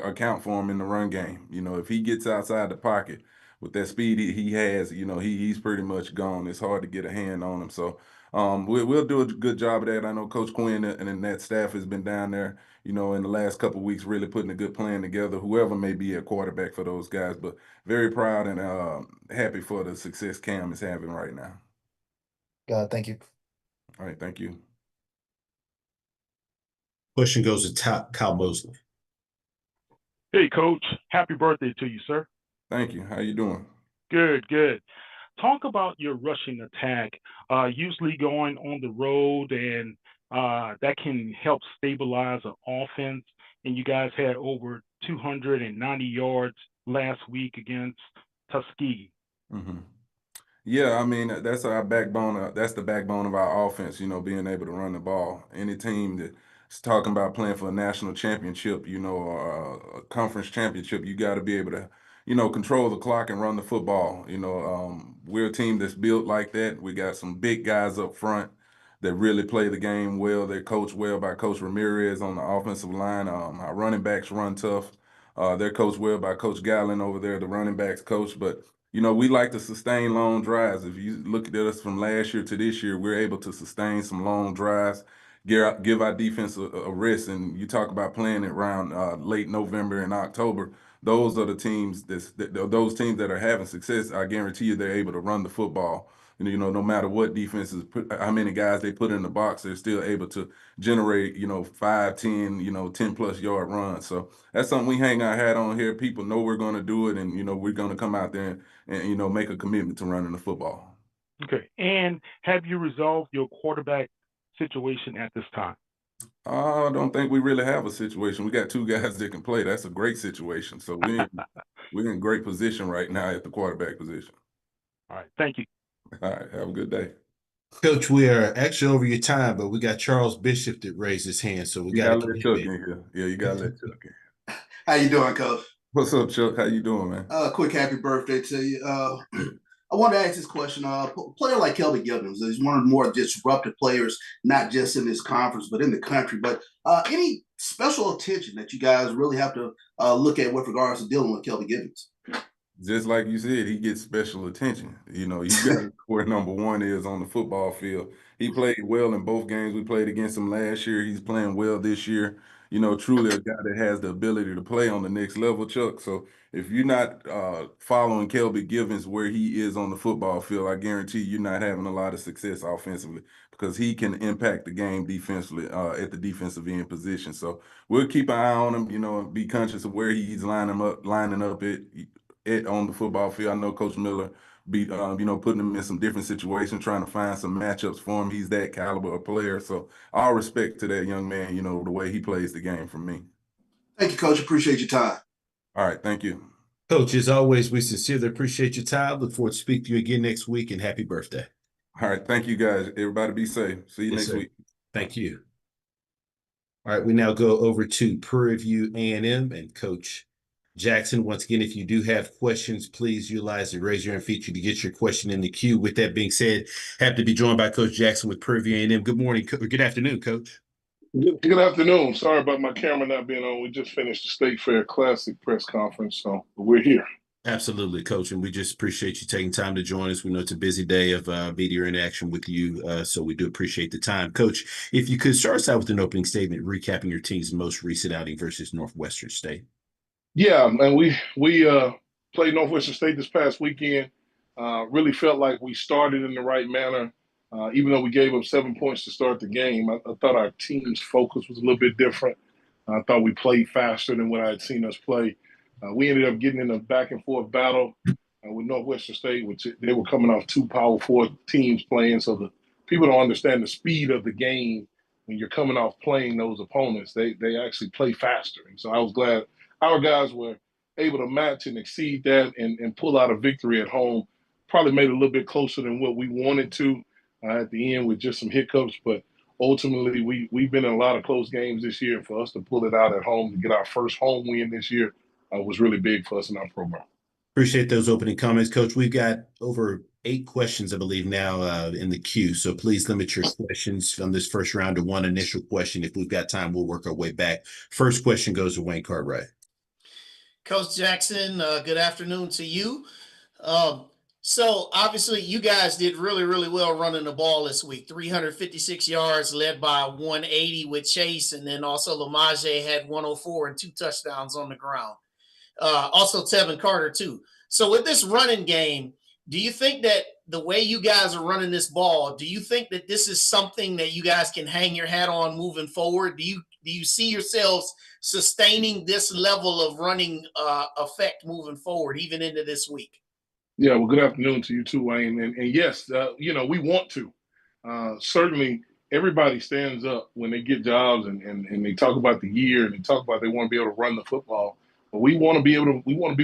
account for him in the run game. If he gets outside the pocket with that speed he has, he's pretty much gone. It's hard to get a hand on him. So we'll do a good job of that. I know Coach Quinn and that staff has been down there, in the last couple of weeks, really putting a good plan together, whoever may be a quarterback for those guys. But very proud and happy for the success Cam is having right now. Thank you. All right, thank you. Question goes to Kyle Mosley. Hey, Coach. Happy birthday to you, sir. Thank you. How you doing? Good, good. Talk about your rushing attack, usually going on the road, and that can help stabilize an offense. And you guys had over 290 yards last week against Tuskegee. Mm-hmm. Yeah, I mean, that's our backbone. That's the backbone of our offense, being able to run the ball. Any team that's talking about playing for a national championship, or a conference championship, you got to be able to, control the clock and run the football. We're a team that's built like that. We got some big guys up front that really play the game well. They're coached well by Coach Ramirez on the offensive line. Our running backs run tough. They're coached well by Coach Gallen over there, the running backs coach. But we like to sustain long drives. If you look at us from last year to this year, we're able to sustain some long drives, give our defense a rest. And you talk about playing it around late November and October. Those are the teams those teams that are having success. I guarantee you they're able to run the football. No matter what defenses how many guys they put in the box, they're still able to generate, 5, 10, 10 plus yard runs. So that's something we hang our hat on here. People know we're going to do it, and we're going to come out there and make a commitment to running the football. Okay. And have you resolved your quarterback situation at this time? I don't think we really have a situation. We got 2 guys that can play. That's a great situation. So we're in great position right now at the quarterback position. All right. Thank you. All right. Have a good day. Coach, we are actually over your time, but we got Charles Bishop that raised his hand, so we got to let Chuck in here. Yeah, you got to let Chuck in. How you doing, Coach? What's up, Chuck? How you doing, man? Quick happy birthday to you. I wanted to ask this question. A player like Kelby Givens is one of the more disruptive players, not just in this conference, but in the country. But any special attention that you guys really have to look at with regards to dealing with Kelby Givens? Just like you said, he gets special attention. You got where number 1 is on the football field. He played well in both games. We played against him last year. He's playing well this year. Truly a guy that has the ability to play on the next level, Chuck. So if you're not following Kelby Givens where he is on the football field, I guarantee you're not having a lot of success offensively, because he can impact the game defensively at the defensive end position. So we'll keep an eye on him, and be conscious of where he's lining up at on the football field. I know Coach Miller be putting him in some different situations, trying to find some matchups for him. He's that caliber of player. So all respect to that young man, the way he plays the game from me. Thank you, Coach. Appreciate your time. All right. Thank you. Coach, as always, we sincerely appreciate your time. Look forward to speaking to you again next week, and happy birthday. All right. Thank you, guys. Everybody be safe. See you next week. Thank you. All right. We now go over to Prairie View A&M and Coach Jackson. Once again, if you do have questions, please utilize the raise your hand feature to get your question in the queue. With that being said, happy to be joined by Coach Jackson with Prairie View A&M. Good morning, or good afternoon, Coach. Good afternoon. Sorry about my camera not being on. We just finished the State Fair Classic press conference, so we're here. Absolutely, Coach, and we just appreciate you taking time to join us. We know it's a busy day of media interaction with you, so we do appreciate the time. Coach, if you could start us out with an opening statement recapping your team's most recent outing versus Northwestern State. Yeah, man, we played Northwestern State this past weekend. Really felt like we started in the right manner. Even though we gave up 7 points to start the game, I thought our team's focus was a little bit different. I thought we played faster than what I had seen us play. We ended up getting in a back-and-forth battle with Northwestern State, which they were coming off 2 Power 4 teams playing. So the people don't understand the speed of the game when you're coming off playing those opponents. They actually play faster. And so I was glad our guys were able to match and exceed that and pull out a victory at home. Probably made it a little bit closer than what we wanted to at the end with just some hiccups. But ultimately, we've been in a lot of close games this year. And for us to pull it out at home to get our first home win this year was really big for us in our program. Appreciate those opening comments, Coach. We've got over 8 questions, I believe, now in the queue. So please limit your questions on this first round to 1 initial question. If we've got time, we'll work our way back. First question goes to Wayne Cartwright. Coach Jackson, good afternoon to you. So obviously you guys did really, really well running the ball this week. 356 yards led by 180 with Chase, and then also Lamaje had 104 and 2 touchdowns on the ground. Also Tevin Carter too. So with this running game, do you think that the way you guys are running this ball, do you think that this is something that you guys can hang your hat on moving forward? Do Do you see yourselves sustaining this level of running effect moving forward, even into this week? Yeah, well, good afternoon to you too, Wayne. And yes, we want to. Certainly, everybody stands up when they get jobs and they talk about the year and they talk about they want to be able to run the football. But we want to be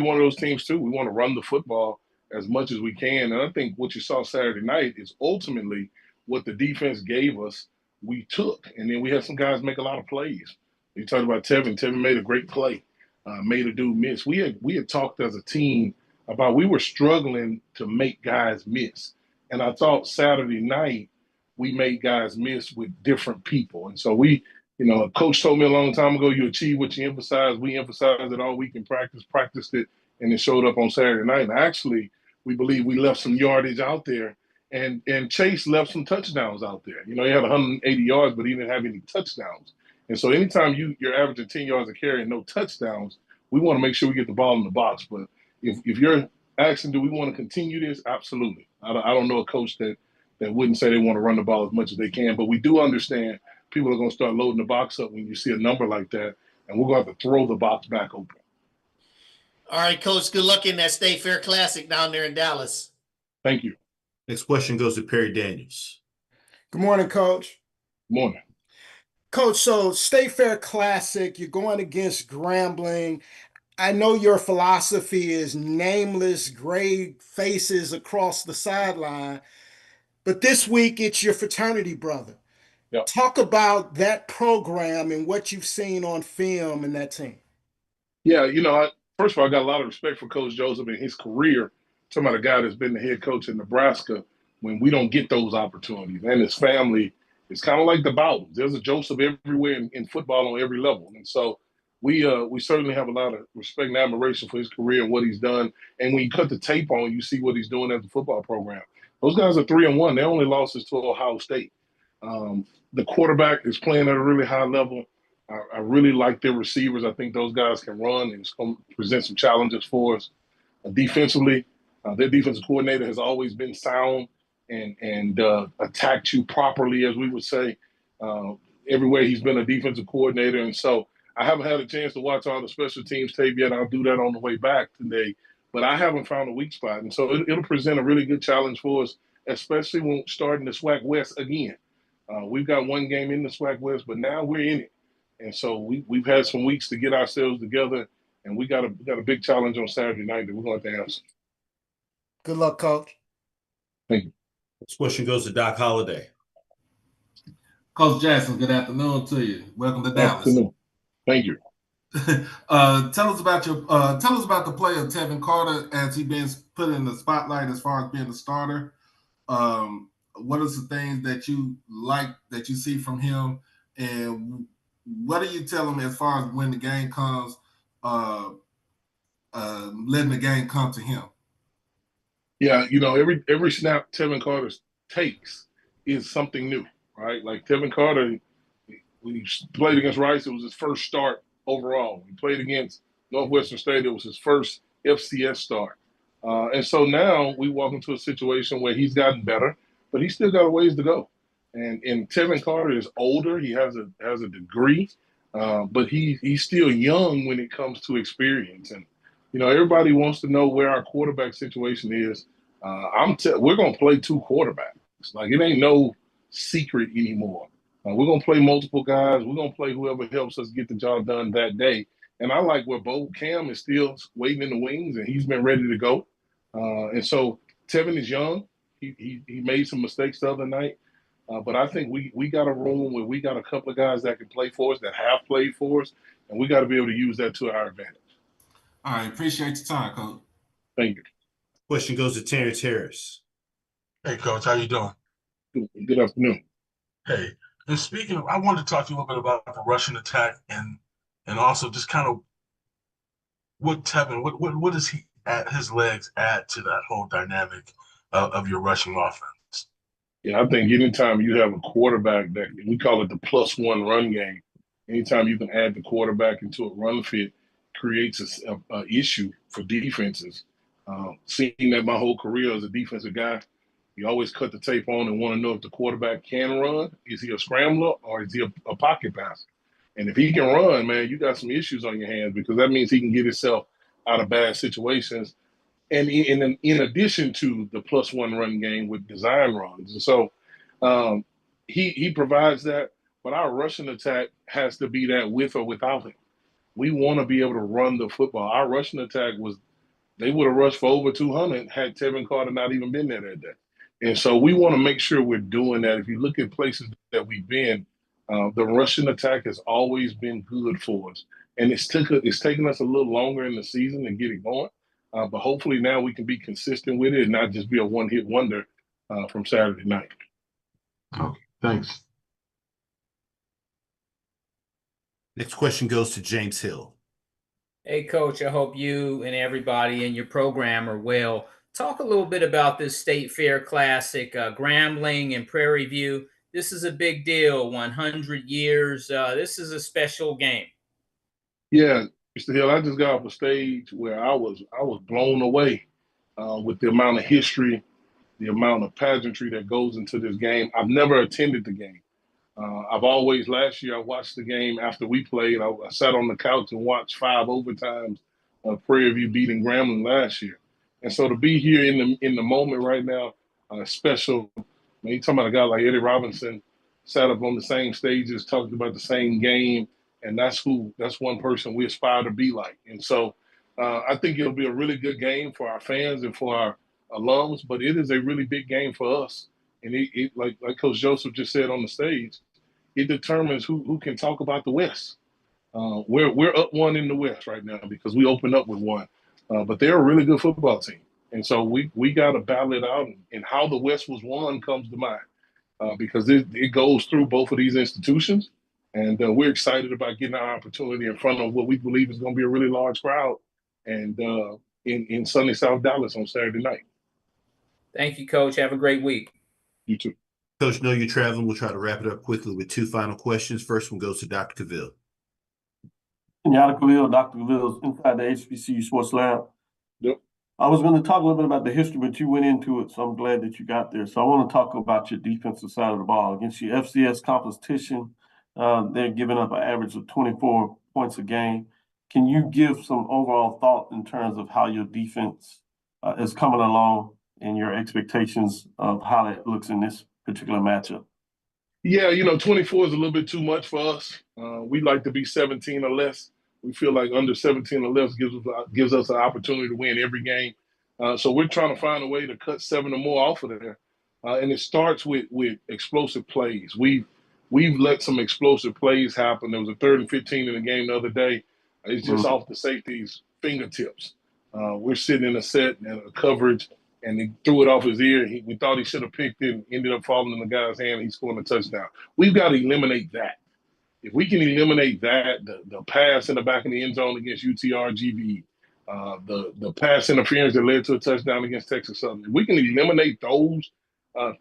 one of those teams too. We want to run the football as much as we can. And I think what you saw Saturday night is ultimately what the defense gave us, we took. And then we had some guys make a lot of plays. You talked about Tevin. Tevin made a great play, made a dude miss. We had talked as a team about we were struggling to make guys miss. And I thought Saturday night we made guys miss with different people. And so a coach told me a long time ago, you achieve what you emphasize. We emphasized it all week in practice, practiced it, and it showed up on Saturday night. And actually, we believe we left some yardage out there. And Chase left some touchdowns out there. He had 180 yards, but he didn't have any touchdowns. And so anytime you're averaging 10 yards a carry and no touchdowns, we want to make sure we get the ball in the box. But if you're asking, do we want to continue this? Absolutely. I don't know a coach that wouldn't say they want to run the ball as much as they can, but we do understand people are going to start loading the box up when you see a number like that, and we're going to have to throw the box back open. All right, Coach, good luck in that State Fair Classic down there in Dallas. Thank you. Next question goes to Perry Daniels. Good morning, Coach. Good morning. Coach, so State Fair Classic, you're going against Grambling. I know your philosophy is nameless gray faces across the sideline, but this week it's your fraternity brother. Yep. Talk about that program and what you've seen on film in that team. Yeah, first of all, I got a lot of respect for Coach Joseph and his career. Talking about a guy that's been the head coach in Nebraska when we don't get those opportunities. And his family is kind of like the Bowdens. There's a Joseph everywhere in football on every level. And so we certainly have a lot of respect and admiration for his career and what he's done. And when you cut the tape on, you see what he's doing at the football program. Those guys are 3-1. Their only losses to Ohio State. The quarterback is playing at a really high level. I really like their receivers. I think those guys can run, and it's going to present some challenges for us. Defensively, their defensive coordinator has always been sound and attacked you properly, as we would say. Everywhere he's been a defensive coordinator. And so I haven't had a chance to watch all the special teams tape yet. I'll do that on the way back today. But I haven't found a weak spot. And so it'll present a really good challenge for us, especially when starting the SWAC West again. We've got one game in the SWAC West, but now we're in it. And so we've had some weeks to get ourselves together, and we got a big challenge on Saturday night that we're going to have to answer. Good luck, Coach. Thank you. This question goes to Doc Holliday. Coach Jackson, good afternoon to you. Welcome to Dallas. Afternoon. Thank you. Tell us about the play of Tevin Carter as he been put in the spotlight as far as being the starter. What are some things that you like that you see from him, and what do you tell him as far as when the game comes, letting the game come to him? Yeah, every snap Tevin Carter takes is something new, right? Like Tevin Carter, when he played against Rice, it was his first start overall. He played against Northwestern State, it was his first FCS start. And so now we walk into a situation where he's gotten better, but he's still got a ways to go. And Tevin Carter is older. He has a degree, but he's still young when it comes to experience. And everybody wants to know where our quarterback situation is. We're gonna play two quarterbacks. Like, it ain't no secret anymore. We're gonna play multiple guys. We're gonna play whoever helps us get the job done that day. And I like where Cam is still waiting in the wings, and he's been ready to go. And so Tevin is young. He made some mistakes the other night. But I think we got a room where we got a couple of guys that can play for us, that have played for us, and we got to be able to use that to our advantage. All right, appreciate your time, Coach. Thank you. Question goes to Terrence Harris. Hey, Coach, how you doing? Good afternoon. Hey, and speaking of, I wanted to talk to you a little bit about the rushing attack and also just kind of what Tevin, what does he at his legs add to that whole dynamic of your rushing offense? Yeah, I think anytime you have a quarterback that we call it the +1 run game, anytime you can add the quarterback into a run fit, creates a issue for defenses. Seeing that my whole career as a defensive guy, you always cut the tape on and want to know if the quarterback can run. Is he a scrambler or is he a pocket passer? And if he can run, man, you got some issues on your hands, because that means he can get himself out of bad situations. And in addition to the +1 run game with design runs. And so he provides that, but our rushing attack has to be that with or without him. We want to be able to run the football. Our rushing attack they would have rushed for over 200 had Tevin Carter not even been there that day. And so we want to make sure we're doing that. If you look at places that we've been, the rushing attack has always been good for us. And it's taken us a little longer in the season to get it going. But hopefully now we can be consistent with it and not just be a one-hit wonder from Saturday night. Okay, thanks. Next question goes to James Hill. Hey, Coach, I hope you and everybody in your program are well. Talk a little bit about this State Fair Classic, Grambling and Prairie View. This is a big deal, 100 years. This is a special game. Yeah, Mr. Hill, I just got off a stage where I was blown away with the amount of history, the amount of pageantry that goes into this game. I've never attended the game. Last year I watched the game after we played. I sat on the couch and watched 5 overtimes of Prairie View beating Grambling last year. And so to be here in the moment right now, special. Man, you talking about a guy like Eddie Robinson, sat up on the same stages, talked about the same game, and that's one person we aspire to be like. And so I think it'll be a really good game for our fans and for our alums, but it is a really big game for us. And it like Coach Joseph just said on the stage, it determines who can talk about the West. We're up 1 in the West right now because we opened up with 1, but they're a really good football team, and so we got to battle it out. And how the West was won comes to mind because it goes through both of these institutions, and we're excited about getting our opportunity in front of what we believe is going to be a really large crowd, and in sunny South Dallas on Saturday night. Thank you, Coach. Have a great week. You too. Coach, know you're traveling. We'll try to wrap it up quickly with 2 final questions. First one goes to Dr. Cavill. Kenyatta Cavill, Dr. Cavill's inside the HBCU Sports Lab. Yep. I was going to talk a little bit about the history, but you went into it, so I'm glad that you got there. So I want to talk about your defensive side of the ball. Against your FCS competition, they're giving up an average of 24 points a game. Can you give some overall thought in terms of how your defense is coming along and your expectations of how that looks in this particular matchup? Yeah, 24 is a little bit too much for us. We like to be 17 or less. We feel like under 17 or less gives us an opportunity to win every game. So we're trying to find a way to cut 7 or more off of there. And it starts with explosive plays. We've let some explosive plays happen. There was a 3rd and 15 in the game the other day. It's just off the safety's fingertips. We're sitting in a set and a coverage, and he threw it off his ear. We thought he should have picked it, and ended up falling in the guy's hand, and he scored a touchdown. We've got to eliminate that. If we can eliminate that, the pass in the back of the end zone against UTRGV, the pass interference that led to a touchdown against Texas Southern, if we can eliminate those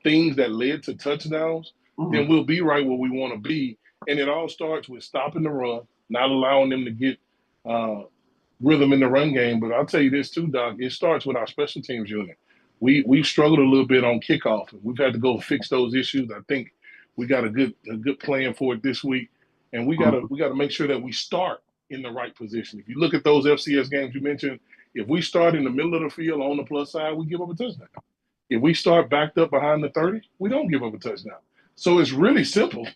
things that led to touchdowns, then we'll be right where we want to be. And it all starts with stopping the run, not allowing them to get rhythm in the run game. But I'll tell you this too, Doc, it starts with our special teams unit. We've struggled a little bit on kickoff. We've had to go fix those issues. I think we got a good plan for it this week, and we got to make sure that we start in the right position. If you look at those FCS games you mentioned, if we start in the middle of the field on the plus side, we give up a touchdown. If we start backed up behind the 30, we don't give up a touchdown. So it's really simple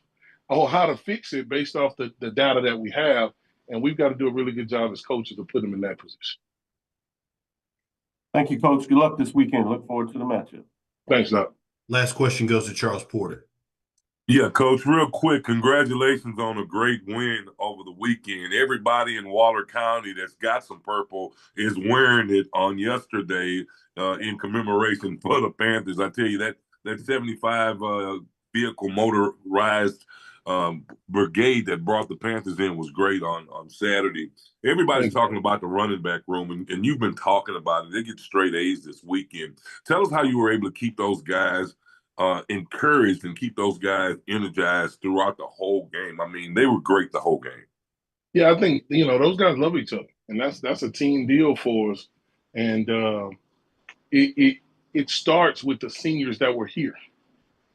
on how to fix it based off the data that we have, and we've got to do a really good job as coaches to put them in that position. Thank you, Coach. Good luck this weekend. Look forward to the matchup. Thanks, Doc. Last question goes to Charles Porter. Yeah, Coach, real quick, congratulations on a great win over the weekend. Everybody in Waller County that's got some purple is wearing it on yesterday in commemoration for the Panthers. I tell you, that 75 vehicle motorized brigade that brought the Panthers in was great on Saturday. Everybody's talking about the running back room, and you've been talking about it. They get straight A's this weekend. Tell us how you were able to keep those guys encouraged and keep those guys energized throughout the whole game. I mean, they were great the whole game. Yeah, I think, those guys love each other, and that's a team deal for us. And it starts with the seniors that were here.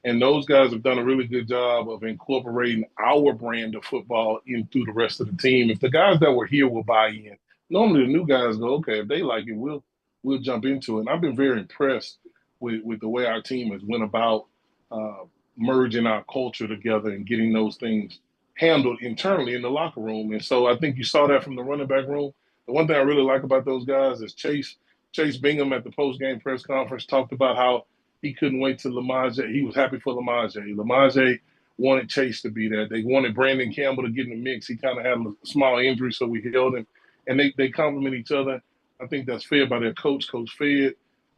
And those guys have done a really good job of incorporating our brand of football in through the rest of the team. If the guys that were here will buy in, normally the new guys go, okay, if they like it, we'll jump into it. And I've been very impressed with the way our team has went about uh, merging our culture together and getting those things handled internally in the locker room. And so I think you saw that from the running back room. The one thing I really like about those guys is Chase Bingham at the post-game press conference talked about how he couldn't wait till Lamage. He was happy for Lamage. Lamage wanted Chase to be there. They wanted Brandon Campbell to get in the mix. He kind of had a small injury, so we held him. And they complement each other. I think that's fair by their coach, Coach Fed.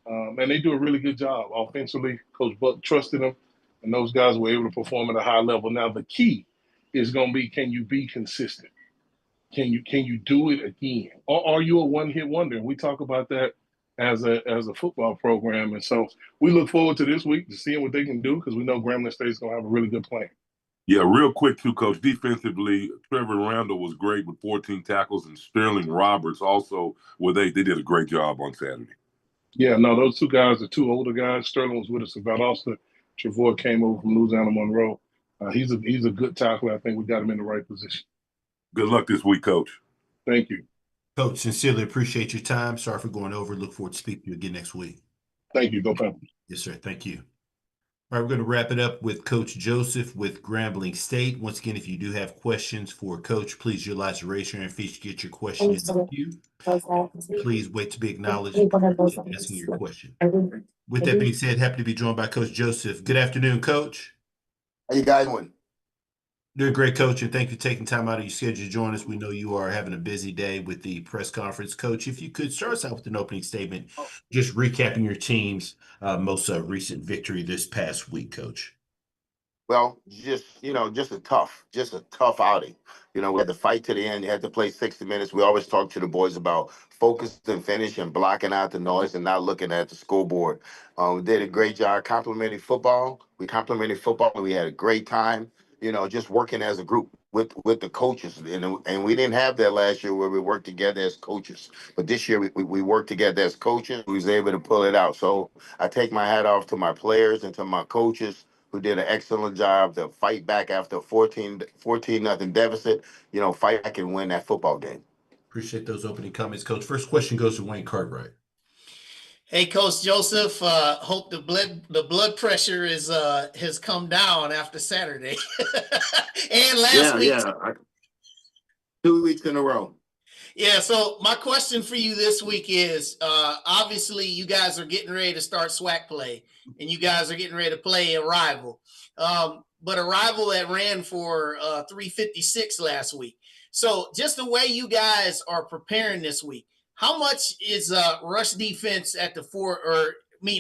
And they do a really good job offensively. Coach Buck trusted them, and those guys were able to perform at a high level. Now, the key is going to be, can you be consistent? Can you do it again? Or are you a one-hit wonder? And we talk about that as a football program. And so we look forward to this week to seeing what they can do, because we know Grambling State's going to have a really good plan. Yeah, real quick too, Coach. Defensively, Trevor Randall was great with 14 tackles, and Sterling Roberts also, they did a great job on Saturday. Yeah, no, those two guys are two older guys. Sterling was with us about Austin. Trevor came over from Louisiana Monroe. He's a good tackler. I think we got him in the right position. Good luck this week, Coach. Thank you. Coach, sincerely appreciate your time. Sorry for going over. Look forward to speaking to you again next week. Thank you. Go Panthers. Yes, sir. Thank you. All right, we're going to wrap it up with Coach Joseph with Grambling State. Once again, if you do have questions for Coach, please utilize the raise your hand feature to get your question in the queue. Please wait to be acknowledged asking your question. With that being said, happy to be joined by Coach Joseph. Good afternoon, Coach. How you guys doing? Doing great, Coach, and thank you for taking time out of your schedule to join us. We know you are having a busy day with the press conference. Coach, if you could start us out with an opening statement, just recapping your team's most recent victory this past week, Coach. Well, just a tough outing. We had to fight to the end. You had to play 60 minutes. We always talk to the boys about focus and finish and blocking out the noise and not looking at the scoreboard. We did a great job complimenting football. We complimented football, and we had a great time. Just working as a group with the coaches, and we didn't have that last year where we worked together as coaches. But this year we worked together as coaches. We was able to pull it out. So I take my hat off to my players and to my coaches, who did an excellent job to fight back after a 14 nothing deficit, fight back and win that football game. Appreciate those opening comments, Coach. First question goes to Wayne Cartwright. Hey, Coach Joseph, hope the blood pressure has come down after Saturday. And last week. 2 weeks in a row. Yeah, so my question for you this week is, obviously you guys are getting ready to start SWAC play, and you guys are getting ready to play a rival. But a rival that ran for 356 last week. So just the way you guys are preparing this week, how much is rush defense at the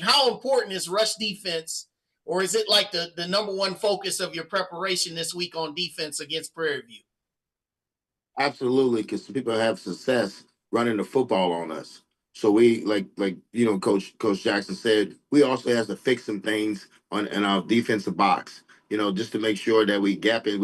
how important is rush defense, or is it like the number one focus of your preparation this week on defense against Prairie View? Absolutely, because people have success running the football on us. So we like Coach Jackson said, we also have to fix some things in our defensive box. Just to make sure that we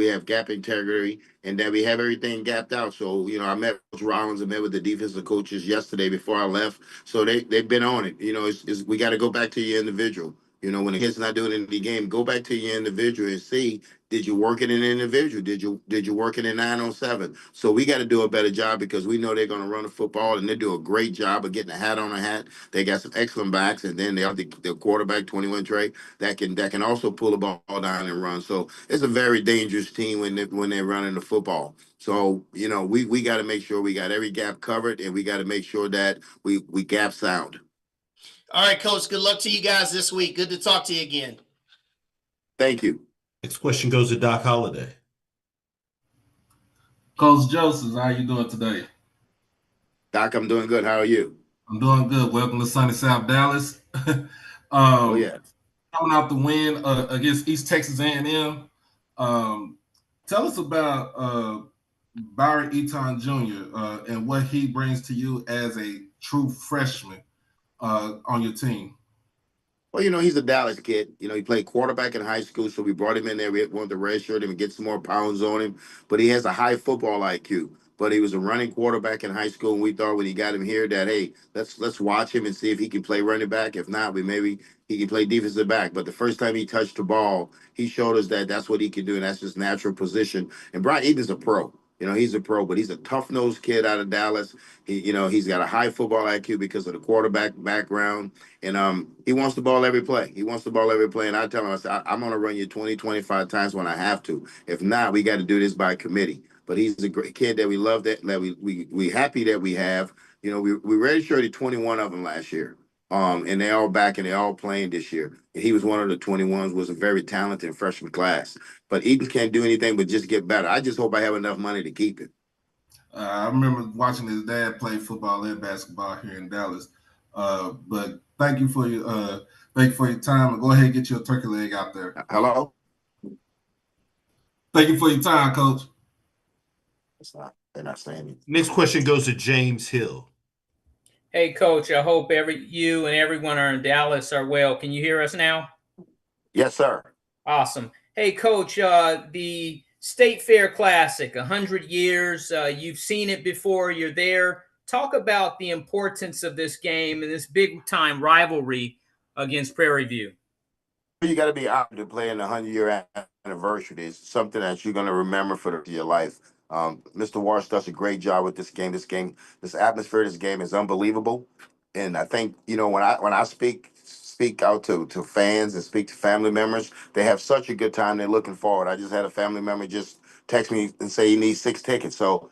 have gap integrity, and that we have everything gapped out. So, I met Coach Rollins and met with the defensive coaches yesterday before I left. So they've been on it. We got to go back to your individual. When the kid's not doing it in the game, go back to your individual and see, did you work it in an individual? Did you work it in 9-on-7? So we got to do a better job, because we know they're going to run the football, and they do a great job of getting a hat on a hat. They got some excellent backs, and then they have the quarterback, 21 Trey, that can also pull the ball down and run. So it's a very dangerous team when they're running the football. So we got to make sure we got every gap covered, and we got to make sure that we gap sound. All right, Coach, good luck to you guys this week. Good to talk to you again. Thank you. Next question goes to Doc Holliday. Coach Joseph, how you doing today? Doc, I'm doing good. How are you? I'm doing good. Welcome to sunny South Dallas. Oh, yeah. Coming out the win against East Texas A&M. Tell us about Byron Eaton Jr. And what he brings to you as a true freshman on your team. Well, he's a Dallas kid. He played quarterback in high school, so we brought him in there. We wanted to redshirt him and get some more pounds on him. But he has a high football IQ. but he was a running quarterback in high school. And we thought when he got him here that, hey, let's watch him and see if he can play running back. If not, maybe he can play defensive back. But the first time he touched the ball, he showed us that that's what he can do, and that's his natural position. And Brian Eaton's a pro. He's a pro, but he's a tough-nosed kid out of Dallas. He's got a high football IQ because of the quarterback background, and he wants the ball every play. He wants the ball every play, and I tell him, I said, I'm going to run you 20, 25 times when I have to. If not, we got to do this by committee. But he's a great kid that we love, that we happy that we have. We redshirted 21 of them last year. And they all back and they all playing this year. And he was one of the 21s, was a very talented freshman class. But Eaton can't do anything but just get better. I just hope I have enough money to keep him. I remember watching his dad play football and basketball here in Dallas. But thank you for your time. Go ahead and get your turkey leg out there. Hello? Thank you for your time, Coach. They're not saying anything. Next question goes to James Hill. Hey, Coach, I hope you and everyone in Dallas are well. Can you hear us now? Yes, sir. Awesome. Hey, Coach, the State Fair Classic, 100 years. You've seen it before. You're there. Talk about the importance of this game and this big-time rivalry against Prairie View. You got to be out to play in the 100-year anniversary. It's something that you're going to remember for the rest of your life. Mr. Walsh does a great job with this game. This atmosphere of this game is unbelievable. And I think, when I speak out to fans and speak to family members, they have such a good time. They're looking forward. I just had a family member just text me and say he needs 6 tickets. So,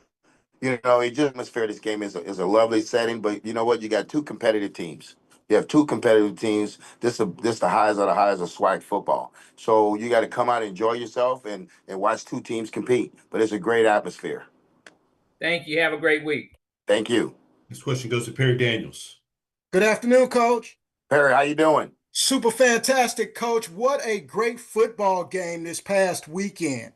it just atmosphere of this game is a lovely setting. But you know what? You got 2 competitive teams. You have 2 competitive teams. This the highs of the highs of SWAC football. So you got to come out and enjoy yourself and watch 2 teams compete. But it's a great atmosphere. Thank you. Have a great week. Thank you. This question goes to Perry Daniels. Good afternoon, Coach. Perry, how you doing? Super fantastic, Coach. What a great football game this past weekend.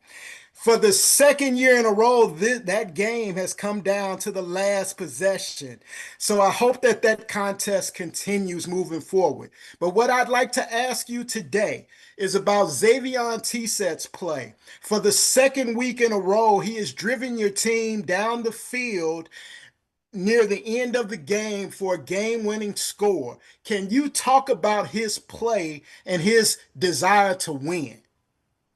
For the second year in a row, that game has come down to the last possession. So I hope that contest continues moving forward. But what I'd like to ask you today is about Xavion Tissett's play. For the second week in a row, he has driven your team down the field near the end of the game for a game-winning score. Can you talk about his play and his desire to win?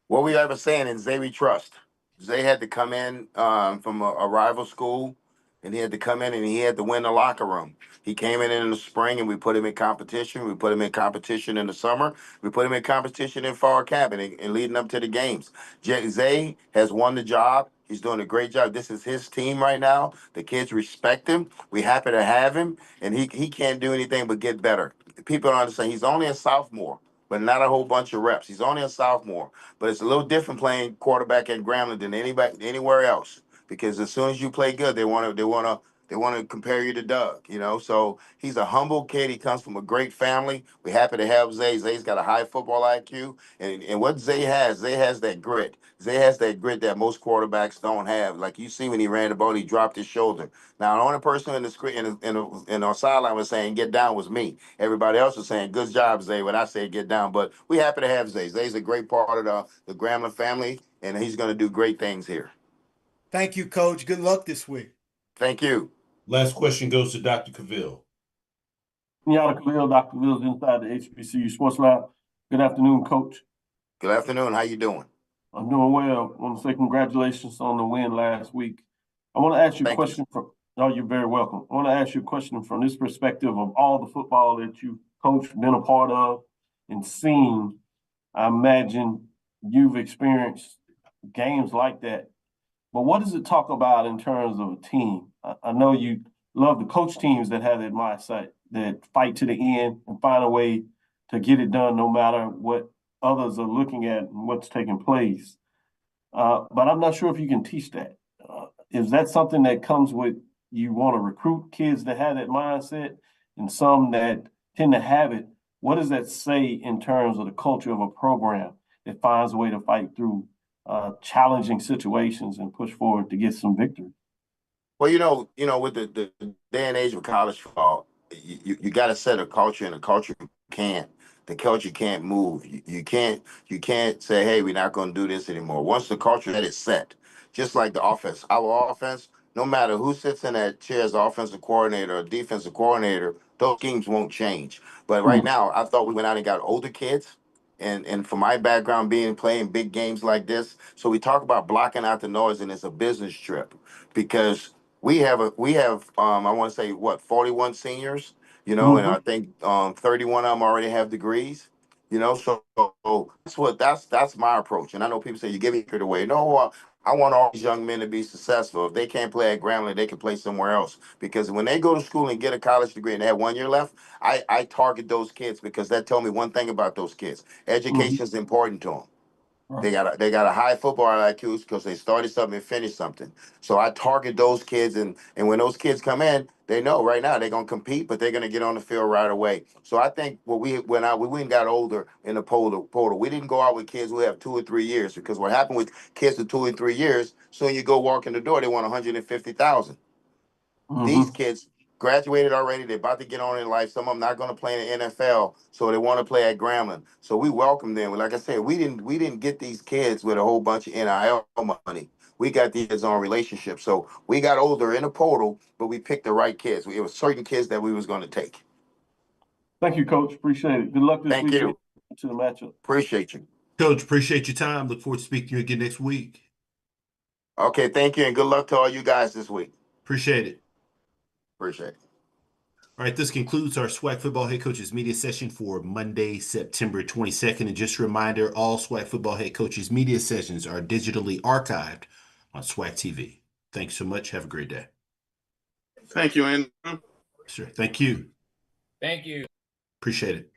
What we ever saying in Zay we trust. Zay had to come in from a rival school, and he had to come in and he had to win the locker room. He came in the spring, and we put him in competition. We put him in competition in the summer. We put him in competition in fall camp and leading up to the games. Zay has won the job. He's doing a great job. This is his team right now. The kids respect him. We're happy to have him, and he can't do anything but get better. People don't understand. He's only a sophomore, but not a whole bunch of reps. He's only a sophomore, but it's a little different playing quarterback at Grambling than anywhere else. Because as soon as you play good, they want to compare you to Doug. So he's a humble kid. He comes from a great family. We're happy to have Zay. Zay's got a high football IQ, and what Zay has that grit. Zay has that grit that most quarterbacks don't have. Like you see when he ran the ball, he dropped his shoulder. Now the only person in the screen in our sideline was saying get down was me. Everybody else was saying good job, Zay, when I say get down. But we happy to have Zay. Zay's a great part of the Grambling family, and he's going to do great things here. Thank you, Coach. Good luck this week. Thank you. Last question goes to Dr. Cavill. Kenyatta Cavill, Dr. Cavill's inside the HBCU Sports Lab. Good afternoon, Coach. Good afternoon. How you doing? I'm doing well. I want to say congratulations on the win last week. I want to ask you a question from. Oh, you're very welcome. I want to ask you a question from this perspective of all the football that you coached, been a part of, and seen. I imagine you've experienced games like that. But what does it talk about in terms of a team? I know you love to coach teams that have that mindset, that fight to the end and find a way to get it done no matter what others are looking at and what's taking place. But I'm not sure if you can teach that. Is that something that comes with you want to recruit kids that have that mindset and some that tend to have it? What does that say in terms of the culture of a program that finds a way to fight through challenging situations and push forward to get some victory? Well, with the day and age of college football, you got to set a culture, and a culture can't. The culture can't move. You can't say, hey, we're not going to do this anymore. Once the culture that is set, just like the offense, our offense, no matter who sits in that chair as offensive coordinator or defensive coordinator, those schemes won't change. But right now, I thought we went out and got older kids. And for my background being playing big games like this, so we talk about blocking out the noise, and it's a business trip because we have I want to say what 41 seniors, you know, and I think 31 of them already have degrees, you know. So that's my approach. And I know people say you're giving it away. No, I want all these young men to be successful. If they can't play at Grambling, they can play somewhere else. Because when they go to school and get a college degree and they have 1 year left, I target those kids because that told me one thing about those kids. Education is important to them. They got a high football IQ because they started something and finished something. So I target those kids, and when those kids come in, they know right now they're gonna compete, but they're gonna get on the field right away. So I think when we went and got older in the portal, we didn't go out with kids who have 2 or 3 years, because what happened with kids with 2 or 3 years, soon you go walk in the door, they want 150,000. These kids graduated already. They're about to get on in life. Some of them not going to play in the NFL, so they want to play at Grambling. So we welcome them. Like I said, we didn't get these kids with a whole bunch of NIL money. We got these kids on relationships. So we got older in the portal, but we picked the right kids. It was certain kids that we was going to take. Thank you, Coach. Appreciate it. Good luck this week to the matchup. Appreciate you. Coach, appreciate your time. Look forward to speaking to you again next week. Okay, thank you, and good luck to all you guys this week. Appreciate it. Appreciate it. All right, this concludes our SWAC Football Head Coaches Media Session for Monday, September 22nd. And just a reminder, all SWAC Football Head Coaches Media Sessions are digitally archived on SWAC TV. Thanks so much. Have a great day. Thank you, Andrew. Sure. Thank you. Thank you. Appreciate it.